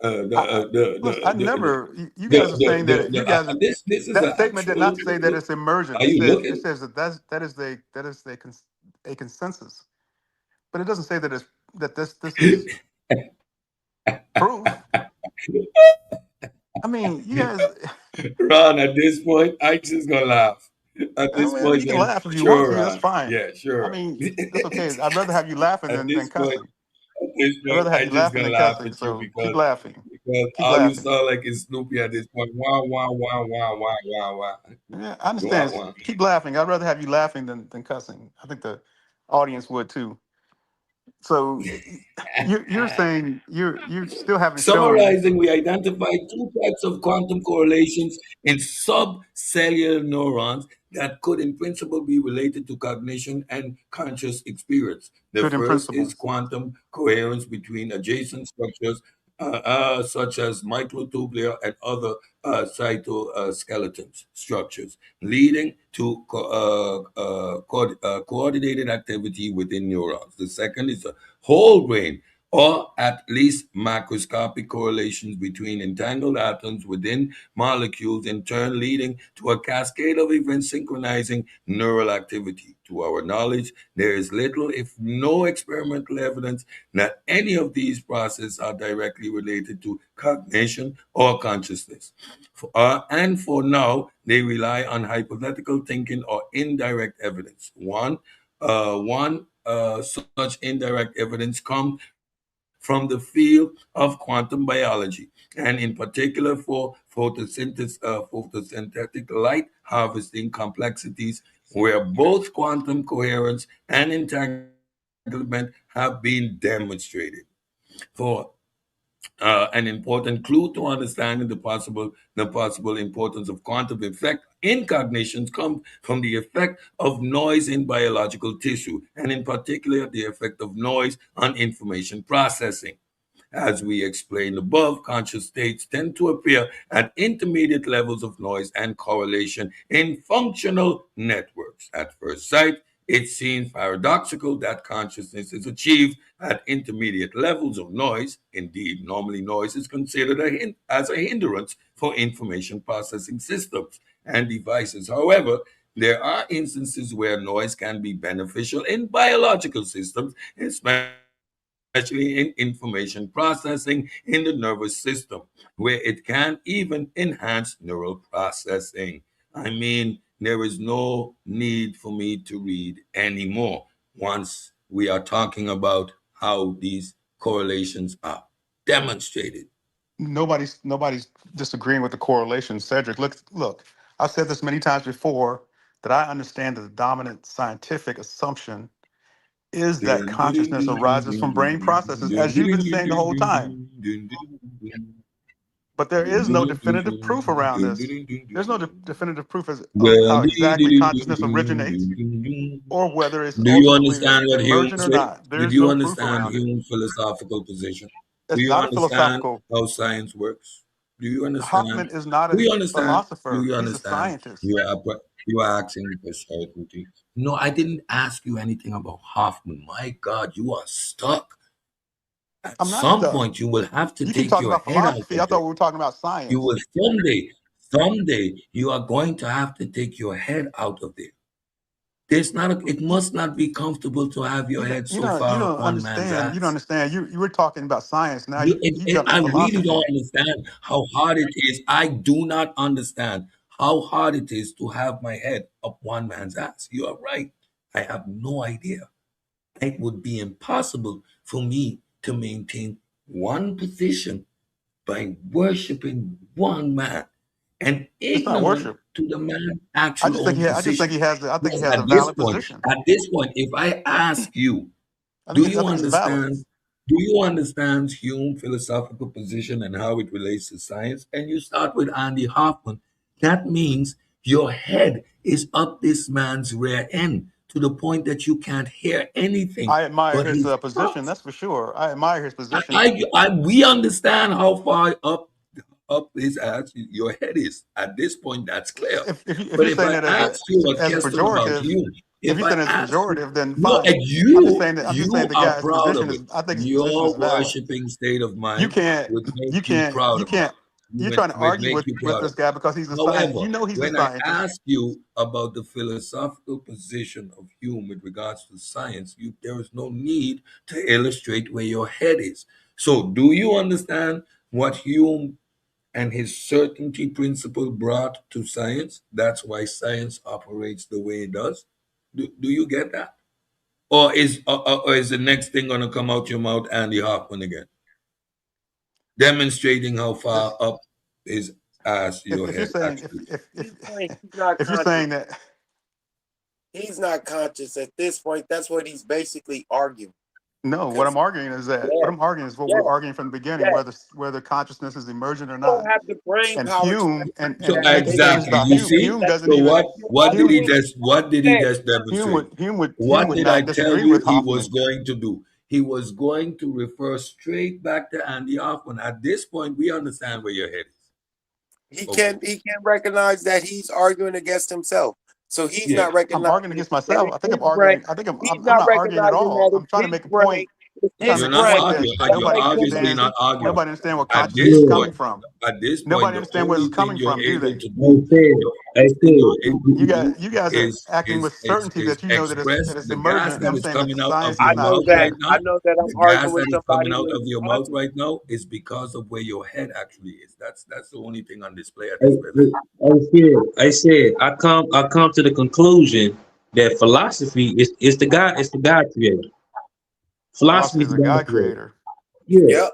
Speaker 3: Look, I never. You guys are saying that you guys
Speaker 2: This is
Speaker 3: that
Speaker 2: an
Speaker 3: statement did
Speaker 2: actual.
Speaker 3: not say that it's emergent.
Speaker 2: Are you
Speaker 3: It
Speaker 2: looking?
Speaker 3: says that is a consensus, but it doesn't say that this is proof. I mean, you guys.
Speaker 2: Ron, at this point, I just gonna laugh. At
Speaker 3: I
Speaker 2: this
Speaker 3: mean,
Speaker 2: point,
Speaker 3: you can
Speaker 2: then
Speaker 3: laugh if you want
Speaker 2: sure,
Speaker 3: to. That's
Speaker 2: Ron.
Speaker 3: fine.
Speaker 2: Yeah,
Speaker 3: I
Speaker 2: sure.
Speaker 3: mean, that's okay. I'd rather have you laughing
Speaker 2: At
Speaker 3: than
Speaker 2: this point,
Speaker 3: cussing.
Speaker 2: at this
Speaker 3: I'd
Speaker 2: point,
Speaker 3: rather
Speaker 2: I
Speaker 3: have you
Speaker 2: just
Speaker 3: laughing
Speaker 2: gonna
Speaker 3: than
Speaker 2: laugh
Speaker 3: cussing.
Speaker 2: at you
Speaker 3: So keep laughing.
Speaker 2: because
Speaker 3: Keep
Speaker 2: all you
Speaker 3: laughing.
Speaker 2: sound like is Snoopy at this point. Wah wah wah wah wah wah wah
Speaker 3: Yeah, I
Speaker 2: wah
Speaker 3: understand.
Speaker 2: wah.
Speaker 3: Keep laughing. I'd rather have you laughing than cussing. I think the audience would too. So you're saying you still haven't shown.
Speaker 2: Summarizing, we identified two types of quantum correlations in subcellular neurons that could, in principle, be related to cognition and conscious experience. The
Speaker 3: Good in
Speaker 2: first is
Speaker 3: principles.
Speaker 2: quantum coherence between adjacent structures, such as microtubule and other cytoskeleton structures, leading to coordinated activity within neurons. The second is a whole brain or at least macroscopic correlations between entangled atoms within molecules, in turn leading to a cascade of events synchronizing neural activity. To our knowledge, there is little, if no, experimental evidence that any of these processes are directly related to cognition or consciousness. And for now, they rely on hypothetical thinking or indirect evidence. Such indirect evidence comes from the field of quantum biology, and in particular for photosynthetic light harvesting complexities, where both quantum coherence and entanglement have been demonstrated. For an important clue to understanding the possible importance of quantum effect in cognition comes from the effect of noise in biological tissue, and in particular the effect of noise on information processing. As we explained above, conscious states tend to appear at intermediate levels of noise and correlation in functional networks. At first sight, it seems paradoxical that consciousness is achieved at intermediate levels of noise. Indeed, normally noise is considered as a hindrance for information processing systems and devices. However, there are instances where noise can be beneficial in biological systems, especially in information processing in the nervous system, where it can even enhance neural processing. I mean, there is no need for me to read anymore once we are talking about how these correlations are demonstrated.
Speaker 3: Nobody's disagreeing with the correlation. Cedric, look. I've said this many times before that I understand that the dominant scientific assumption is that consciousness arises from brain processes, as you've been saying the whole time. But there is no definitive proof around this. There's no definitive proof of
Speaker 2: Well,
Speaker 3: how exactly consciousness originates or whether it's
Speaker 2: do you
Speaker 3: ultimately
Speaker 2: understand what Hume
Speaker 3: emergent or
Speaker 2: said?
Speaker 3: not.
Speaker 2: Did
Speaker 3: There's
Speaker 2: you
Speaker 3: no proof
Speaker 2: understand
Speaker 3: around it.
Speaker 2: Hume's philosophical position? Do
Speaker 3: It's
Speaker 2: you
Speaker 3: not a
Speaker 2: understand
Speaker 3: philosophical.
Speaker 2: how science works? Do you understand?
Speaker 3: Hoffman is not
Speaker 2: Do
Speaker 3: a
Speaker 2: you understand? Do
Speaker 3: philosopher.
Speaker 2: you
Speaker 3: He's a
Speaker 2: understand?
Speaker 3: scientist.
Speaker 2: You are asking me for certainty. No, I didn't ask you anything about Hoffman. My God, you are stuck. At
Speaker 3: I'm not
Speaker 2: some
Speaker 3: stuck.
Speaker 2: point, you will have to
Speaker 3: You keep
Speaker 2: take
Speaker 3: talking
Speaker 2: your
Speaker 3: about
Speaker 2: head out
Speaker 3: philosophy. I
Speaker 2: of
Speaker 3: thought
Speaker 2: there.
Speaker 3: we were talking about
Speaker 2: You
Speaker 3: science.
Speaker 2: will someday, you are going to have to take your head out of there. It must not be comfortable to have your head so
Speaker 3: You
Speaker 2: far up
Speaker 3: don't
Speaker 2: one man's
Speaker 3: understand. You don't
Speaker 2: ass.
Speaker 3: understand. You were talking about science. Now you jumped to
Speaker 2: I really don't
Speaker 3: philosophy.
Speaker 2: understand how hard it is. I do not understand how hard it is to have my head up one man's ass. You are right. I have no idea. it would be impossible for me to maintain one position by worshiping one man and
Speaker 3: It's not
Speaker 2: ignorant
Speaker 3: worship.
Speaker 2: to the man's
Speaker 3: I
Speaker 2: actual
Speaker 3: just think
Speaker 2: own
Speaker 3: he. I just think
Speaker 2: position.
Speaker 3: he has. I think he
Speaker 2: Yes,
Speaker 3: has a valid position.
Speaker 2: at this point, if I ask you,
Speaker 3: I
Speaker 2: do
Speaker 3: think. I
Speaker 2: you
Speaker 3: think it's valid.
Speaker 2: understand? Do you understand Hume's philosophical position and how it relates to science? And you start with Andy Hoffman. That means your head is up this man's rear end to the point that you can't hear anything
Speaker 3: I admire
Speaker 2: but
Speaker 3: his
Speaker 2: his
Speaker 3: position.
Speaker 2: thoughts.
Speaker 3: That's for sure. I admire his position.
Speaker 2: We understand how far up his ass your head is. At this point, that's clear.
Speaker 3: If
Speaker 2: But
Speaker 3: you're
Speaker 2: if
Speaker 3: saying
Speaker 2: I
Speaker 3: that
Speaker 2: ask you a
Speaker 3: as a
Speaker 2: question about
Speaker 3: pejorative,
Speaker 2: Hume,
Speaker 3: if
Speaker 2: if
Speaker 3: you're
Speaker 2: I
Speaker 3: saying it's
Speaker 2: ask you,
Speaker 3: pejorative, then
Speaker 2: no,
Speaker 3: fine.
Speaker 2: and
Speaker 3: I'm just saying
Speaker 2: you
Speaker 3: the
Speaker 2: are
Speaker 3: guy's
Speaker 2: proud of
Speaker 3: position
Speaker 2: it.
Speaker 3: is. I think his position
Speaker 2: Your
Speaker 3: is valid.
Speaker 2: worshiping state of
Speaker 3: You
Speaker 2: mind
Speaker 3: can't.
Speaker 2: would make
Speaker 3: You
Speaker 2: you
Speaker 3: can't.
Speaker 2: proud
Speaker 3: You
Speaker 2: of it.
Speaker 3: can't. You're trying to
Speaker 2: Would
Speaker 3: argue
Speaker 2: make you
Speaker 3: with
Speaker 2: proud of
Speaker 3: this
Speaker 2: it.
Speaker 3: guy because he's a scientist.
Speaker 2: However,
Speaker 3: You know he's a
Speaker 2: when I
Speaker 3: scientist.
Speaker 2: ask you about the philosophical position of Hume with regards to science, there is no need to illustrate where your head is. So, do you understand what Hume and his certainty principle brought to science? That's why science operates the way it does. Do you get that? Or is the next thing going to come out your mouth, Andy Hoffman again, demonstrating how far
Speaker 3: This,
Speaker 2: up his ass your
Speaker 3: if you're
Speaker 2: head
Speaker 3: saying
Speaker 2: actually is?
Speaker 3: if
Speaker 9: He's not
Speaker 3: if you're
Speaker 9: conscious.
Speaker 3: saying that,
Speaker 9: He's not conscious at this point. That's what he's basically arguing.
Speaker 3: no, what I'm
Speaker 9: Because
Speaker 3: arguing is that
Speaker 9: yeah,
Speaker 3: what I'm arguing is what we
Speaker 9: yeah,
Speaker 3: were arguing from the beginning,
Speaker 9: yeah.
Speaker 3: whether consciousness is emergent or
Speaker 9: You don't
Speaker 3: not.
Speaker 9: have the brain
Speaker 3: And
Speaker 9: power to
Speaker 3: Hume
Speaker 2: So
Speaker 3: and making
Speaker 9: understand
Speaker 3: statements
Speaker 2: exactly,
Speaker 3: about
Speaker 2: you
Speaker 3: Hume.
Speaker 2: see.
Speaker 3: Hume doesn't
Speaker 2: So
Speaker 3: even Hume
Speaker 2: what did he just demonstrate?
Speaker 3: Hume
Speaker 2: What
Speaker 3: would
Speaker 2: did I
Speaker 3: not
Speaker 2: tell
Speaker 3: disagree
Speaker 2: you
Speaker 3: with
Speaker 2: he was
Speaker 3: Hoffman.
Speaker 2: going to do? He was going to refer straight back to Andy Hoffman. At this point, we understand where your head is. Okay.
Speaker 9: he can't recognize that he's arguing against himself. So he's
Speaker 2: Yeah.
Speaker 9: not
Speaker 3: I'm arguing
Speaker 9: recognizing
Speaker 3: against
Speaker 9: that
Speaker 3: myself.
Speaker 9: in
Speaker 3: I think
Speaker 9: his
Speaker 3: I'm
Speaker 9: brain.
Speaker 3: arguing. I think
Speaker 9: He's
Speaker 3: I'm
Speaker 9: not
Speaker 3: not arguing at
Speaker 9: recognizing
Speaker 3: all.
Speaker 9: that
Speaker 3: I'm trying to
Speaker 9: in his
Speaker 3: make a
Speaker 9: brain,
Speaker 3: point.
Speaker 9: it's
Speaker 3: I'm trying to
Speaker 9: his
Speaker 2: You're
Speaker 3: make a
Speaker 2: not
Speaker 9: brain.
Speaker 3: point that
Speaker 2: arguing.
Speaker 9: Just
Speaker 2: You're
Speaker 3: nobody
Speaker 9: like
Speaker 2: obviously
Speaker 9: Genesis
Speaker 3: understands.
Speaker 2: not arguing.
Speaker 3: Nobody understands where
Speaker 2: At
Speaker 3: consciousness
Speaker 2: this
Speaker 3: is
Speaker 2: point,
Speaker 3: coming from. Nobody
Speaker 2: the
Speaker 3: understands where it's
Speaker 2: only thing
Speaker 3: coming
Speaker 2: you're
Speaker 3: from, do
Speaker 2: able
Speaker 3: they?
Speaker 2: to
Speaker 10: I
Speaker 2: do,
Speaker 10: said,
Speaker 2: the
Speaker 10: I
Speaker 2: only thing you're
Speaker 10: said,
Speaker 2: able to do
Speaker 3: You guys are acting with certainty
Speaker 2: is
Speaker 3: that you know that
Speaker 2: express
Speaker 3: it's
Speaker 2: the gas
Speaker 3: emergent, and
Speaker 2: that
Speaker 3: I'm
Speaker 2: is
Speaker 3: saying that
Speaker 2: coming
Speaker 3: the
Speaker 2: out of
Speaker 3: science is
Speaker 2: your
Speaker 3: not
Speaker 2: mouth
Speaker 3: there.
Speaker 2: right
Speaker 9: I
Speaker 2: now.
Speaker 9: know that I'm
Speaker 2: The gas
Speaker 9: arguing with
Speaker 2: that is coming
Speaker 9: somebody
Speaker 2: out
Speaker 9: who
Speaker 2: of
Speaker 9: is
Speaker 2: your mouth
Speaker 9: conscious.
Speaker 2: right now is because of where your head actually is. That's the only thing on display at
Speaker 10: I,
Speaker 2: this present.
Speaker 10: I said, I come to the conclusion that philosophy is the God, it's the God creator.
Speaker 3: Philosophy
Speaker 10: Philosophy is
Speaker 3: is
Speaker 10: the
Speaker 3: a
Speaker 10: God
Speaker 3: God
Speaker 10: creator.
Speaker 3: creator.
Speaker 10: Yeah,
Speaker 9: Yep.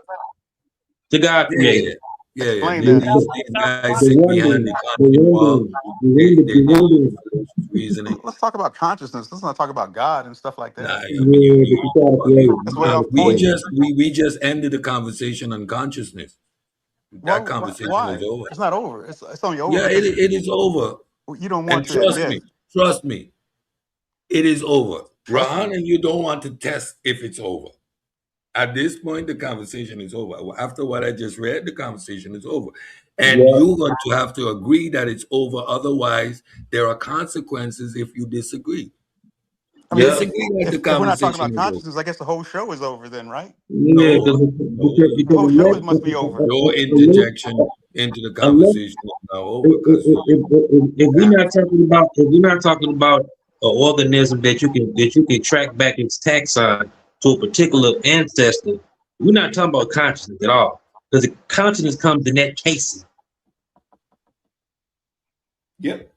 Speaker 10: the God creator.
Speaker 2: Yeah.
Speaker 3: Explain that.
Speaker 2: These guys
Speaker 10: The
Speaker 2: sit behind
Speaker 10: wondering,
Speaker 2: the
Speaker 10: the
Speaker 2: constant wall.
Speaker 10: wondering,
Speaker 2: They
Speaker 10: the
Speaker 2: don't use
Speaker 10: wondering.
Speaker 2: fallacious reasoning.
Speaker 3: Let's talk about consciousness. Let's not talk about God and stuff like
Speaker 2: Nah,
Speaker 3: that.
Speaker 2: I mean
Speaker 10: Yeah, but you gotta create.
Speaker 3: That's
Speaker 10: You
Speaker 3: way
Speaker 10: gotta
Speaker 3: off
Speaker 2: we
Speaker 3: point.
Speaker 10: create.
Speaker 2: just ended the conversation on consciousness. That conversation is
Speaker 3: Why?
Speaker 2: over.
Speaker 3: It's not over. It's only over
Speaker 2: Yeah,
Speaker 3: because
Speaker 2: it is over.
Speaker 3: you don't want
Speaker 2: And
Speaker 3: to admit.
Speaker 2: trust me, it is over.
Speaker 3: Trust
Speaker 2: Rahan
Speaker 3: me.
Speaker 2: and you don't want to test if it's over. At this point, the conversation is over. After what I just read, the conversation is over. And
Speaker 10: Yeah,
Speaker 2: you're going to have to agree that it's over. Otherwise, there are consequences if you disagree.
Speaker 3: I mean,
Speaker 10: yeah,
Speaker 2: Disagree that the
Speaker 3: if we're not talking
Speaker 2: conversation
Speaker 3: about
Speaker 2: is over.
Speaker 3: consciousness, I guess the whole show is over then, right?
Speaker 10: yeah.
Speaker 2: No, no.
Speaker 3: The whole show
Speaker 10: Unless,
Speaker 3: must be over.
Speaker 2: Your interjection into the
Speaker 10: unless
Speaker 2: conversation is now over because
Speaker 10: if we're not talking about an organism that you can track back its taxon to a particular ancestor, we're not talking about consciousness at all. Because the consciousness comes in that casing.
Speaker 2: yep.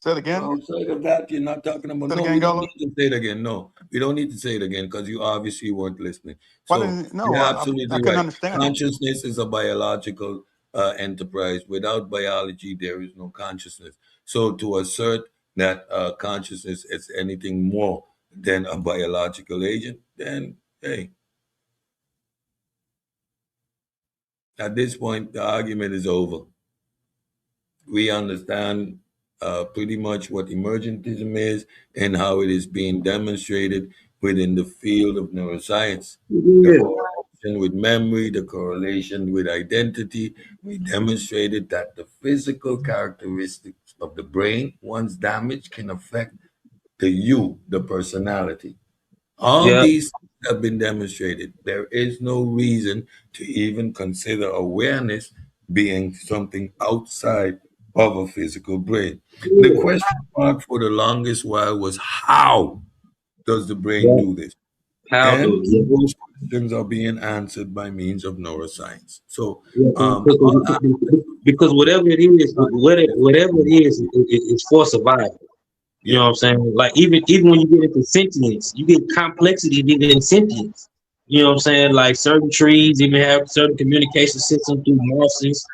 Speaker 3: Say it
Speaker 2: So
Speaker 3: again.
Speaker 2: outside of that, you're not talking about.
Speaker 3: Say it
Speaker 2: No,
Speaker 3: again,
Speaker 2: we don't
Speaker 3: Gullo.
Speaker 2: need to say it again. No, we don't need to say it again because you obviously weren't listening.
Speaker 3: Why
Speaker 2: So
Speaker 3: didn't? No,
Speaker 2: you're
Speaker 3: I
Speaker 2: absolutely
Speaker 3: couldn't
Speaker 2: right.
Speaker 3: understand it.
Speaker 2: Consciousness is a biological enterprise. Without biology, there is no consciousness. So to assert that consciousness is anything more than a biological agent, then hey, at this point, the argument is over. We understand pretty much what emergentism is and how it is being demonstrated within the field of neuroscience. The
Speaker 10: Yeah,
Speaker 2: correlation with memory, the correlation with identity. We demonstrated that the physical characteristics of the brain, once damaged, can affect the you, the personality. All
Speaker 10: yeah,
Speaker 2: these have been demonstrated. There is no reason to even consider awareness being something outside of a physical brain. The
Speaker 10: yeah,
Speaker 2: question mark for the longest while was how does the brain
Speaker 10: yeah.
Speaker 2: do this?
Speaker 10: How do
Speaker 2: And
Speaker 10: it?
Speaker 2: those questions are being answered by means of neuroscience. So,
Speaker 10: Yeah,
Speaker 2: I-
Speaker 10: because whatever it is, whatever it is, it's for survival. You know what I'm saying? Like even when you get into sentience, you get complexity even in sentience. You know what I'm saying? Like certain trees even have certain communication systems through mosses.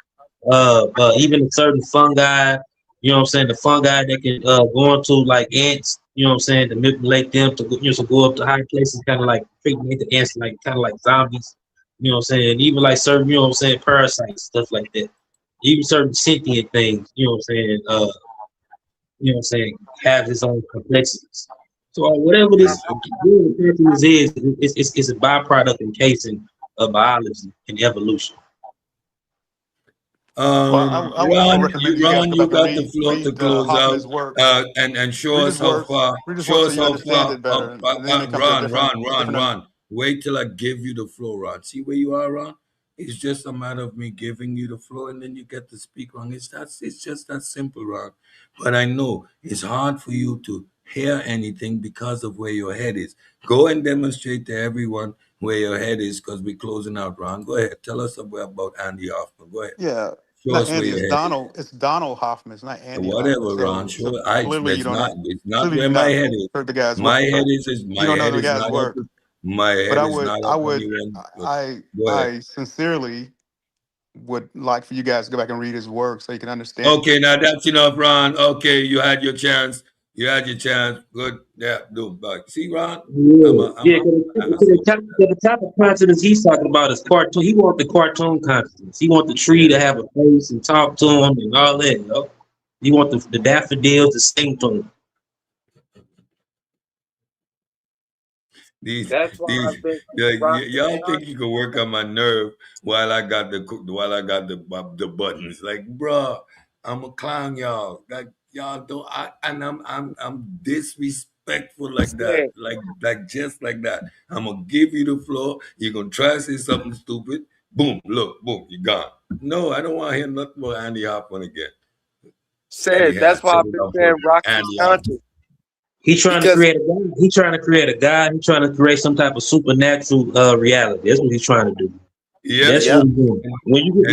Speaker 10: Even certain fungi. You know what I'm saying? The fungi that can go into like ants. You know what I'm saying? To manipulate them to go up to high places, kind of like make the ants like kind of like zombies. You know what I'm saying? Even like certain, you know what I'm saying, parasites, stuff like that. Even certain sentient things. You know what I'm saying? You know what I'm saying, have its own complexities. So whatever this consciousness is, it's a byproduct and casing of biology and evolution.
Speaker 3: Well, I would recommend you guys
Speaker 2: Ron,
Speaker 3: go
Speaker 2: you
Speaker 3: back and
Speaker 2: got the floor to
Speaker 3: read
Speaker 2: close out,
Speaker 3: Hoffman's works.
Speaker 2: and
Speaker 3: Read his works. Read his works
Speaker 2: show
Speaker 3: so
Speaker 2: us
Speaker 3: you
Speaker 2: how
Speaker 3: understand
Speaker 2: far
Speaker 3: it better, and then you come to a different.
Speaker 2: Wait till I give you the floor, Ron. See where you are, Ron? It's just a matter of me giving you the floor, and then you get to speak, Ron. It's just that simple, Ron. But I know it's hard for you to hear anything because of where your head is. Go and demonstrate to everyone where your head is, because we're closing out, Ron. Go ahead. Tell us about Andy Hoffman. Go ahead.
Speaker 3: Yeah,
Speaker 2: Show
Speaker 3: not
Speaker 2: us where
Speaker 3: Andy.
Speaker 2: your
Speaker 3: It's
Speaker 2: head is.
Speaker 3: Donald. It's Donald Hoffman. It's not Andy Hoffman.
Speaker 2: Whatever, Ron.
Speaker 3: So clearly you don't know.
Speaker 2: It's not
Speaker 3: Clearly
Speaker 2: where
Speaker 3: you've
Speaker 2: my
Speaker 3: not
Speaker 2: head is.
Speaker 3: heard the guy's
Speaker 2: My
Speaker 3: work.
Speaker 2: head
Speaker 3: So
Speaker 2: is
Speaker 3: you don't know the guy's
Speaker 2: not up.
Speaker 3: work.
Speaker 2: My
Speaker 3: But
Speaker 2: head is not up anywhere. But go ahead.
Speaker 3: I sincerely would like for you guys to go back and read his work so you can understand.
Speaker 2: Okay, now that's enough, Ron. Okay, you had your chance. You had your chance. Good. Yeah, do back. See, Ron?
Speaker 10: Yeah. The type of consciousness he's talking about is cartoon. He want the cartoon consciousness. He want the tree to have a face and talk to him and all that. You know? He want the daffodils to sing to him.
Speaker 9: That's why I've been
Speaker 2: Y'all think you can work on my nerve while I got the buttons? Like, bruh, I'm a clown, y'all. Like, y'all don't. I'm disrespectful like that, like just like that. I'm gonna give you the floor. You're gonna try to say something stupid. Boom, look, boom, you gone. No, I don't want to hear nothing about Andy Hoffman again.
Speaker 9: That's why I've been saying rock is conscious.
Speaker 10: He's trying to create a God. He's trying to create a God. He's trying to create some type of supernatural reality. That's what he's trying to do.
Speaker 2: Yeah,
Speaker 10: that's what he's doing. When you get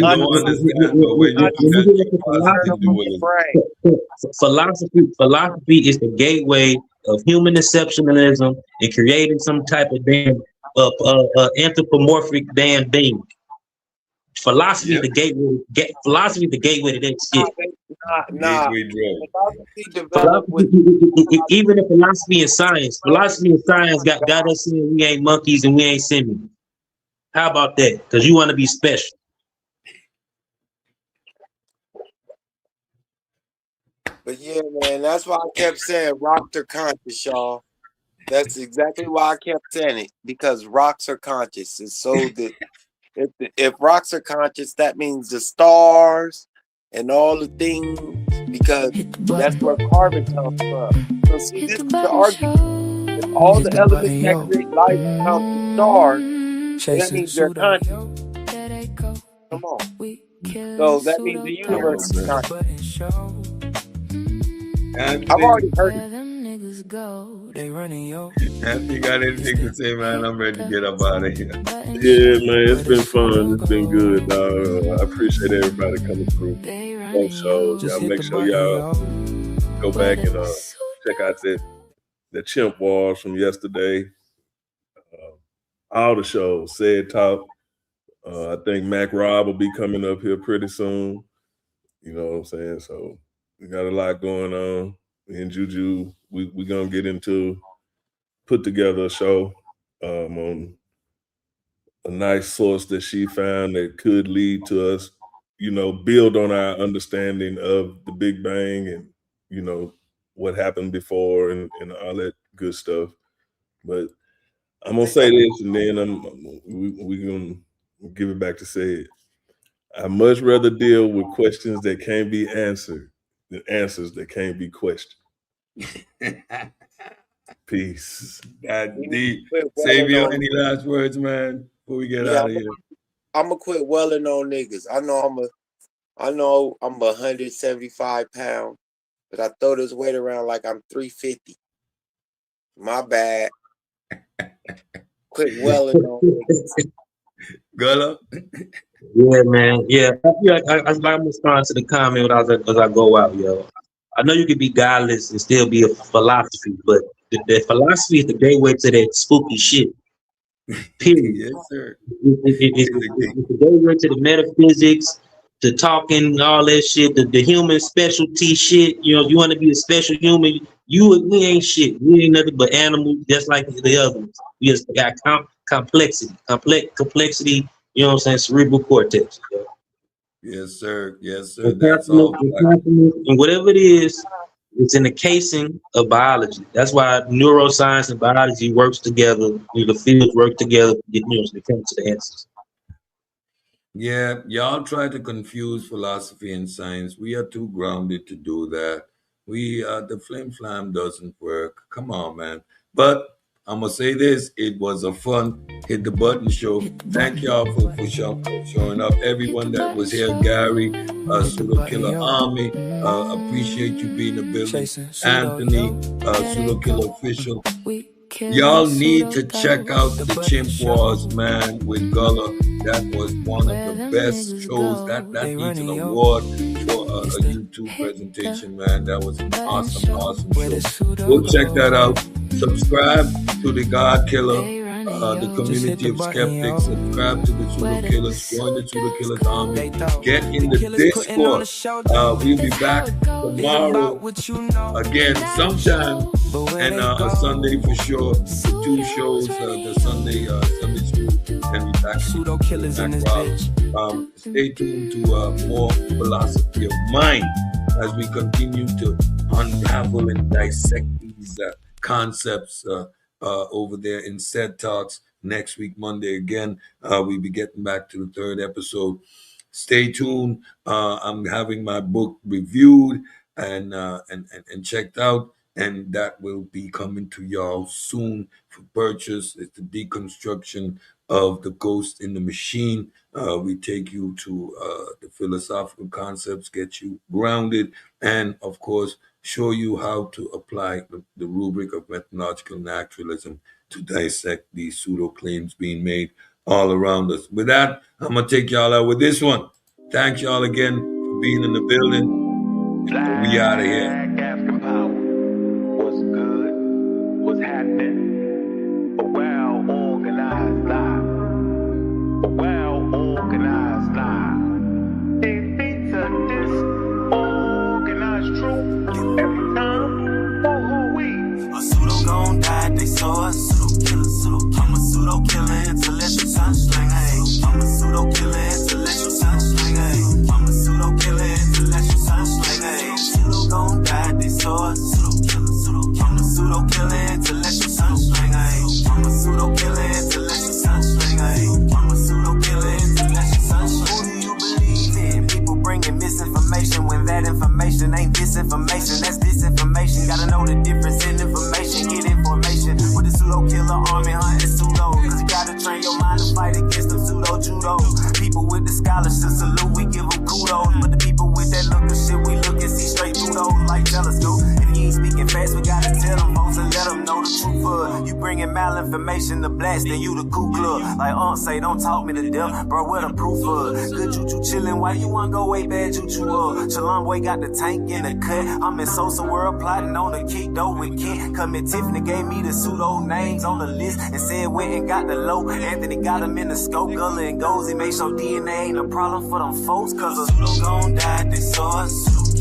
Speaker 10: philosophy is the gateway of human exceptionalism and creating some type of damn anthropomorphic damn being. Philosophy, the gateway. Philosophy, the gateway to that shit. Even in philosophy and science, got us saying we ain't monkeys and we ain't simians. How about that? Because you want to be special.
Speaker 9: But yeah, man, that's why I kept saying rocks are conscious, y'all. That's exactly why I kept saying it, because rocks are conscious. And so that if rocks are conscious, that means the stars and all the things, because that's where carbon comes from. So see, this is the argument. If all the elements that create life come from stars, that means they're conscious. Come on. So that means the universe is conscious. I've already heard it.
Speaker 2: Anthony, got anything to say, man? I'm ready to get up out of here.
Speaker 7: Yeah, man, it's been fun. It's been good. I appreciate everybody coming through. Both shows. Y'all make sure y'all go back and check out the Chimp Wars from yesterday. All the shows. Said Talk. I think Mac Rob will be coming up here pretty soon. You know what I'm saying? So we got a lot going on. Me and Juju, we gonna get into put together a show on a nice source that she found that could lead to us, build on our understanding of the Big Bang and, what happened before and all that good stuff. But I'm gonna say this, and then we're gonna give it back to Said. I much rather deal with questions that can't be answered than answers that can't be questioned. Peace.
Speaker 2: Xavier, any last words, man, before we get out of here?
Speaker 9: I'm gonna quit welling on niggas. I know I'm 175 pounds, but I throw this weight around like I'm 350. My bad. Quit welling on niggas.
Speaker 2: Gullah?
Speaker 10: Yeah, man. Yeah. I'm responding to the comment as I go out, yo. I know you can be godless and still be a philosophy, but the philosophy is the gateway to that spooky shit. Period.
Speaker 2: Yes, sir.
Speaker 10: It's the gateway to the metaphysics, the talking, all that shit, the human specialty shit. You know, you want to be a special human. We ain't shit. We ain't nothing but animals, just like the other ones. We just got complexity. You know what I'm saying? Cerebral cortex. You know?
Speaker 2: Yes, sir. Yes, sir. That's all.
Speaker 10: And whatever it is, it's in the casing of biology. That's why neuroscience and biology works together. The fields work together to get to come to the answers.
Speaker 2: Yeah, y'all try to confuse philosophy and science. We are too grounded to do that. The flim flam doesn't work. Come on, man. But I'm gonna say this: it was a fun hit the button show. Thank y'all for showing up. Everyone that was here, Gary, Pseudokilla Army, appreciate you being in the building. Anthony, Pseudokilla Official. Y'all need to check out the Chimp Wars, man, with Gullah. That was one of the best shows. That needs an award for a YouTube presentation, man. That was an awesome show. Go check that out. Subscribe to the God Killer, the community of skeptics. Subscribe to the Pseudokillas. Join the Pseudokillas Army. Get in the Discord. We'll be back tomorrow again sometime, and a Sunday for sure. The 2 shows, the Sunday school, and be back. Stay tuned to more philosophy of mind as we continue to unravel and dissect these concepts over there in Said Talks. Next week, Monday again, we'll be getting back to the 3rd episode. Stay tuned. I'm having my book reviewed and checked out, and that will be coming to y'all soon for purchase. It's the deconstruction of the ghost in the machine. We take you to the philosophical concepts, get you grounded, and of course, show you how to apply the rubric of methodological naturalism to dissect these pseudo claims being made all around us. With that, I'm going to take y'all out with this one. Thank y'all again for being in the building. We out of here.
Speaker 1: What's good? What's happening? A well-organized lie. A well-organized lie. It beats a disorganized truth every time. Woo-hoo-wee. A pseudo gon' die, they saw a pseudo-killer, I'm a pseudo-killer, intellectual sunsling, hey. I'm a pseudo-killer, intellectual sunsling, hey. I'm a pseudo-killer, intellectual sunsling, hey. Pseudo gon' die, they saw a pseudo-killer, I'm a pseudo-killer, intellectual sunsling, hey. I'm a pseudo-killer, intellectual sunsling, hey. I'm a pseudo-killer, intellectual sunsling. Who do you believe in? People bringing misinformation when that information ain't disinformation, that's disinformation. Gotta know the difference in information, get information. With the pseudo-killer army hunting pseudo, cause you gotta train your mind to fight against them pseudo-judo. People with the scholarship salute, we give them kudos. But the people with that look of shit, we look and see straight through those like telescope. If you ain't speaking fast, we gotta tell them folks and let them know the truth of. You bringing malinformation to blast, then you the Ku Klux. Like say, don't talk me to death, bro, what the proof of? Good juju chillin', why you wanna go way bad juju up? Shalom boy got the tank in the cut. I'm in Sosa world plotting on the kick though with Kent. Come in Tiffany gave me the pseudo names on the list and said went and got the low. Anthony got him in the scope, Gullah and Gozy. Make sure DNA ain't a problem for them folks, cause a pseudo gon' die, they saw us.